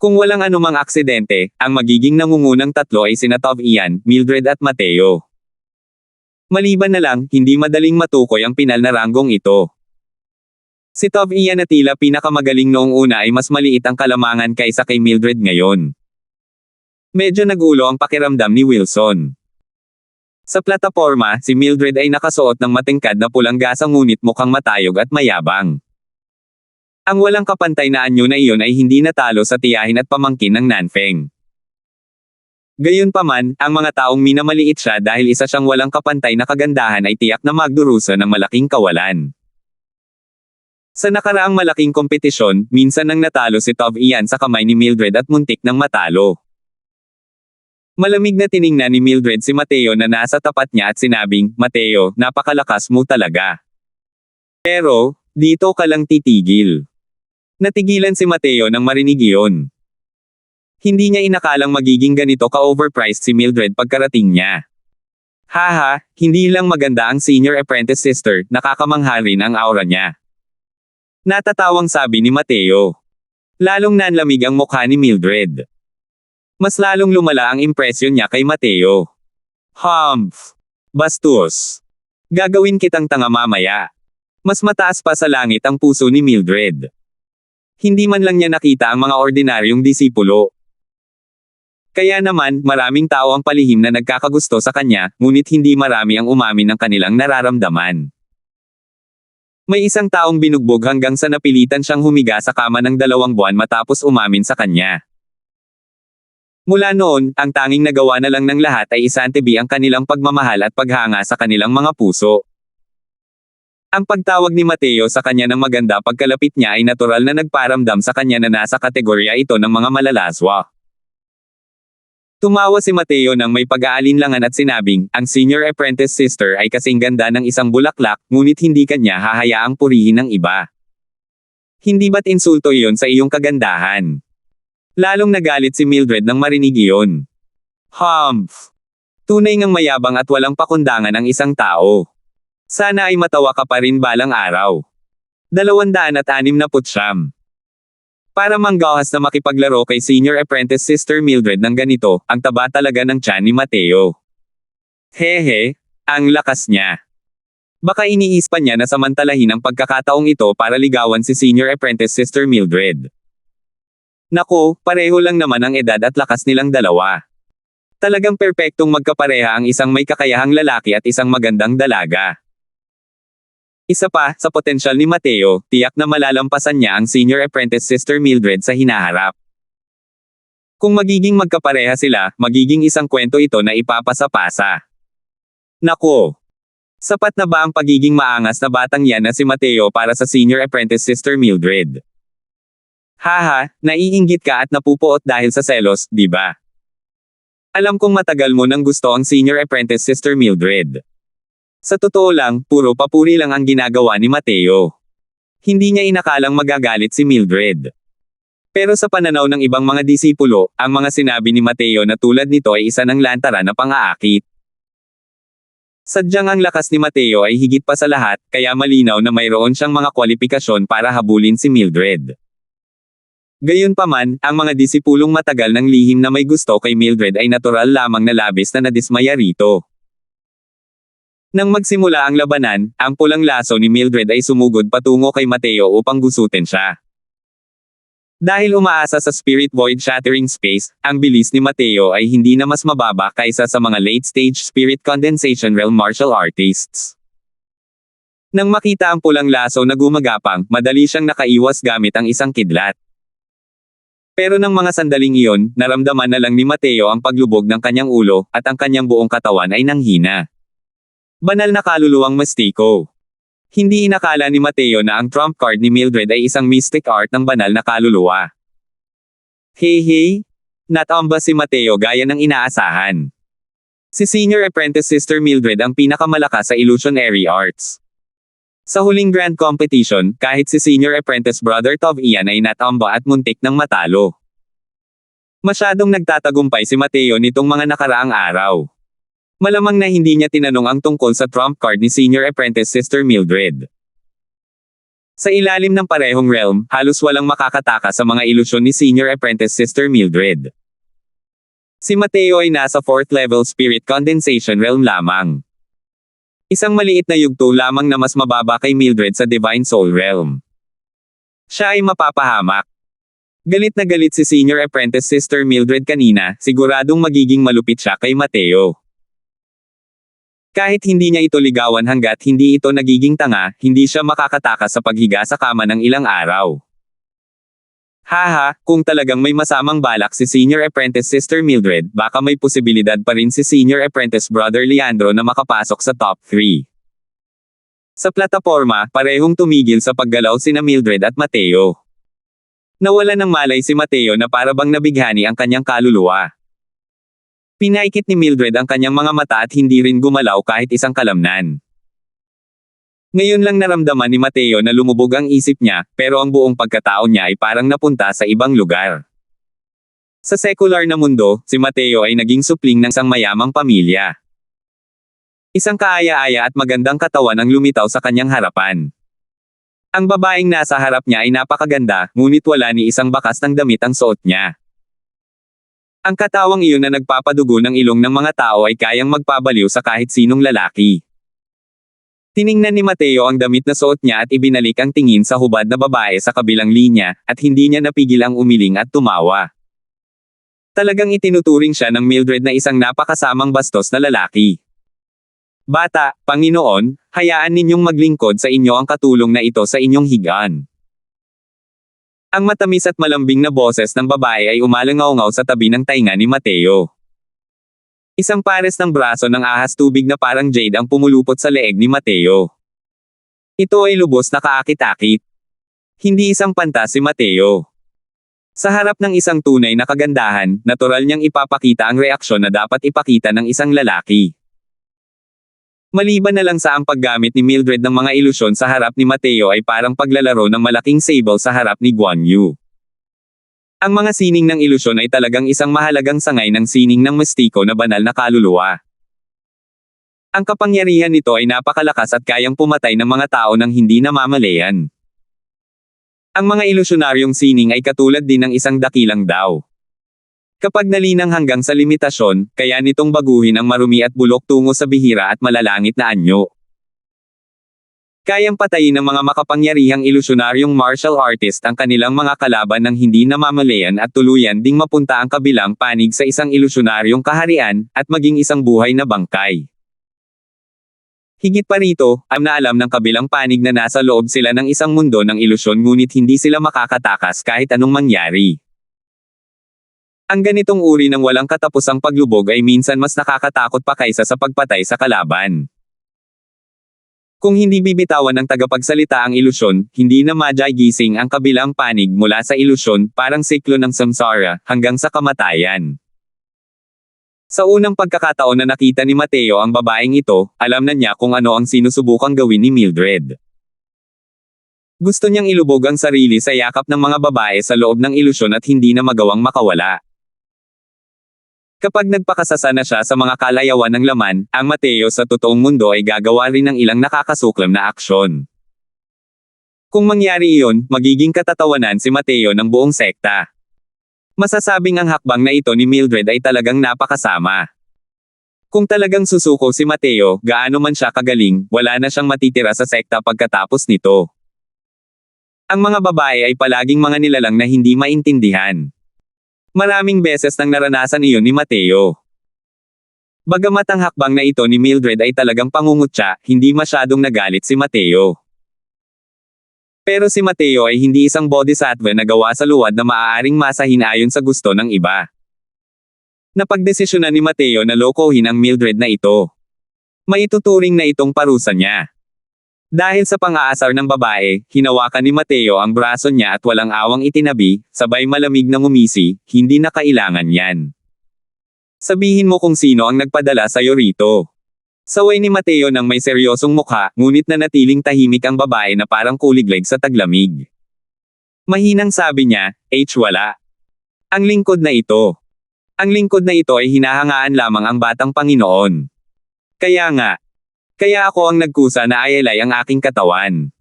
Kung walang anumang aksidente, ang magiging nangungunang tatlo ay sina Tov Ian, Mildred at Mateo. Maliban na lang, hindi madaling matukoy ang pinal na ranggong ito. Si Tov Ian na tila pinakamagaling noong una ay mas maliit ang kalamangan kaysa kay Mildred ngayon. Medyo nagulo ang pakiramdam ni Wilson. Sa plataporma, si Mildred ay nakasuot ng matingkad na pulang gasa ngunit mukhang matayog at mayabang. Ang walang kapantay na anyo na iyon ay hindi natalo sa tiyahin at pamangkin ng Nanfeng. Gayunpaman, ang mga taong minamaliit siya dahil isa siyang walang kapantay na kagandahan ay tiyak na magdurusa ng malaking kawalan. Sa nakaraang malaking kompetisyon, minsan nang natalo si Tov Ian sa kamay ni Mildred at muntik nang matalo. Malamig na tiningnan ni Mildred si Mateo na nasa tapat niya at sinabing, "Mateo, napakalakas mo talaga. Pero, dito ka lang titigil." Natigilan si Mateo nang marinig iyon. Hindi niya inakalang magiging ganito ka-overpriced si Mildred pagkarating niya. Haha, hindi lang maganda ang senior apprentice sister, nakakamangha rin ang aura niya. Natatawang sabi ni Mateo. Lalong nanlamig ang mukha ni Mildred. Mas lalong lumala ang impresyon niya kay Mateo. Humph! Bastos! Gagawin kitang tanga mamaya. Mas mataas pa sa langit ang puso ni Mildred. Hindi man lang niya nakita ang mga ordinaryong disipulo. Kaya naman, maraming tao ang palihim na nagkakagusto sa kanya, ngunit hindi marami ang umamin ng kanilang nararamdaman. May isang taong binugbog hanggang sa napilitan siyang humiga sa kama ng 2 buwan matapos umamin sa kanya. Mula noon, ang tanging nagawa na lang ng lahat ay isantabi ang kanilang pagmamahal at paghanga sa kanilang mga puso. Ang pagtawag ni Mateo sa kanya ng maganda pagkalapit niya ay natural na nagparamdam sa kanya na nasa kategorya ito ng mga malalaswa. Tumawa si Mateo nang may pag-aalinlangan at sinabing, ang senior apprentice sister ay kasing ganda ng isang bulaklak, ngunit hindi kanya hahayaang purihin ng iba. Hindi ba't insulto iyon sa iyong kagandahan? Lalong nagalit si Mildred nang marinig iyon. Humph! Tunay ngang mayabang at walang pakundangan ang isang tao. Sana ay matawa ka pa rin balang araw. 269. Para manggahas na makipaglaro kay senior apprentice sister Mildred ng ganito, ang taba talaga ng tiyan ni Mateo. Hehe, ang lakas niya. Baka iniispan niya na samantalahin ang pagkakataong ito para ligawan si senior apprentice sister Mildred. Nako, pareho lang naman ang edad at lakas nilang dalawa. Talagang perpektong magkapareha ang isang may kakayahang lalaki at isang magandang dalaga. Isa pa, sa potensyal ni Mateo, tiyak na malalampasan niya ang senior apprentice sister Mildred sa hinaharap. Kung magiging magkapareha sila, magiging isang kwento ito na ipapasa-pasa. Nako! Sapat na ba ang pagiging maangas na batang yan na si Mateo para sa senior apprentice sister Mildred? Haha, naiinggit ka at napupuot dahil sa selos, di ba? Alam kong matagal mo nang gusto ang senior apprentice sister Mildred. Sa totoo lang, puro papuri lang ang ginagawa ni Mateo. Hindi niya inakalang magagalit si Mildred. Pero sa pananaw ng ibang mga disipulo, ang mga sinabi ni Mateo na tulad nito ay isa ng lantaran na pang-aakit. Sadyang ang lakas ni Mateo ay higit pa sa lahat, kaya malinaw na mayroon siyang mga kwalipikasyon para habulin si Mildred. Gayunpaman, ang mga disipulong matagal ng lihim na may gusto kay Mildred ay natural lamang na labis na nadismaya rito. Nang magsimula ang labanan, ang pulang laso ni Mildred ay sumugod patungo kay Mateo upang gusutin siya. Dahil umaasa sa Spirit Void Shattering Space, ang bilis ni Mateo ay hindi na mas mababa kaysa sa mga late-stage Spirit Condensation Realm martial artists. Nang makita ang pulang laso na gumagapang, madali siyang nakaiwas gamit ang isang kidlat. Pero nang mga sandaling iyon, naramdaman na lang ni Mateo ang paglubog ng kanyang ulo, at ang kanyang buong katawan ay nanghina. Banal na kaluluwang mastiko. Hindi inakala ni Mateo na ang trump card ni Mildred ay isang mystic art ng banal na kaluluwa. Hey, natamba si Mateo gaya ng inaasahan. Si senior apprentice sister Mildred ang pinakamalakas sa illusionary arts. Sa huling grand competition, kahit si senior apprentice brother Tov Ian ay natamba at muntik ng matalo. Masyadong nagtatagumpay si Mateo nitong mga nakaraang araw. Malamang na hindi niya tinanong ang tungkol sa trump card ni senior apprentice sister Mildred. Sa ilalim ng parehong realm, halos walang makakataka sa mga ilusyon ni senior apprentice sister Mildred. Si Mateo ay nasa 4th level spirit condensation realm lamang. Isang maliit na yugto lamang na mas mababa kay Mildred sa divine soul realm. Siya ay mapapahamak. Galit na galit si senior apprentice sister Mildred kanina, siguradong magiging malupit siya kay Mateo. Kahit hindi niya ito ligawan hanggat hindi ito nagiging tanga, hindi siya makakatakas sa paghiga sa kama ng ilang araw. Haha, kung talagang may masamang balak si senior apprentice sister Mildred, baka may posibilidad pa rin si senior apprentice brother Leandro na makapasok sa top 3. Sa plataporma, parehong tumigil sa paggalaw sina Mildred at Mateo. Nawala ng malay si Mateo na para bang nabighani ang kanyang kaluluwa. Pinaikit ni Mildred ang kanyang mga mata at hindi rin gumalaw kahit isang kalamnan. Ngayon lang naramdaman ni Mateo na lumubog ang isip niya, pero ang buong pagkatao niya ay parang napunta sa ibang lugar. Sa sekular na mundo, si Mateo ay naging supling ng isang mayamang pamilya. Isang kaaya-aya at magandang katawan ang lumitaw sa kanyang harapan. Ang babaeng nasa harap niya ay napakaganda, ngunit wala ni isang bakas ng damit ang suot niya. Ang katawang iyon na nagpapadugo ng ilong ng mga tao ay kayang magpabaliw sa kahit sinong lalaki. Tiningnan ni Mateo ang damit na suot niya at ibinalik ang tingin sa hubad na babae sa kabilang linya, at hindi niya napigil ang umiling at tumawa. Talagang itinuturing siya ng Mildred na isang napakasamang bastos na lalaki. Bata, Panginoon, hayaan ninyong maglingkod sa inyo ang katulong na ito sa inyong higaan. Ang matamis at malambing na boses ng babae ay umalangaw-ngaw sa tabi ng tainga ni Mateo. Isang pares ng braso ng ahas tubig na parang jade ang pumulupot sa leeg ni Mateo. Ito ay lubos na kaakit-akit. Hindi isang pantas si Mateo. Sa harap ng isang tunay na kagandahan, natural niyang ipapakita ang reaksyon na dapat ipakita ng isang lalaki. Maliban na lang sa ang paggamit ni Mildred ng mga ilusyon sa harap ni Mateo ay parang paglalaro ng malaking sable sa harap ni Guan Yu. Ang mga sining ng ilusyon ay talagang isang mahalagang sangay ng sining ng mistiko na banal na kaluluwa. Ang kapangyarihan nito ay napakalakas at kayang pumatay ng mga tao nang hindi namamalayan. Ang mga ilusyonaryong sining ay katulad din ng isang dakilang daw. Kapag nalinang hanggang sa limitasyon, kaya nitong baguhin ang marumi at bulok tungo sa bihira at malalangit na anyo. Kayang patayin ng mga makapangyarihang ilusyonaryong martial artist ang kanilang mga kalaban ng hindi namamalayan at tuluyan ding mapunta ang kabilang panig sa isang ilusyonaryong kaharian, at maging isang buhay na bangkay. Higit pa rito, alam ng kabilang panig na nasa loob sila ng isang mundo ng ilusyon ngunit hindi sila makakatakas kahit anong mangyari. Ang ganitong uri ng walang katapusang paglubog ay minsan mas nakakatakot pa kaysa sa pagpatay sa kalaban. Kung hindi bibitawan ng tagapagsalita ang ilusyon, hindi na magigising ang kabilang panig mula sa ilusyon, parang siklo ng samsara, hanggang sa kamatayan. Sa unang pagkakataon na nakita ni Mateo ang babaeng ito, alam na niya kung ano ang sinusubukang gawin ni Mildred. Gusto niyang ilubog ang sarili sa yakap ng mga babae sa loob ng ilusyon at hindi na magawang makawala. Kapag nagpakasasa na siya sa mga kalayawan ng laman, ang Mateo sa totoong mundo ay gagawa rin ng ilang nakakasuklam na aksyon. Kung mangyari iyon, magiging katatawanan si Mateo ng buong sekta. Masasabing ang hakbang na ito ni Mildred ay talagang napakasama. Kung talagang susuko si Mateo, gaano man siya kagaling, wala na siyang matitira sa sekta pagkatapos nito. Ang mga babae ay palaging mga nilalang na hindi maintindihan. Maraming beses nang naranasan iyon ni Mateo. Bagamat ang hakbang na ito ni Mildred ay talagang pangungutya, hindi masyadong nagalit si Mateo. Pero si Mateo ay hindi isang bodhisattva na gawa sa luwad na maaaring masahin ayon sa gusto ng iba. Napagdesisyonan ni Mateo na lokohin ang Mildred na ito. Maituturing na itong parusa niya. Dahil sa pang-aasar ng babae, hinawakan ni Mateo ang braso niya at walang awang itinabi, sabay malamig na ngumisi, hindi na kailangan yan. Sabihin mo kung sino ang nagpadala sa'yo rito. Saway ni Mateo nang may seryosong mukha, ngunit nanatiling tahimik ang babae na parang kuliglig sa taglamig. Mahinang sabi niya, wala. Ang lingkod na ito. Ang lingkod na ito ay hinahangaan lamang ang batang Panginoon. Kaya ako ang nagkusa na ayalay ang aking katawan.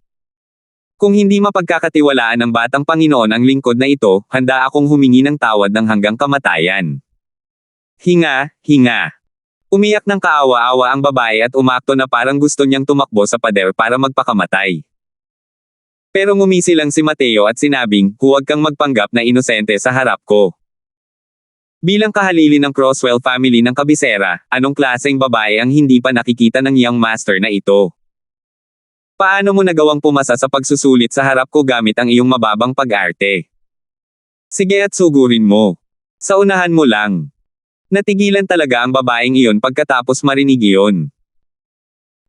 Kung hindi mapagkakatiwalaan ng batang Panginoon ang lingkod na ito, handa akong humingi ng tawad ng hanggang kamatayan. Hinga. Umiyak ng kaawa-awa ang babae at umakto na parang gusto niyang tumakbo sa pader para magpakamatay. Pero ngumisi lang si Mateo at sinabing, huwag kang magpanggap na inosente sa harap ko. Bilang kahalili ng Crosswell family ng kabisera, anong klaseng babae ang hindi pa nakikita ng young master na ito? Paano mo nagawang pumasa sa pagsusulit sa harap ko gamit ang iyong mababang pag-arte? Sige at sugurin mo. Sa unahan mo lang. Natigilan talaga ang babaeng iyon pagkatapos marinig iyon.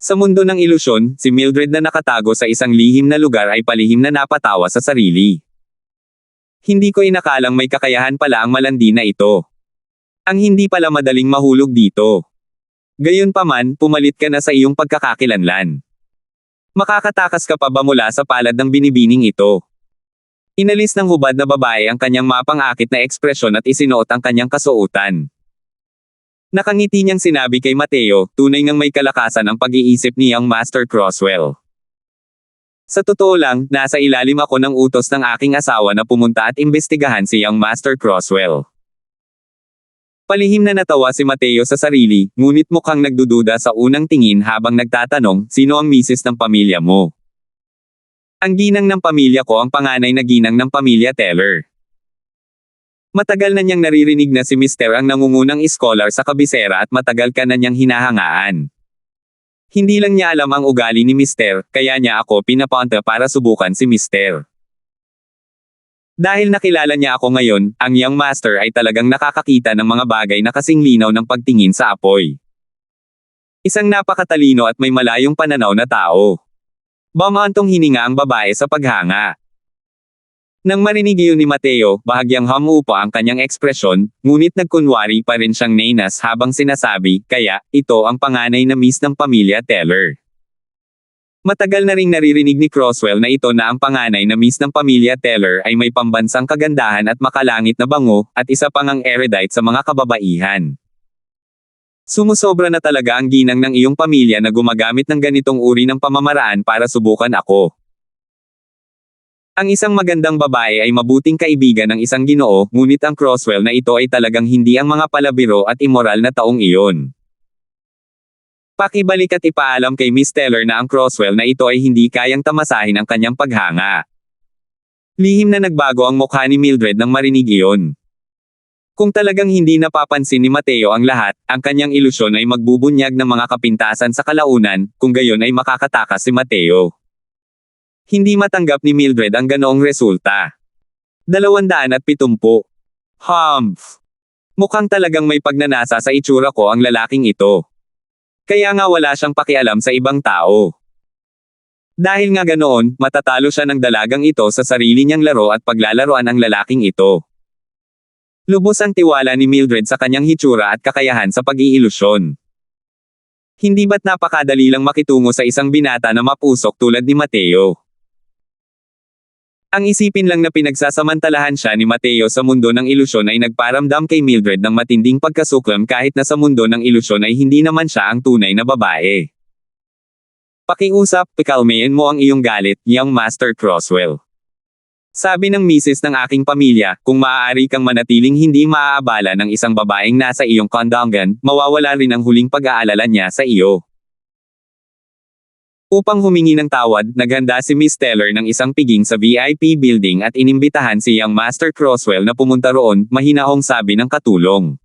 Sa mundo ng ilusyon, si Mildred na nakatago sa isang lihim na lugar ay palihim na napatawa sa sarili. Hindi ko inakalang may kakayahan pala ang malandi na ito. Ang hindi pala madaling mahulog dito. Gayunpaman, pumalit ka na sa iyong pagkakakilanlan. Makakatakas ka pa ba mula sa palad ng binibining ito? Inalis ng hubad na babae ang kanyang mapangakit na ekspresyon at isinuot ang kanyang kasuotan. Nakangiti niyang sinabi kay Mateo, tunay ngang may kalakasan ang pag-iisip ni Young Master Crosswell. Sa totoo lang, nasa ilalim ako ng utos ng aking asawa na pumunta at imbestigahan si Young Master Crosswell. Palihim na natawa si Mateo sa sarili, ngunit mukhang nagdududa sa unang tingin habang nagtatanong, sino ang misis ng pamilya mo? Ang ginang ng pamilya ko ang panganay na ginang ng pamilya Teller. Matagal na niyang naririnig na si Mr. ang nangungunang iskolar sa kabisera at matagal ka na niyang hinahangaan. Hindi lang niya alam ang ugali ni Mr., kaya niya ako pinapunta para subukan si Mr. Dahil nakilala niya ako ngayon, ang Young Master ay talagang nakakakita ng mga bagay na kasing linaw ng pagtingin sa apoy. Isang napakatalino at may malayong pananaw na tao. Bumantong hininga ang babae sa paghanga. Nang marinig iyon ni Mateo, bahagyang humupa ang kanyang ekspresyon, ngunit nagkunwari pa rin siyang nainas habang sinasabi, kaya, ito ang panganay na miss ng pamilya Teller. Matagal na ring naririnig ni Crosswell na ito na ang panganay na miss ng pamilya Teller ay may pambansang kagandahan at makalangit na bango, at isa pang ang erudite sa mga kababaihan. Sumusobra na talaga ang ginang ng iyong pamilya na gumagamit ng ganitong uri ng pamamaraan para subukan ako. Ang isang magandang babae ay mabuting kaibigan ng isang ginoo, ngunit ang Crosswell na ito ay talagang hindi ang mga palabiro at immoral na taong iyon. Pakibalik at ipaalam kay Miss Teller na ang Crosswell na ito ay hindi kayang tamasahin ang kanyang paghanga. Lihim na nagbago ang mukha ni Mildred nang marinig iyon. Kung talagang hindi napapansin ni Mateo ang lahat, ang kanyang ilusyon ay magbubunyag ng mga kapintasan sa kalaunan, kung gayon ay makakatakas si Mateo. Hindi matanggap ni Mildred ang ganoong resulta. 270. Humph! Mukhang talagang may pagnanasa sa itsura ko ang lalaking ito. Kaya nga wala siyang pakialam sa ibang tao. Dahil nga ganoon, matatalo siya ng dalagang ito sa sarili niyang laro at paglalaroan ang lalaking ito. Lubos ang tiwala ni Mildred sa kanyang hitsura at kakayahan sa pag-iilusyon. Hindi ba't napakadali lang makitungo sa isang binata na mapusok tulad ni Mateo? Ang isipin lang na pinagsasamantalahan siya ni Mateo sa mundo ng ilusyon ay nagparamdam kay Mildred ng matinding pagkasuklam kahit na sa mundo ng ilusyon ay hindi naman siya ang tunay na babae. Pakiusap, pakalmayin mo ang iyong galit, Young Master Crosswell. Sabi ng misis ng aking pamilya, kung maaari kang manatiling hindi maaabala ng isang babaeng nasa iyong kondongan, mawawala rin ang huling pag-aalala niya sa iyo. Upang humingi ng tawad, naghanda si Miss Teller ng isang piging sa VIP building at inimbitahan si Young Master Crosswell na pumunta roon, mahinahong sabi ng katulong.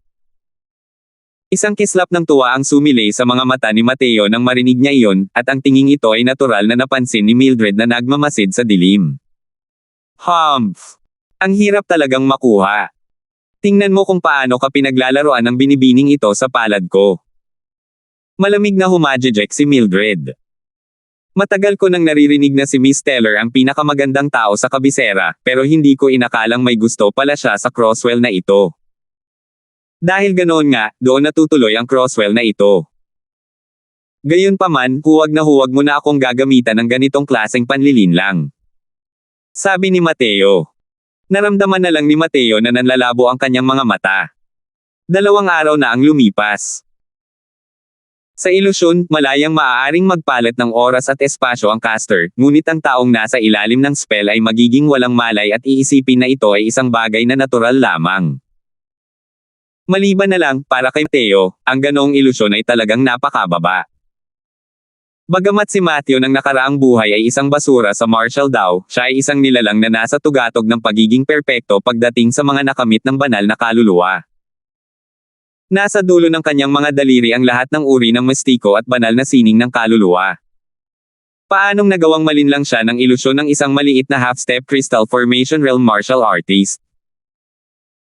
Isang kislap ng tuwa ang sumilay sa mga mata ni Mateo nang marinig niya iyon, at ang tinging ito ay natural na napansin ni Mildred na nagmamasid sa dilim. Humph! Ang hirap talagang makuha. Tingnan mo kung paano ka pinaglalaroan ng binibining ito sa palad ko. Malamig na humajejek si Mildred. Matagal ko nang naririnig na si Miss Teller ang pinakamagandang tao sa kabisera, pero hindi ko inakalang may gusto pala siya sa Crosswell na ito. Dahil ganoon nga, doon natutuloy ang Crosswell na ito. Gayunpaman, huwag mo na akong gagamitan ng ganitong klaseng panlilinlang. Sabi ni Mateo. Naramdaman na lang ni Mateo na nanlalabo ang kanyang mga mata. 2 araw na ang lumipas. Sa ilusyon, malayang maaaring magpalit ng oras at espasyo ang caster, ngunit ang taong nasa ilalim ng spell ay magiging walang malay at iisipin na ito ay isang bagay na natural lamang. Maliban na lang, para kay Mateo, ang ganoong ilusyon ay talagang napakababa. Bagamat si Matthew ng nakaraang buhay ay isang basura sa Marshall Dow, siya ay isang nilalang na nasa tugatog ng pagiging perpekto pagdating sa mga nakamit ng banal na kaluluwa. Nasa dulo ng kanyang mga daliri ang lahat ng uri ng mistiko at banal na sining ng kaluluwa. Paanong nagawang malinlang siya ng ilusyon ng isang maliit na half-step crystal formation realm martial artist?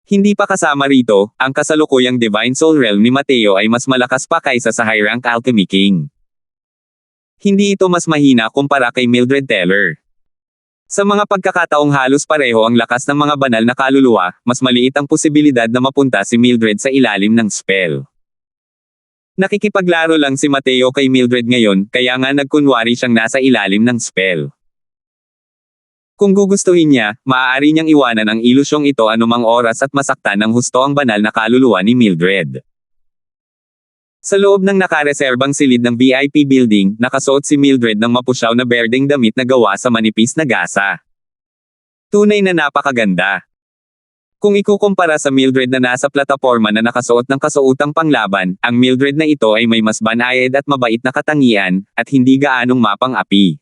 Hindi pa kasama rito, ang kasalukuyang Divine Soul Realm ni Mateo ay mas malakas pa kaysa sa High Rank Alchemy King. Hindi ito mas mahina kumpara kay Mildred Teller. Sa mga pagkakataong halos pareho ang lakas ng mga banal na kaluluwa, mas maliit ang posibilidad na mapunta si Mildred sa ilalim ng spell. Nakikipaglaro lang si Mateo kay Mildred ngayon, kaya nga nagkunwari siyang nasa ilalim ng spell. Kung gugustuhin niya, maaari niyang iwanan ang ilusyong ito anumang oras at masaktan ng husto ang banal na kaluluwa ni Mildred. Sa loob ng nakareserbang silid ng VIP building, nakasuot si Mildred ng mapusyaw na berdeng damit na gawa sa manipis na gasa. Tunay na napakaganda. Kung ikukumpara sa Mildred na nasa plataporma na nakasuot ng kasuotang panglaban, ang Mildred na ito ay may mas banayad at mabait na katangian, at hindi gaanong mapang-api.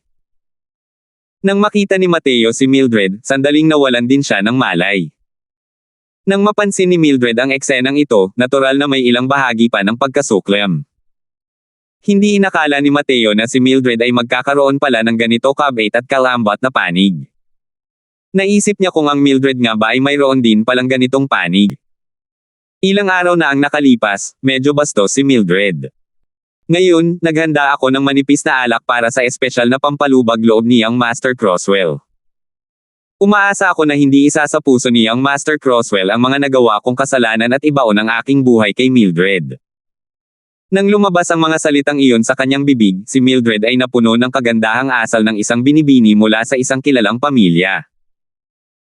Nang makita ni Mateo si Mildred, sandaling nawalan din siya ng malay. Nang mapansin ni Mildred ang eksenang ito, natural na may ilang bahagi pa ng pagkasuklam. Hindi inakala ni Mateo na si Mildred ay magkakaroon pala ng ganito kabait at kalambot na panig. Naisip niya kung ang Mildred nga ba ay mayroon din palang ganitong panig. Ilang araw na ang nakalipas, medyo bastos si Mildred. Ngayon, naghanda ako ng manipis na alak para sa espesyal na pampalubag loob niyang Master Crosswell. Umaasa ako na hindi isa sa puso niyang Master Crosswell ang mga nagawa kong kasalanan at ibaon ang aking buhay kay Mildred. Nang lumabas ang mga salitang iyon sa kanyang bibig, si Mildred ay napuno ng kagandahang asal ng isang binibini mula sa isang kilalang pamilya.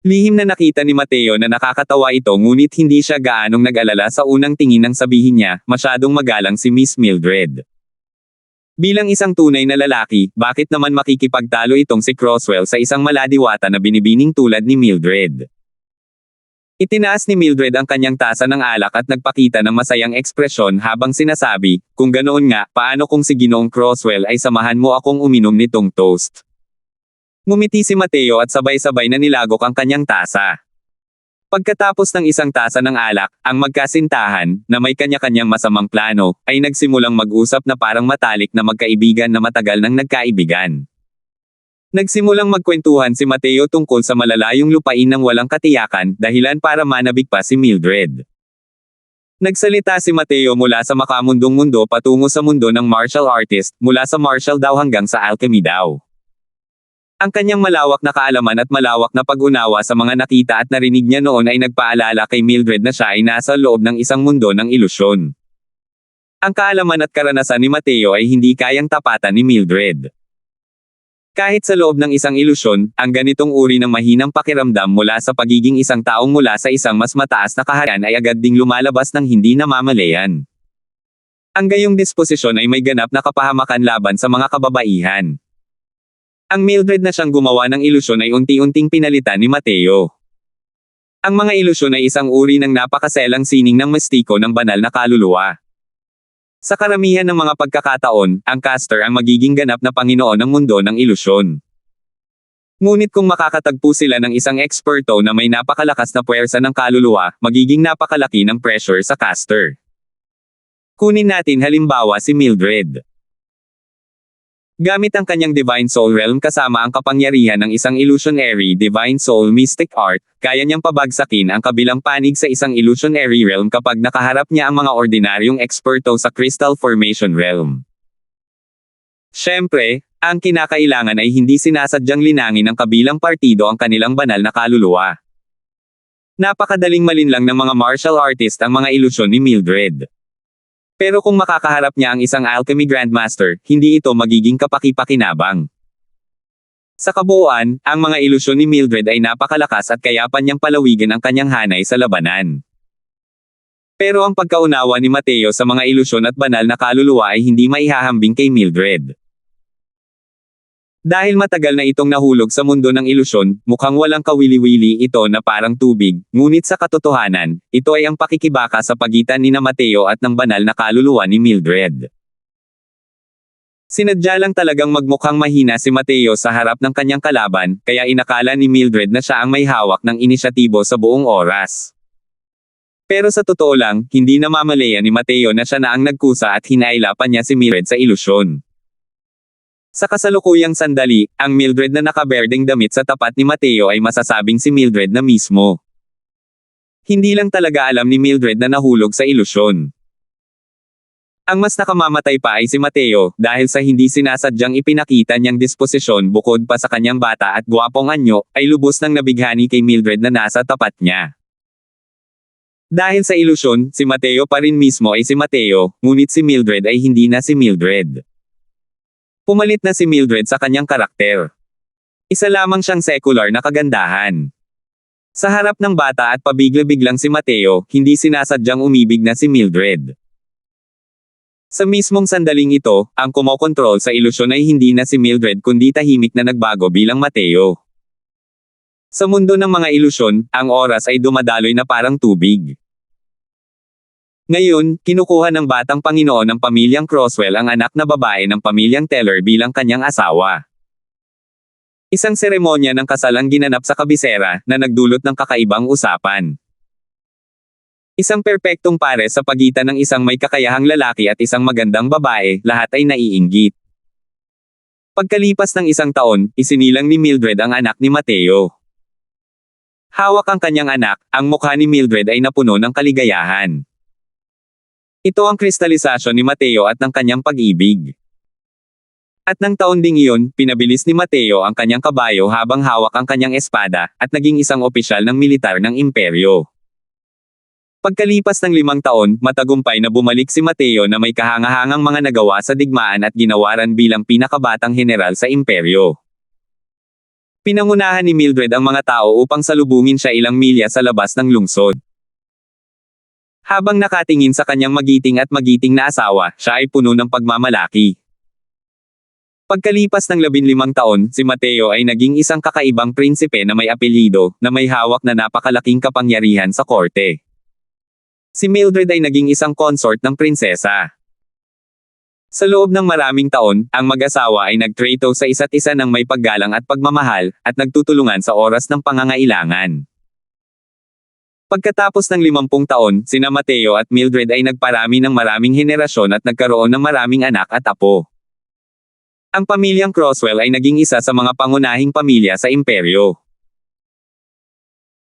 Lihim na nakita ni Mateo na nakakatawa ito ngunit hindi siya gaanong nag-alala sa unang tingin nang sabihin niya, masyadong magalang si Miss Mildred. Bilang isang tunay na lalaki, bakit naman makikipagtalo itong si Crosswell sa isang maladiwata na binibining tulad ni Mildred? Itinaas ni Mildred ang kanyang tasa ng alak at nagpakita ng masayang ekspresyon habang sinasabi, kung ganoon nga, paano kung si Ginoong Crosswell ay samahan mo akong uminom nitong toast? Ngumiti si Mateo at sabay-sabay na nilagok ang kanyang tasa. Pagkatapos ng isang tasa ng alak, ang magkasintahan, na may kanya-kanyang masamang plano, ay nagsimulang mag-usap na parang matalik na magkaibigan na matagal nang nagkaibigan. Nagsimulang magkwentuhan si Mateo tungkol sa malalayong lupain ng walang katiyakan, dahilan para manabik pa si Mildred. Nagsalita si Mateo mula sa makamundong mundo patungo sa mundo ng martial artist, mula sa martial daw hanggang sa alchemy daw. Ang kanyang malawak na kaalaman at malawak na pag-unawa sa mga nakita at narinig niya noon ay nagpaalala kay Mildred na siya ay nasa loob ng isang mundo ng ilusyon. Ang kaalaman at karanasan ni Mateo ay hindi kayang tapatan ni Mildred. Kahit sa loob ng isang ilusyon, ang ganitong uri ng mahinang pakiramdam mula sa pagiging isang taong mula sa isang mas mataas na kaharian ay agad ding lumalabas ng hindi namamalayan. Ang gayong disposisyon ay may ganap na kapahamakan laban sa mga kababaihan. Ang Mildred na siyang gumawa ng ilusyon ay unti-unting pinalitan ni Mateo. Ang mga ilusyon ay isang uri ng napakaselang sining ng mistiko ng banal na kaluluwa. Sa karamihan ng mga pagkakataon, ang caster ang magiging ganap na Panginoon ng mundo ng ilusyon. Ngunit kung makakatagpo sila ng isang eksperto na may napakalakas na puwersa ng kaluluwa, magiging napakalaki ng pressure sa caster. Kunin natin halimbawa si Mildred. Gamit ang kanyang Divine Soul Realm kasama ang kapangyarihan ng isang illusionary Divine Soul Mystic Art, kaya niyang pabagsakin ang kabilang panig sa isang illusionary realm kapag nakaharap niya ang mga ordinaryong eksperto sa Crystal Formation Realm. Siyempre, ang kinakailangan ay hindi sinasadyang linangin ng kabilang partido ang kanilang banal na kaluluwa. Napakadaling malinlang ng mga martial artist ang mga ilusyon ni Mildred. Pero kung makakaharap niya ang isang alchemy grandmaster, hindi ito magiging kapaki-pakinabang. Sa kabuuan, ang mga ilusyon ni Mildred ay napakalakas at kaya pa niyang palawigan ang kanyang hanay sa labanan. Pero ang pagkaunawa ni Mateo sa mga ilusyon at banal na kaluluwa ay hindi maihahambing kay Mildred. Dahil matagal na itong nahulog sa mundo ng ilusyon, mukhang walang kawili-wili ito na parang tubig, ngunit sa katotohanan, ito ay ang pakikibaka sa pagitan nina Mateo at ng banal na kaluluwa ni Mildred. Sinadya lang talagang magmukhang mahina si Mateo sa harap ng kanyang kalaban, kaya inakala ni Mildred na siya ang may hawak ng inisyatibo sa buong oras. Pero sa totoo lang, hindi namamalayan ni Mateo na siya na ang nagkusa at hinaila pa niya si Mildred sa ilusyon. Sa kasalukuyang sandali, ang Mildred na nakaberdeng damit sa tapat ni Mateo ay masasabing si Mildred na mismo. Hindi lang talaga alam ni Mildred na nahulog sa ilusyon. Ang mas nakamamatay pa ay si Mateo, dahil sa hindi sinasadyang ipinakita niyang disposisyon bukod pa sa kanyang bata at gwapong anyo, ay lubos nang nabighani kay Mildred na nasa tapat niya. Dahil sa ilusyon, si Mateo pa rin mismo ay si Mateo, ngunit si Mildred ay hindi na si Mildred. Pumalit na si Mildred sa kanyang karakter. Isa lamang siyang secular na kagandahan. Sa harap ng bata at pabigla-biglang si Mateo, hindi sinasadyang umibig na si Mildred. Sa mismong sandaling ito, ang kumokontrol sa ilusyon ay hindi na si Mildred kundi tahimik na nagbago bilang Mateo. Sa mundo ng mga ilusyon, ang oras ay dumadaloy na parang tubig. Ngayon, kinukuha ng batang Panginoon ng pamilyang Croswell ang anak na babae ng pamilyang Teller bilang kanyang asawa. Isang seremonya ng kasal ang ginanap sa kabisera, na nagdulot ng kakaibang usapan. Isang perpektong pare sa pagitan ng isang may kakayahang lalaki at isang magandang babae, lahat ay naiinggit. Pagkalipas ng isang taon, isinilang ni Mildred ang anak ni Mateo. Hawak ang kanyang anak, ang mukha ni Mildred ay napuno ng kaligayahan. Ito ang kristalisasyon ni Mateo at ng kanyang pag-ibig. At ng taon ding iyon, pinabilis ni Mateo ang kanyang kabayo habang hawak ang kanyang espada, at naging isang opisyal ng militar ng imperyo. Pagkalipas ng 5 taon, matagumpay na bumalik si Mateo na may kahangahangang mga nagawa sa digmaan at ginawaran bilang pinakabatang heneral sa imperyo. Pinangunahan ni Mildred ang mga tao upang salubungin siya ilang milya sa labas ng lungsod. Habang nakatingin sa kanyang magiting at magiting na asawa, siya ay puno ng pagmamalaki. Pagkalipas ng 15 taon, si Mateo ay naging isang kakaibang prinsipe na may apelyido, na may hawak na napakalaking kapangyarihan sa korte. Si Mildred ay naging isang consort ng prinsesa. Sa loob ng maraming taon, ang mag-asawa ay nagtrato sa isa't isa ng may paggalang at pagmamahal, at nagtutulungan sa oras ng pangangailangan. Pagkatapos ng 50 taon, sina Mateo at Mildred ay nagparami ng maraming henerasyon at nagkaroon ng maraming anak at apo. Ang pamilyang Croswell ay naging isa sa mga pangunahing pamilya sa imperyo.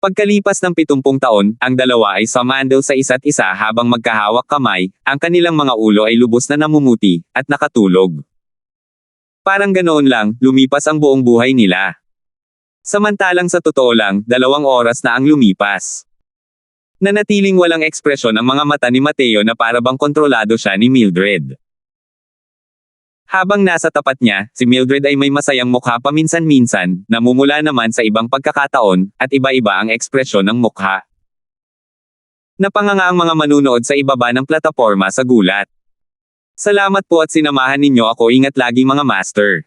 Pagkalipas ng 70 taon, ang dalawa ay sumandal sa isa't isa habang magkahawak kamay, ang kanilang mga ulo ay lubos na namumuti, at nakatulog. Parang ganoon lang, lumipas ang buong buhay nila. Samantalang sa totoo lang, 2 oras na ang lumipas. Nanatiling walang ekspresyon ang mga mata ni Mateo na para bang kontrolado siya ni Mildred. Habang nasa tapat niya, si Mildred ay may masayang mukha paminsan-minsan, namumula naman sa ibang pagkakataon, at iba-iba ang ekspresyon ng mukha. Napanganga ang mga manunood sa ibaba ng plataporma sa gulat. Salamat po at sinamahan ninyo ako, ingat lagi mga master.